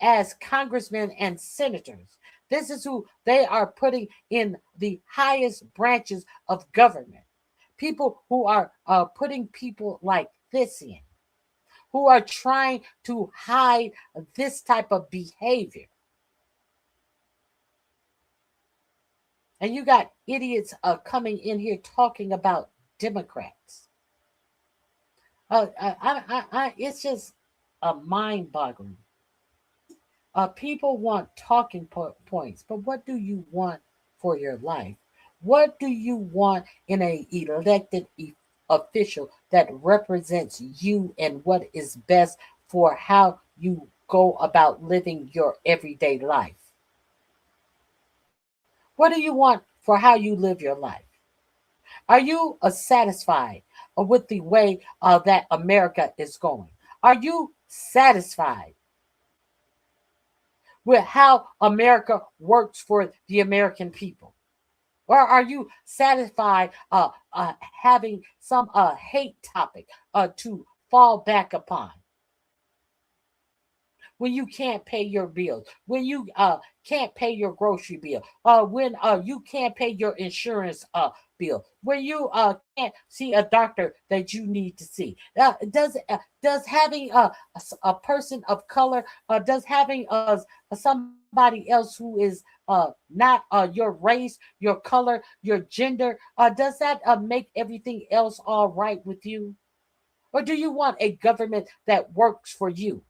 as congressmen and senators. This is who they are putting in the highest branches of government. People who are putting people like this in, who are trying to hide this type of behavior. And you got idiots coming in here talking about Democrats. It's just mind-boggling. People want talking points, but what do you want for your life? What do you want in an elected official that represents you and what is best for how you go about living your everyday life? What do you want for how you live your life? Are you satisfied with the way that America is going? Are you satisfied with how America works for the American people? Or are you satisfied having some hate topic to fall back upon? When you can't pay your bills, when you can't pay your grocery bill, when you can't pay your insurance bill, when you can't see a doctor that you need to see. Does having a person of color, does having somebody else who is not your race, your color, your gender, does that make everything else all right with you? Or do you want a government that works for you?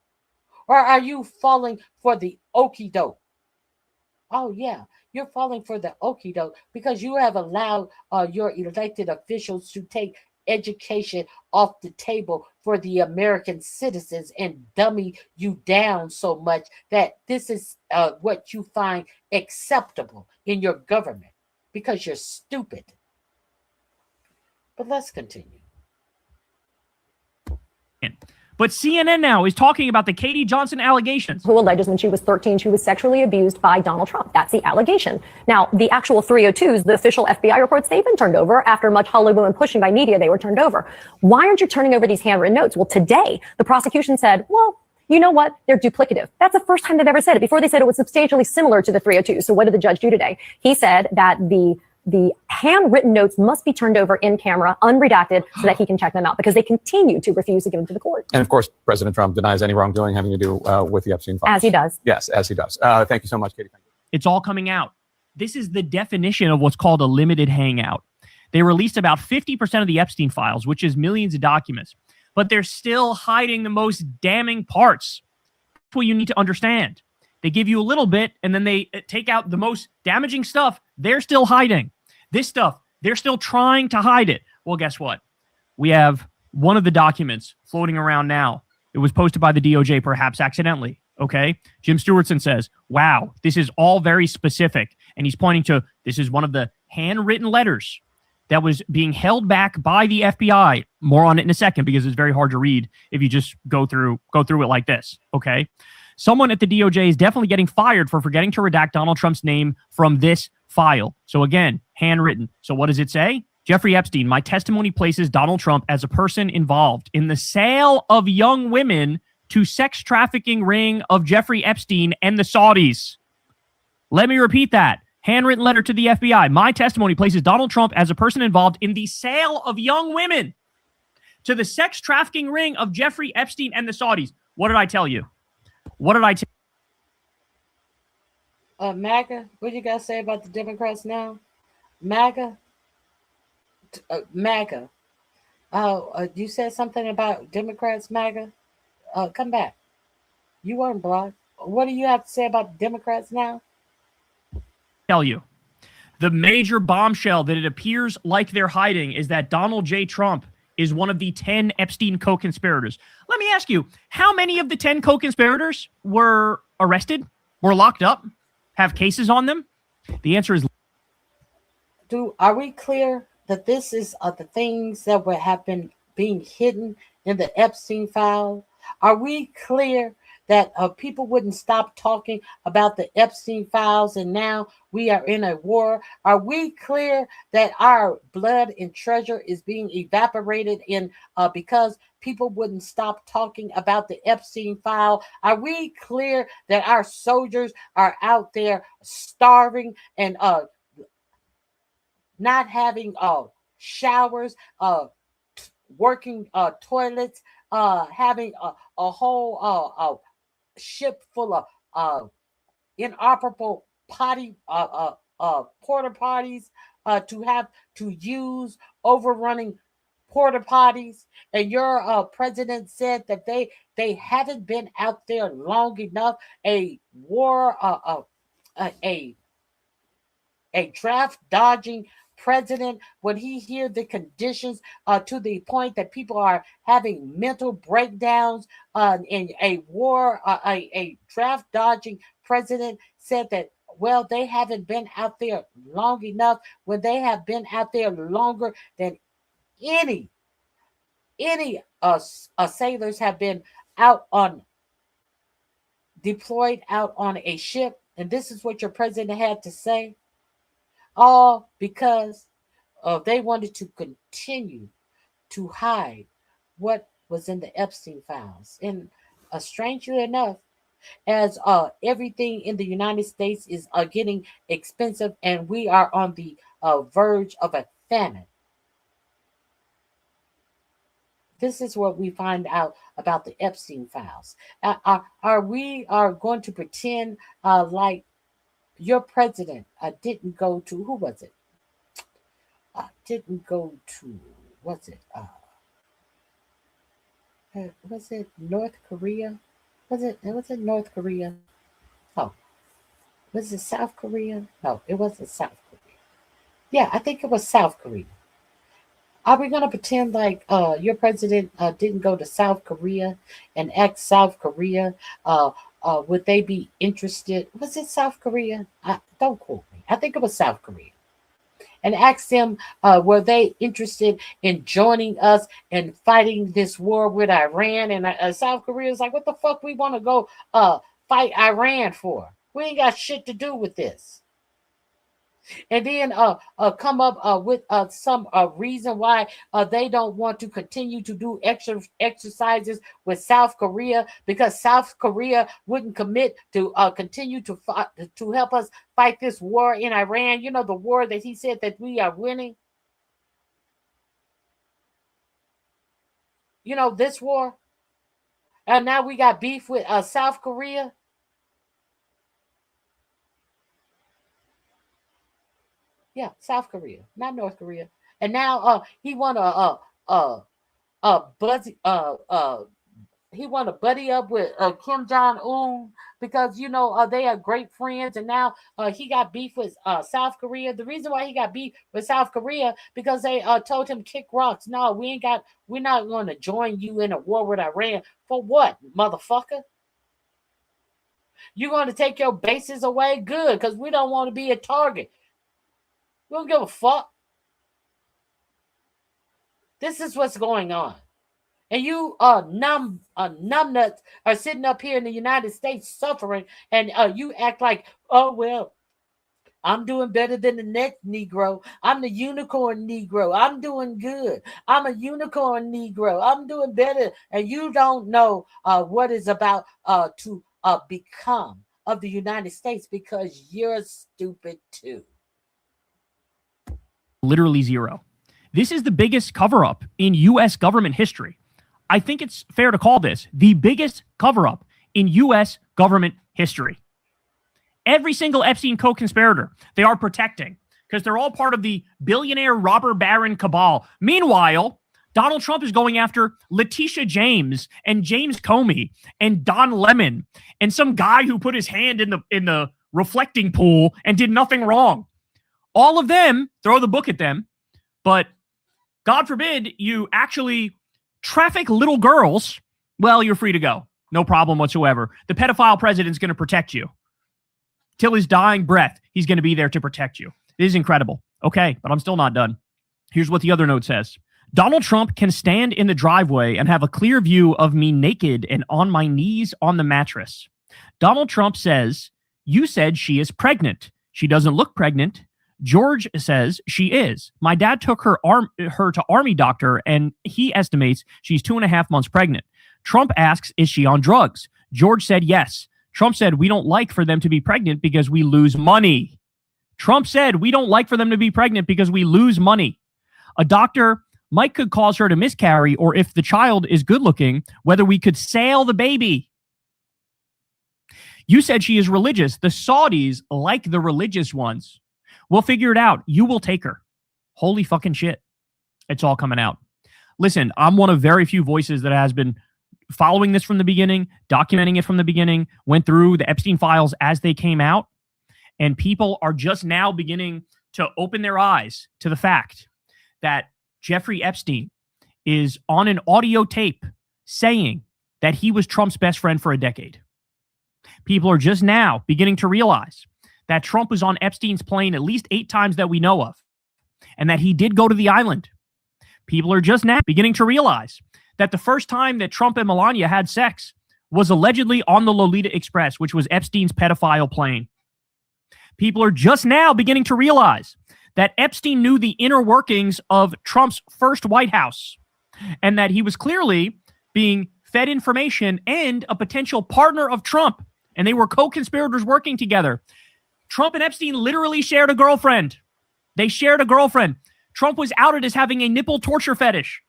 Or are you falling for the okie doke? Oh, yeah, you're falling for the okie doke because you have allowed your elected officials to take education off the table for the American citizens and dummy you down so much that this is what you find acceptable in your government because you're stupid. But let's continue. But CNN now is talking about the Katie Johnson allegations. Who alleges when she was 13, she was sexually abused by Donald Trump. That's the allegation. Now, the actual 302s, the official FBI reports, they've been turned over. After much hullabaloo and pushing by media, they were turned over. Why aren't you turning over these handwritten notes? Well, today, the prosecution said, well, you know what? They're duplicative. That's the first time they've ever said it. Before they said it was substantially similar to the 302s. So what did the judge do today? He said that the handwritten notes must be turned over in camera, unredacted, so that he can check them out because they continue to refuse to give them to the court. And of course, President Trump denies any wrongdoing having to do with the Epstein files. As he does. Yes, as he does. Thank you so much, Katie. It's all coming out. This is the definition of what's called a limited hangout. They released about 50% of the Epstein files, which is millions of documents, but they're still hiding the most damning parts. That's what you need to understand. They give you a little bit, and then they take out the most damaging stuff. They're still hiding. This stuff, they're still trying to hide it. Well, guess what? We have one of the documents floating around now. It was posted by the DOJ, perhaps accidentally, okay? Jim Stewartson says, wow, this is all very specific. And he's pointing to, this is one of the handwritten letters that was being held back by the FBI. More on it in a second because it's very hard to read if you just go through it like this, okay? Someone at the DOJ is definitely getting fired for forgetting to redact Donald Trump's name from this file. So again, handwritten. So what does it say? Jeffrey Epstein, my testimony places Donald Trump as a person involved in the sale of young women to sex trafficking ring of Jeffrey Epstein and the Saudis. Let me repeat that. Handwritten letter to the FBI. My testimony places Donald Trump as a person involved in the sale of young women to the sex trafficking ring of Jeffrey Epstein and the Saudis. What did I tell you? What did I tell you? MAGA, what you got to say about the Democrats now? MAGA? MAGA. You said something about Democrats, MAGA? Come back. You weren't blocked. What do you have to say about the Democrats now? Tell you. The major bombshell that it appears like they're hiding is that Donald J. Trump is one of the 10 Epstein co-conspirators. Let me ask you, how many of the 10 co-conspirators were arrested, were locked up, have cases on them? The answer is... Are we clear that this is the things that have been being hidden in the Epstein file? Are we clear that people wouldn't stop talking about the Epstein files and now we are in a war? Are we clear that our blood and treasure is being evaporated because people wouldn't stop talking about the Epstein file? Are we clear that our soldiers are out there starving and not having showers, working toilets, having a whole ship full of inoperable porta potties to have to use, overrunning porta potties, and your president said that they haven't been out there long enough. A war, a draft dodging president, when he hear the conditions to the point that people are having mental breakdowns, in a war, a draft dodging president said that, well, they haven't been out there long enough, when they have been out there longer than any sailors have been out on deployed out on a ship. And this is what your president had to say. All because they wanted to continue to hide what was in the Epstein files. And strangely enough, as everything in the United States is getting expensive and we are on the verge of a famine, this is what we find out about the Epstein files. Are we going to pretend like your president didn't go to, who was it? Didn't go to, what's it? Was it North Korea? Was it North Korea? Oh, was it South Korea? No, it wasn't South Korea. Yeah, I think it was South Korea. Are we going to pretend like your president didn't go to South Korea and ask South Korea, would they be interested? Was it South Korea? Don't quote me. I think it was South Korea. And ask them, were they interested in joining us and fighting this war with Iran? And South Korea is like, what the fuck we want to go fight Iran for? We ain't got shit to do with this. And then come up with some reason why they don't want to continue to do exercises with South Korea, because South Korea wouldn't commit to continue to help us fight this war in Iran. You know, the war that he said that we are winning. You know, this war. And now we got beef with South Korea. Yeah, South Korea, not North Korea. And now he want to he want to buddy up with Kim Jong-un, because you know they are great friends. And now he got beef with South Korea. The reason why he got beef with South Korea because they told him kick rocks. No, we're not going to join you in a war with Iran. For what, motherfucker? You're going to take your bases away? Good, because we don't want to be a target. We don't give a fuck. This is what's going on. And you numbnuts are sitting up here in the United States suffering, and you act like, oh, well, I'm doing better than the next Negro. I'm the unicorn Negro. I'm doing good. I'm a unicorn Negro. I'm doing better. And you don't know what is about to become of the United States, because you're stupid too. Literally zero. This is the biggest cover-up in U.S. government history. I think it's fair to call this the biggest cover-up in U.S. government history. Every single Epstein co-conspirator they are protecting, because they're all part of the billionaire robber baron cabal. Meanwhile, Donald Trump is going after Letitia James and James Comey and Don Lemon and some guy who put his hand in the reflecting pool and did nothing wrong. All of them, throw the book at them, but God forbid you actually traffic little girls, well, you're free to go. No problem whatsoever. The pedophile president's going to protect you. Till his dying breath, he's going to be there to protect you. It is incredible. Okay, but I'm still not done. Here's what the other note says. Donald Trump can stand in the driveway and have a clear view of me naked and on my knees on the mattress. Donald Trump says, you said she is pregnant. She doesn't look pregnant. George says she is. My dad took her to Army doctor, and he estimates she's 2.5 months pregnant. Trump asks, is she on drugs? George said yes. Trump said, we don't like for them to be pregnant because we lose money. Trump said, we don't like for them to be pregnant because we lose money. A doctor might could cause her to miscarry, or if the child is good looking, whether we could sail the baby. You said she is religious. The Saudis like the religious ones. We'll figure it out. You will take her. Holy fucking shit. It's all coming out. Listen, I'm one of very few voices that has been following this from the beginning, documenting it from the beginning, went through the Epstein files as they came out, and people are just now beginning to open their eyes to the fact that Jeffrey Epstein is on an audio tape saying that he was Trump's best friend for a decade. People are just now beginning to realize that Trump was on Epstein's plane at least 8 times that we know of, and that he did go to the island. People are just now beginning to realize that the first time that Trump and Melania had sex was allegedly on the Lolita Express, which was Epstein's pedophile plane. People are just now beginning to realize that Epstein knew the inner workings of Trump's first White House, and that he was clearly being fed information and a potential partner of Trump, and they were co-conspirators working together. Trump and Epstein literally shared a girlfriend. They shared a girlfriend. Trump was outed as having a nipple torture fetish.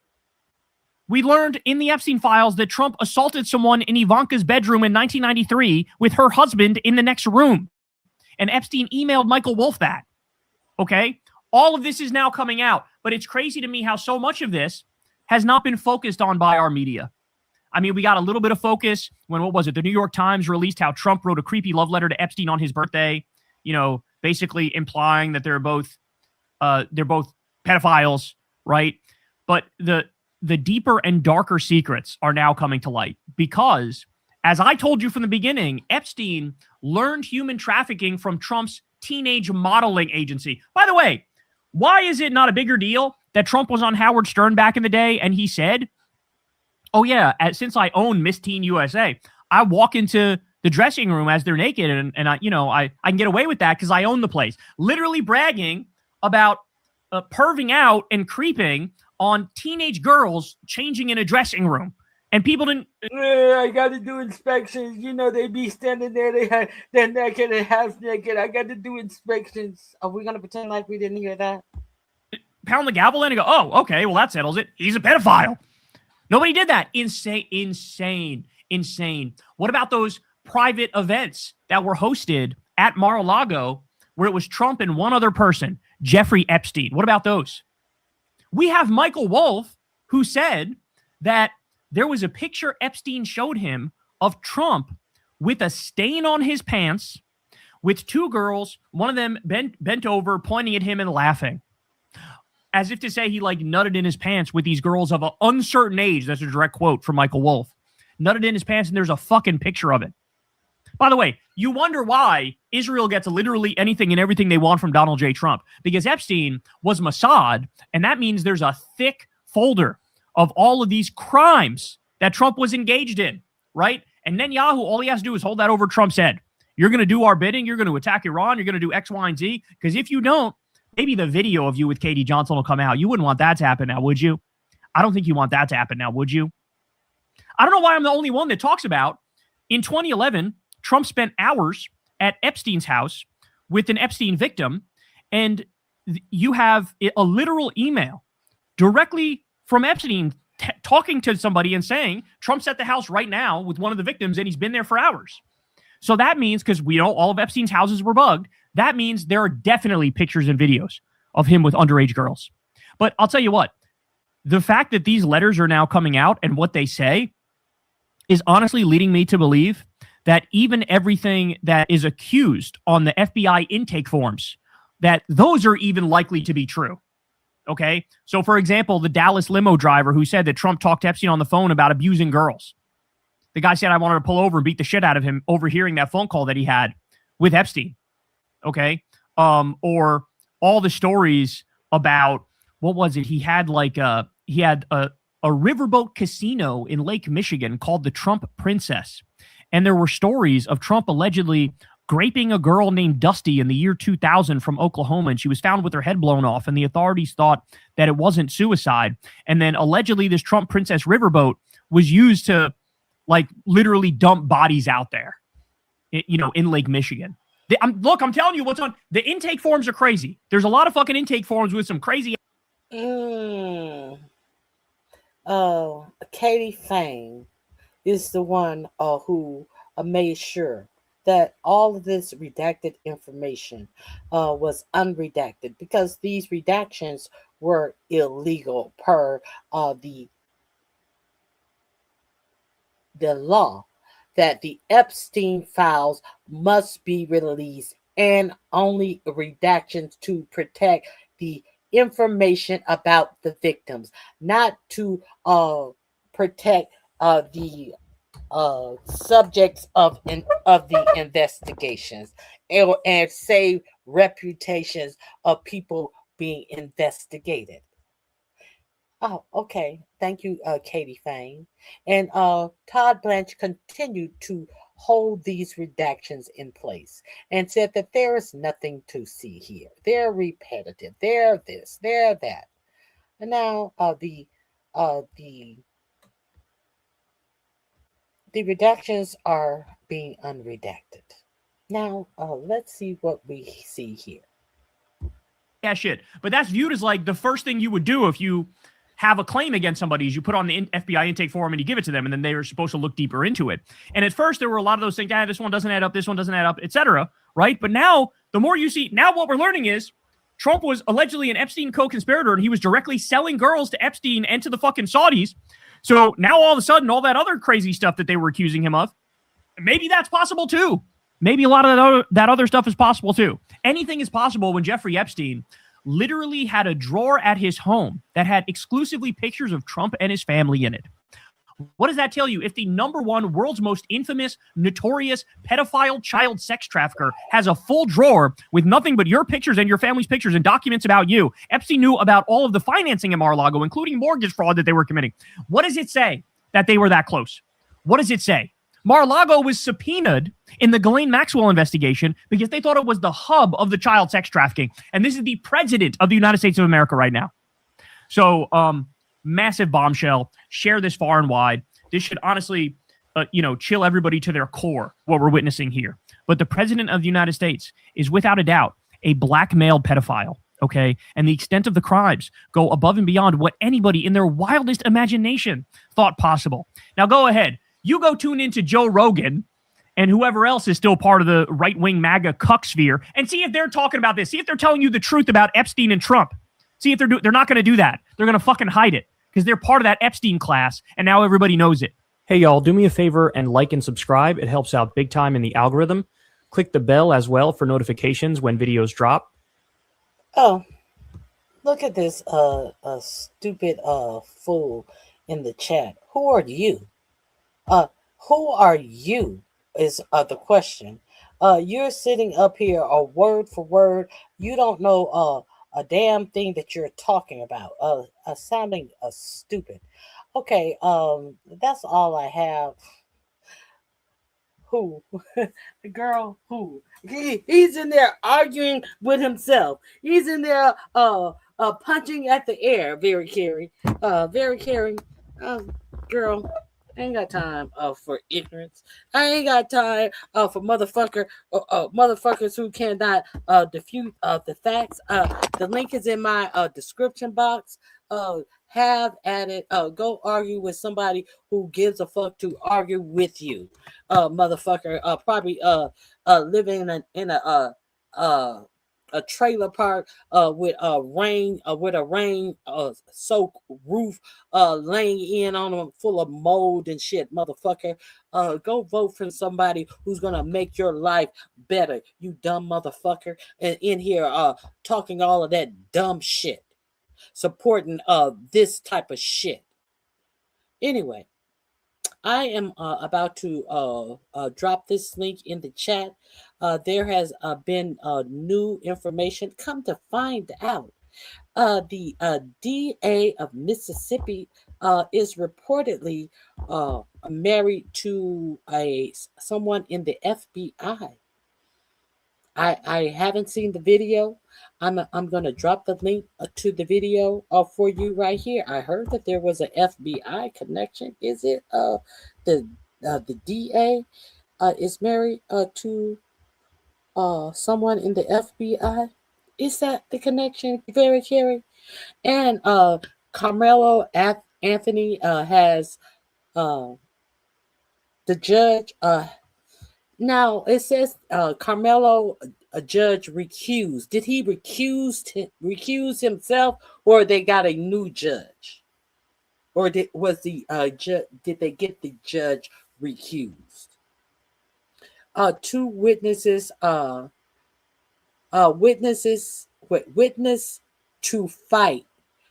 We learned in the Epstein files that Trump assaulted someone in Ivanka's bedroom in 1993 with her husband in the next room. And Epstein emailed Michael Wolff that. Okay? All of this is now coming out. But it's crazy to me how so much of this has not been focused on by our media. I mean, we got a little bit of focus when, what was it? The New York Times released how Trump wrote a creepy love letter to Epstein on his birthday, you know, basically implying that they're both pedophiles, right? But the deeper and darker secrets are now coming to light because, as I told you from the beginning, Epstein learned human trafficking from Trump's teenage modeling agency. By the way, why is it not a bigger deal that Trump was on Howard Stern back in the day and he said, oh yeah, since I own Miss Teen USA, I walk into the dressing room as they're naked and I can get away with that because I own the place. Literally bragging about perving out and creeping on teenage girls changing in a dressing room. And people didn't... I got to do inspections. You know, they be standing there, they're naked and half naked. I got to do inspections. Are we going to pretend like we didn't hear that? Pound the gavel in and go, oh, okay, well, that settles it. He's a pedophile. Nobody did that. Insane. What about those private events that were hosted at Mar-a-Lago where it was Trump and one other person, Jeffrey Epstein? What about those? We have Michael Wolff, who said that there was a picture Epstein showed him of Trump with a stain on his pants with 2 girls, one of them bent over, pointing at him and laughing. As if to say he like nutted in his pants with these girls of an uncertain age. That's a direct quote from Michael Wolff. Nutted in his pants, and there's a fucking picture of it. By the way, you wonder why Israel gets literally anything and everything they want from Donald J. Trump. Because Epstein was Mossad, and that means there's a thick folder of all of these crimes that Trump was engaged in, right? And Netanyahu, all he has to do is hold that over Trump's head. You're going to do our bidding. You're going to attack Iran. You're going to do X, Y, and Z. Because if you don't, maybe the video of you with Katie Johnson will come out. You wouldn't want that to happen now, would you? I don't think you want that to happen now, would you? I don't know why I'm the only one that talks about, in 2011, Trump spent hours at Epstein's house with an Epstein victim, and you have a literal email directly from Epstein talking to somebody and saying, Trump's at the house right now with one of the victims, and he's been there for hours. So that means, because we know all of Epstein's houses were bugged, that means there are definitely pictures and videos of him with underage girls. But I'll tell you what, the fact that these letters are now coming out and what they say is honestly leading me to believe that even everything that is accused on the FBI intake forms, that those are even likely to be true. Okay? So, for example, the Dallas limo driver who said that Trump talked to Epstein on the phone about abusing girls. The guy said, I wanted to pull over and beat the shit out of him, overhearing that phone call that he had with Epstein. Okay? Or all the stories about, what was it? He had a riverboat casino in Lake Michigan called the Trump Princess. And there were stories of Trump allegedly graping a girl named Dusty in the year 2000 from Oklahoma, and she was found with her head blown off, and the authorities thought that it wasn't suicide. And then allegedly this Trump Princess riverboat was used to, like, literally dump bodies out there, in Lake Michigan. Look, I'm telling you what's on. The intake forms are crazy. There's a lot of fucking intake forms with some crazy. Katie Fang is the one who made sure that all of this redacted information was unredacted, because these redactions were illegal per the law, that the Epstein files must be released, and only redactions to protect the information about the victims, not to protect the subjects of the investigations, and save reputations of people being investigated. Oh, okay. Thank you, Katie Fang. And Todd Blanche continued to hold these redactions in place and said that there is nothing to see here. They're repetitive. They're this. They're that. And now the redactions are being unredacted. Now let's see what we see here. Yeah, shit. But that's viewed as like the first thing you would do if you have a claim against somebody, is you put on the FBI intake form and you give it to them, and then they are supposed to look deeper into it. And at first there were a lot of those things, this one doesn't add up, this one doesn't add up, etc. Right? But now the more you see, now what we're learning is Trump was allegedly an Epstein co-conspirator, and he was directly selling girls to Epstein and to the fucking Saudis. So now all of a sudden, all that other crazy stuff that they were accusing him of, maybe that's possible too. Maybe a lot of that other stuff is possible too. Anything is possible when Jeffrey Epstein literally had a drawer at his home that had exclusively pictures of Trump and his family in it. What does that tell you? If the #1 world's most infamous, notorious pedophile child sex trafficker has a full drawer with nothing but your pictures and your family's pictures and documents about you, Epstein knew about all of the financing in Mar-a-Lago, including mortgage fraud that they were committing. What does it say that they were that close? What does it say? Mar-a-Lago was subpoenaed in the Ghislaine Maxwell investigation because they thought it was the hub of the child sex trafficking. And this is the president of the United States of America right now. So, massive bombshell. Share this far and wide. This should honestly, chill everybody to their core, what we're witnessing here. But the president of the United States is without a doubt a black male pedophile. Okay. And the extent of the crimes go above and beyond what anybody in their wildest imagination thought possible. Now go ahead. You go tune into Joe Rogan and whoever else is still part of the right-wing MAGA cuck sphere and see if they're talking about this. See if they're telling you the truth about Epstein and Trump. See if they're not going to do that. They're going to fucking hide it because they're part of that Epstein class, and now everybody knows it. Hey, y'all, do me a favor and like and subscribe. It helps out big time in the algorithm. Click the bell as well for notifications when videos drop. Oh, look at this stupid fool in the chat. Who are you? Who are you is the question. You're sitting up here word for word. You don't know a damn thing that you're talking about. Sounding stupid. Okay, that's all I have. Who? The girl who? He's in there arguing with himself. He's in there punching at the air. Very caring. Very caring. Girl. I ain't got time for ignorance. I ain't got time for motherfuckers who cannot defute the facts. The link is in my description box. Have at it. Go argue with somebody who gives a fuck to argue with you, motherfucker. Probably living in a a trailer park with a rain soaked roof laying in on them full of mold and shit, motherfucker. Go vote for somebody who's gonna make your life better, you dumb motherfucker. And in here talking all of that dumb shit, supporting this type of shit. Anyway, I am about to drop this link in the chat. There has been new information. Come to find out, the DA of Mississippi is reportedly married to someone in the FBI. I haven't seen the video. I'm gonna drop the link to the video for you right here. I heard that there was an FBI connection. Is it the DA is married to someone in the FBI? Is that the connection, Very Carey? And Carmelo Anthony has the judge. Now it says Carmelo, a judge, recused. Did he recuse himself, or they got a new judge, or did they get the judge recused? Two witnesses. Witness to fight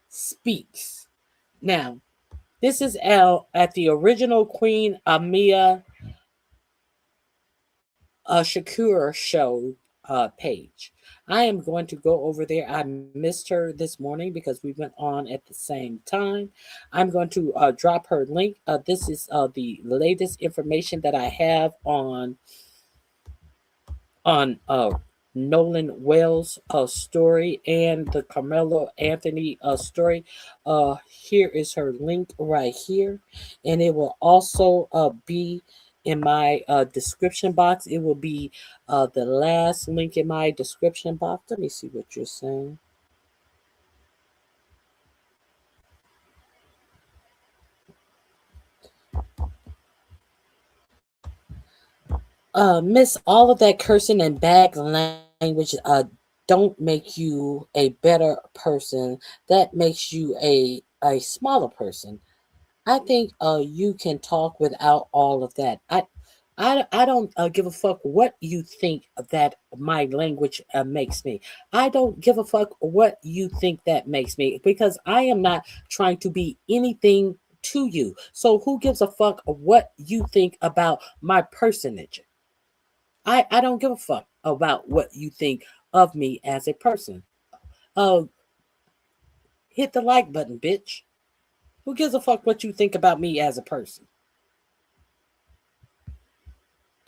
speaks. Now, this is at the original Queen Amia Shakur show page. I am going to go over there. I missed her this morning because we went on at the same time. I'm going to drop her link. This is the latest information that I have on Nolan Wells' story and the Carmelo Anthony story. Here is her link right here, and it will also be in my description box. It will be the last link in my description box. Let me see what you're saying. Miss, all of that cursing and bad language don't make you a better person. That makes you a smaller person. I think you can talk without all of that. I don't give a fuck what you think that my language makes me. I don't give a fuck what you think that makes me, because I am not trying to be anything to you. So who gives a fuck what you think about my personage? I don't give a fuck about what you think of me as a person. Hit the like button, bitch. Who gives a fuck what you think about me as a person?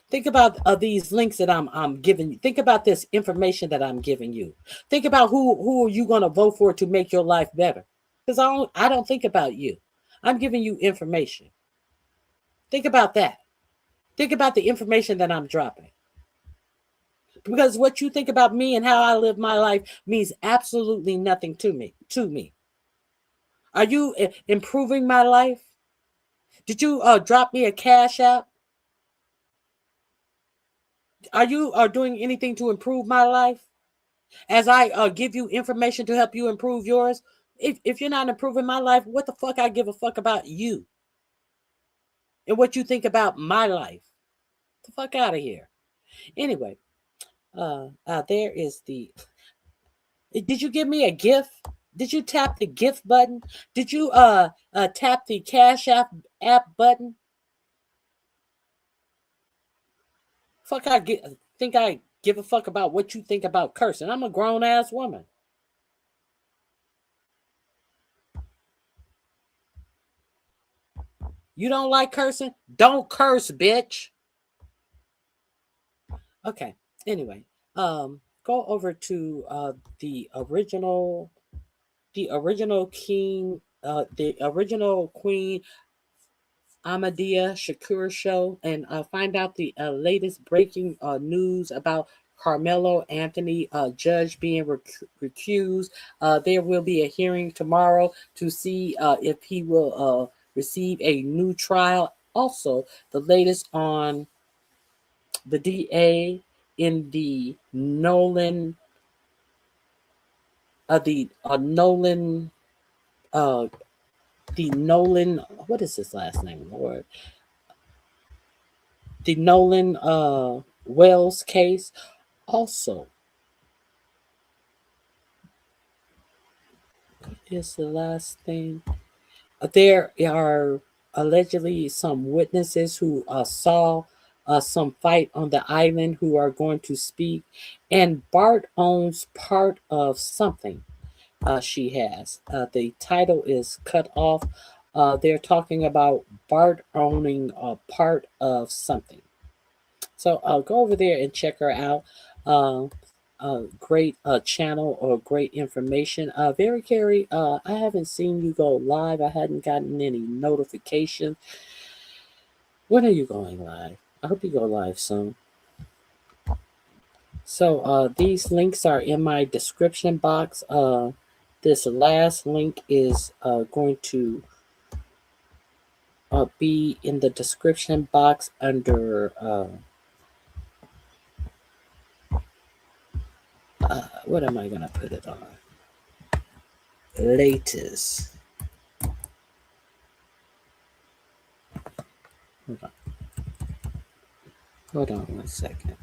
Think about these links that I'm giving you. Think about this information that I'm giving you. Think about who are you going to vote for to make your life better? Because I don't think about you. I'm giving you information. Think about that. Think about the information that I'm dropping. Because what you think about me and how I live my life means absolutely nothing to me. Are you improving my life? Did you drop me a cash app? Are you doing anything to improve my life? As I give you information to help you improve yours? If you're not improving my life, what the fuck I give a fuck about you? And what you think about my life? Get the fuck out of here. Anyway, there is the... Did you give me a gift? Did you tap the gift button? Did you tap the Cash App button? Fuck, think I give a fuck about what you think about cursing. I'm a grown-ass woman. You don't like cursing? Don't curse, bitch. Okay, anyway, go over to the original Queen Ahmadiyya Shakur show and find out the latest breaking news about Carmelo Anthony judge being recused. There will be a hearing tomorrow to see if he will receive a new trial. Also, the latest on the DA in the Nolan the Nolan, what is his last name, Lord? The Nolan Wells case. Also, what is the last thing? There are allegedly some witnesses who saw some fight on the island who are going to speak, and Bart owns part of something she has. The title is cut off. They're talking about Bart owning a part of something. So go over there and check her out. Great channel or great information. Very Carrie, I haven't seen you go live. I hadn't gotten any notification. When are you going live? I hope you go live soon. So these links are in my description box. This last link is going to be in the description box under what am I gonna put it on? Latest. Hold on 1 second.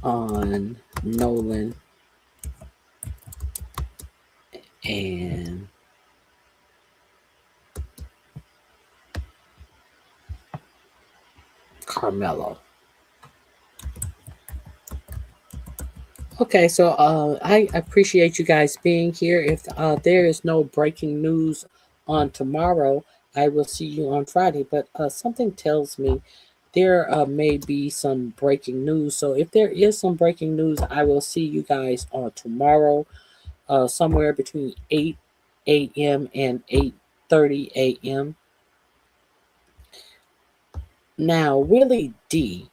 On Nolan and Carmelo. Okay, so I appreciate you guys being here. If there is no breaking news on tomorrow, I will see you on Friday. But something tells me there may be some breaking news. So if there is some breaking news, I will see you guys on tomorrow, somewhere between 8 a.m. and 8:30 a.m. Now, Willie D,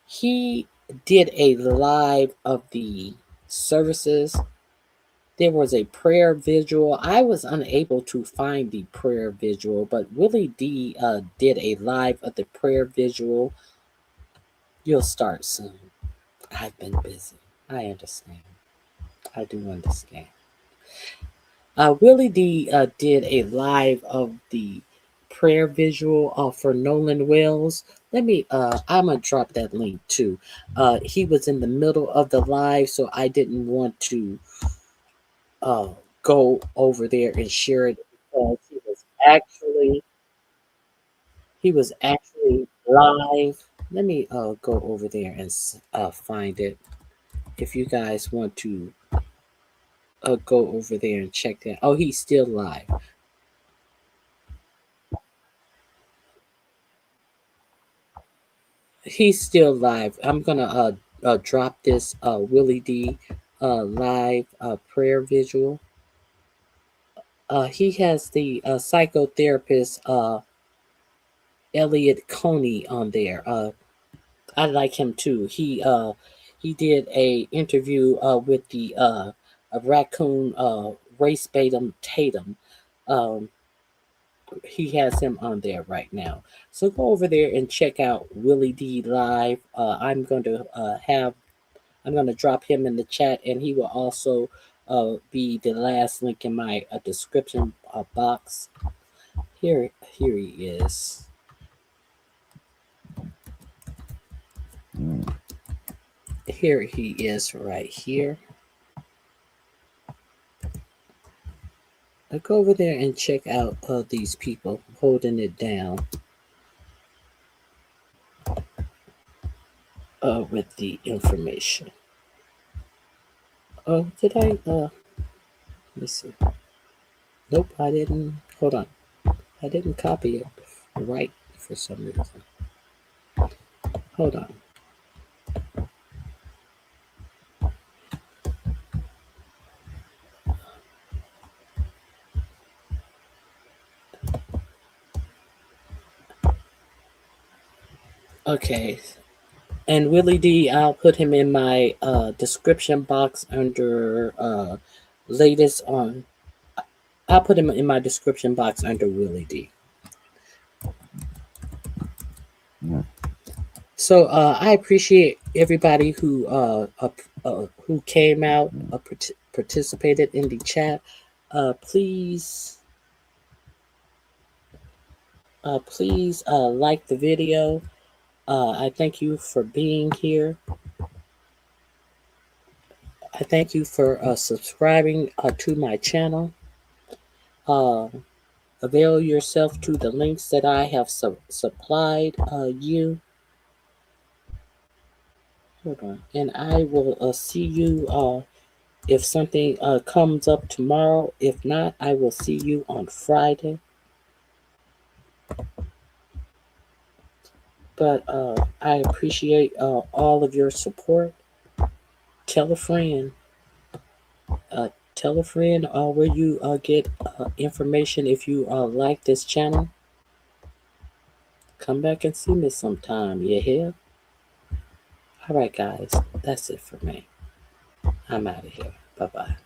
he did a live of the services. There was a prayer visual. I was unable to find the prayer visual, but Willie D did a live of the prayer visual. You'll start soon. I've been busy. I understand. I do understand. Willie D did a live of the prayer visual for Nolan Wells. I'm gonna drop that link too. He was in the middle of the live, so I didn't want to go over there and share it because he was actually live. Let me go over there and find it. If you guys want to go over there and check that. Oh, he's still live. He's still live. I'm gonna drop this Willie D live prayer visual. He has the psychotherapist Elliot Coney on there. I like him too. He did a interview with the raccoon race Tatum. He has him on there right now. So go over there and check out Willie D live. I'm going to drop him in the chat, and he will also be the last link in my description box. Here he is. Here he is right here. Go over there and check out these people holding it down with the information. Oh, did I? Let me see. Nope, I didn't. Hold on. I didn't copy it right for some reason. Hold on. Okay, and Willie D, I'll put him in my description box under latest on. I'll put him in my description box under Willie D. So I appreciate everybody who came out, participated in the chat. Please like the video. I thank you for being here. I thank you for subscribing to my channel. Avail yourself to the links that I have supplied you. Hold on. And I will see you if something comes up tomorrow. If not, I will see you on Friday. But I appreciate all of your support. Tell a friend. Tell a friend where you get information if you like this channel. Come back and see me sometime. You hear? All right, guys. That's it for me. I'm out of here. Bye-bye.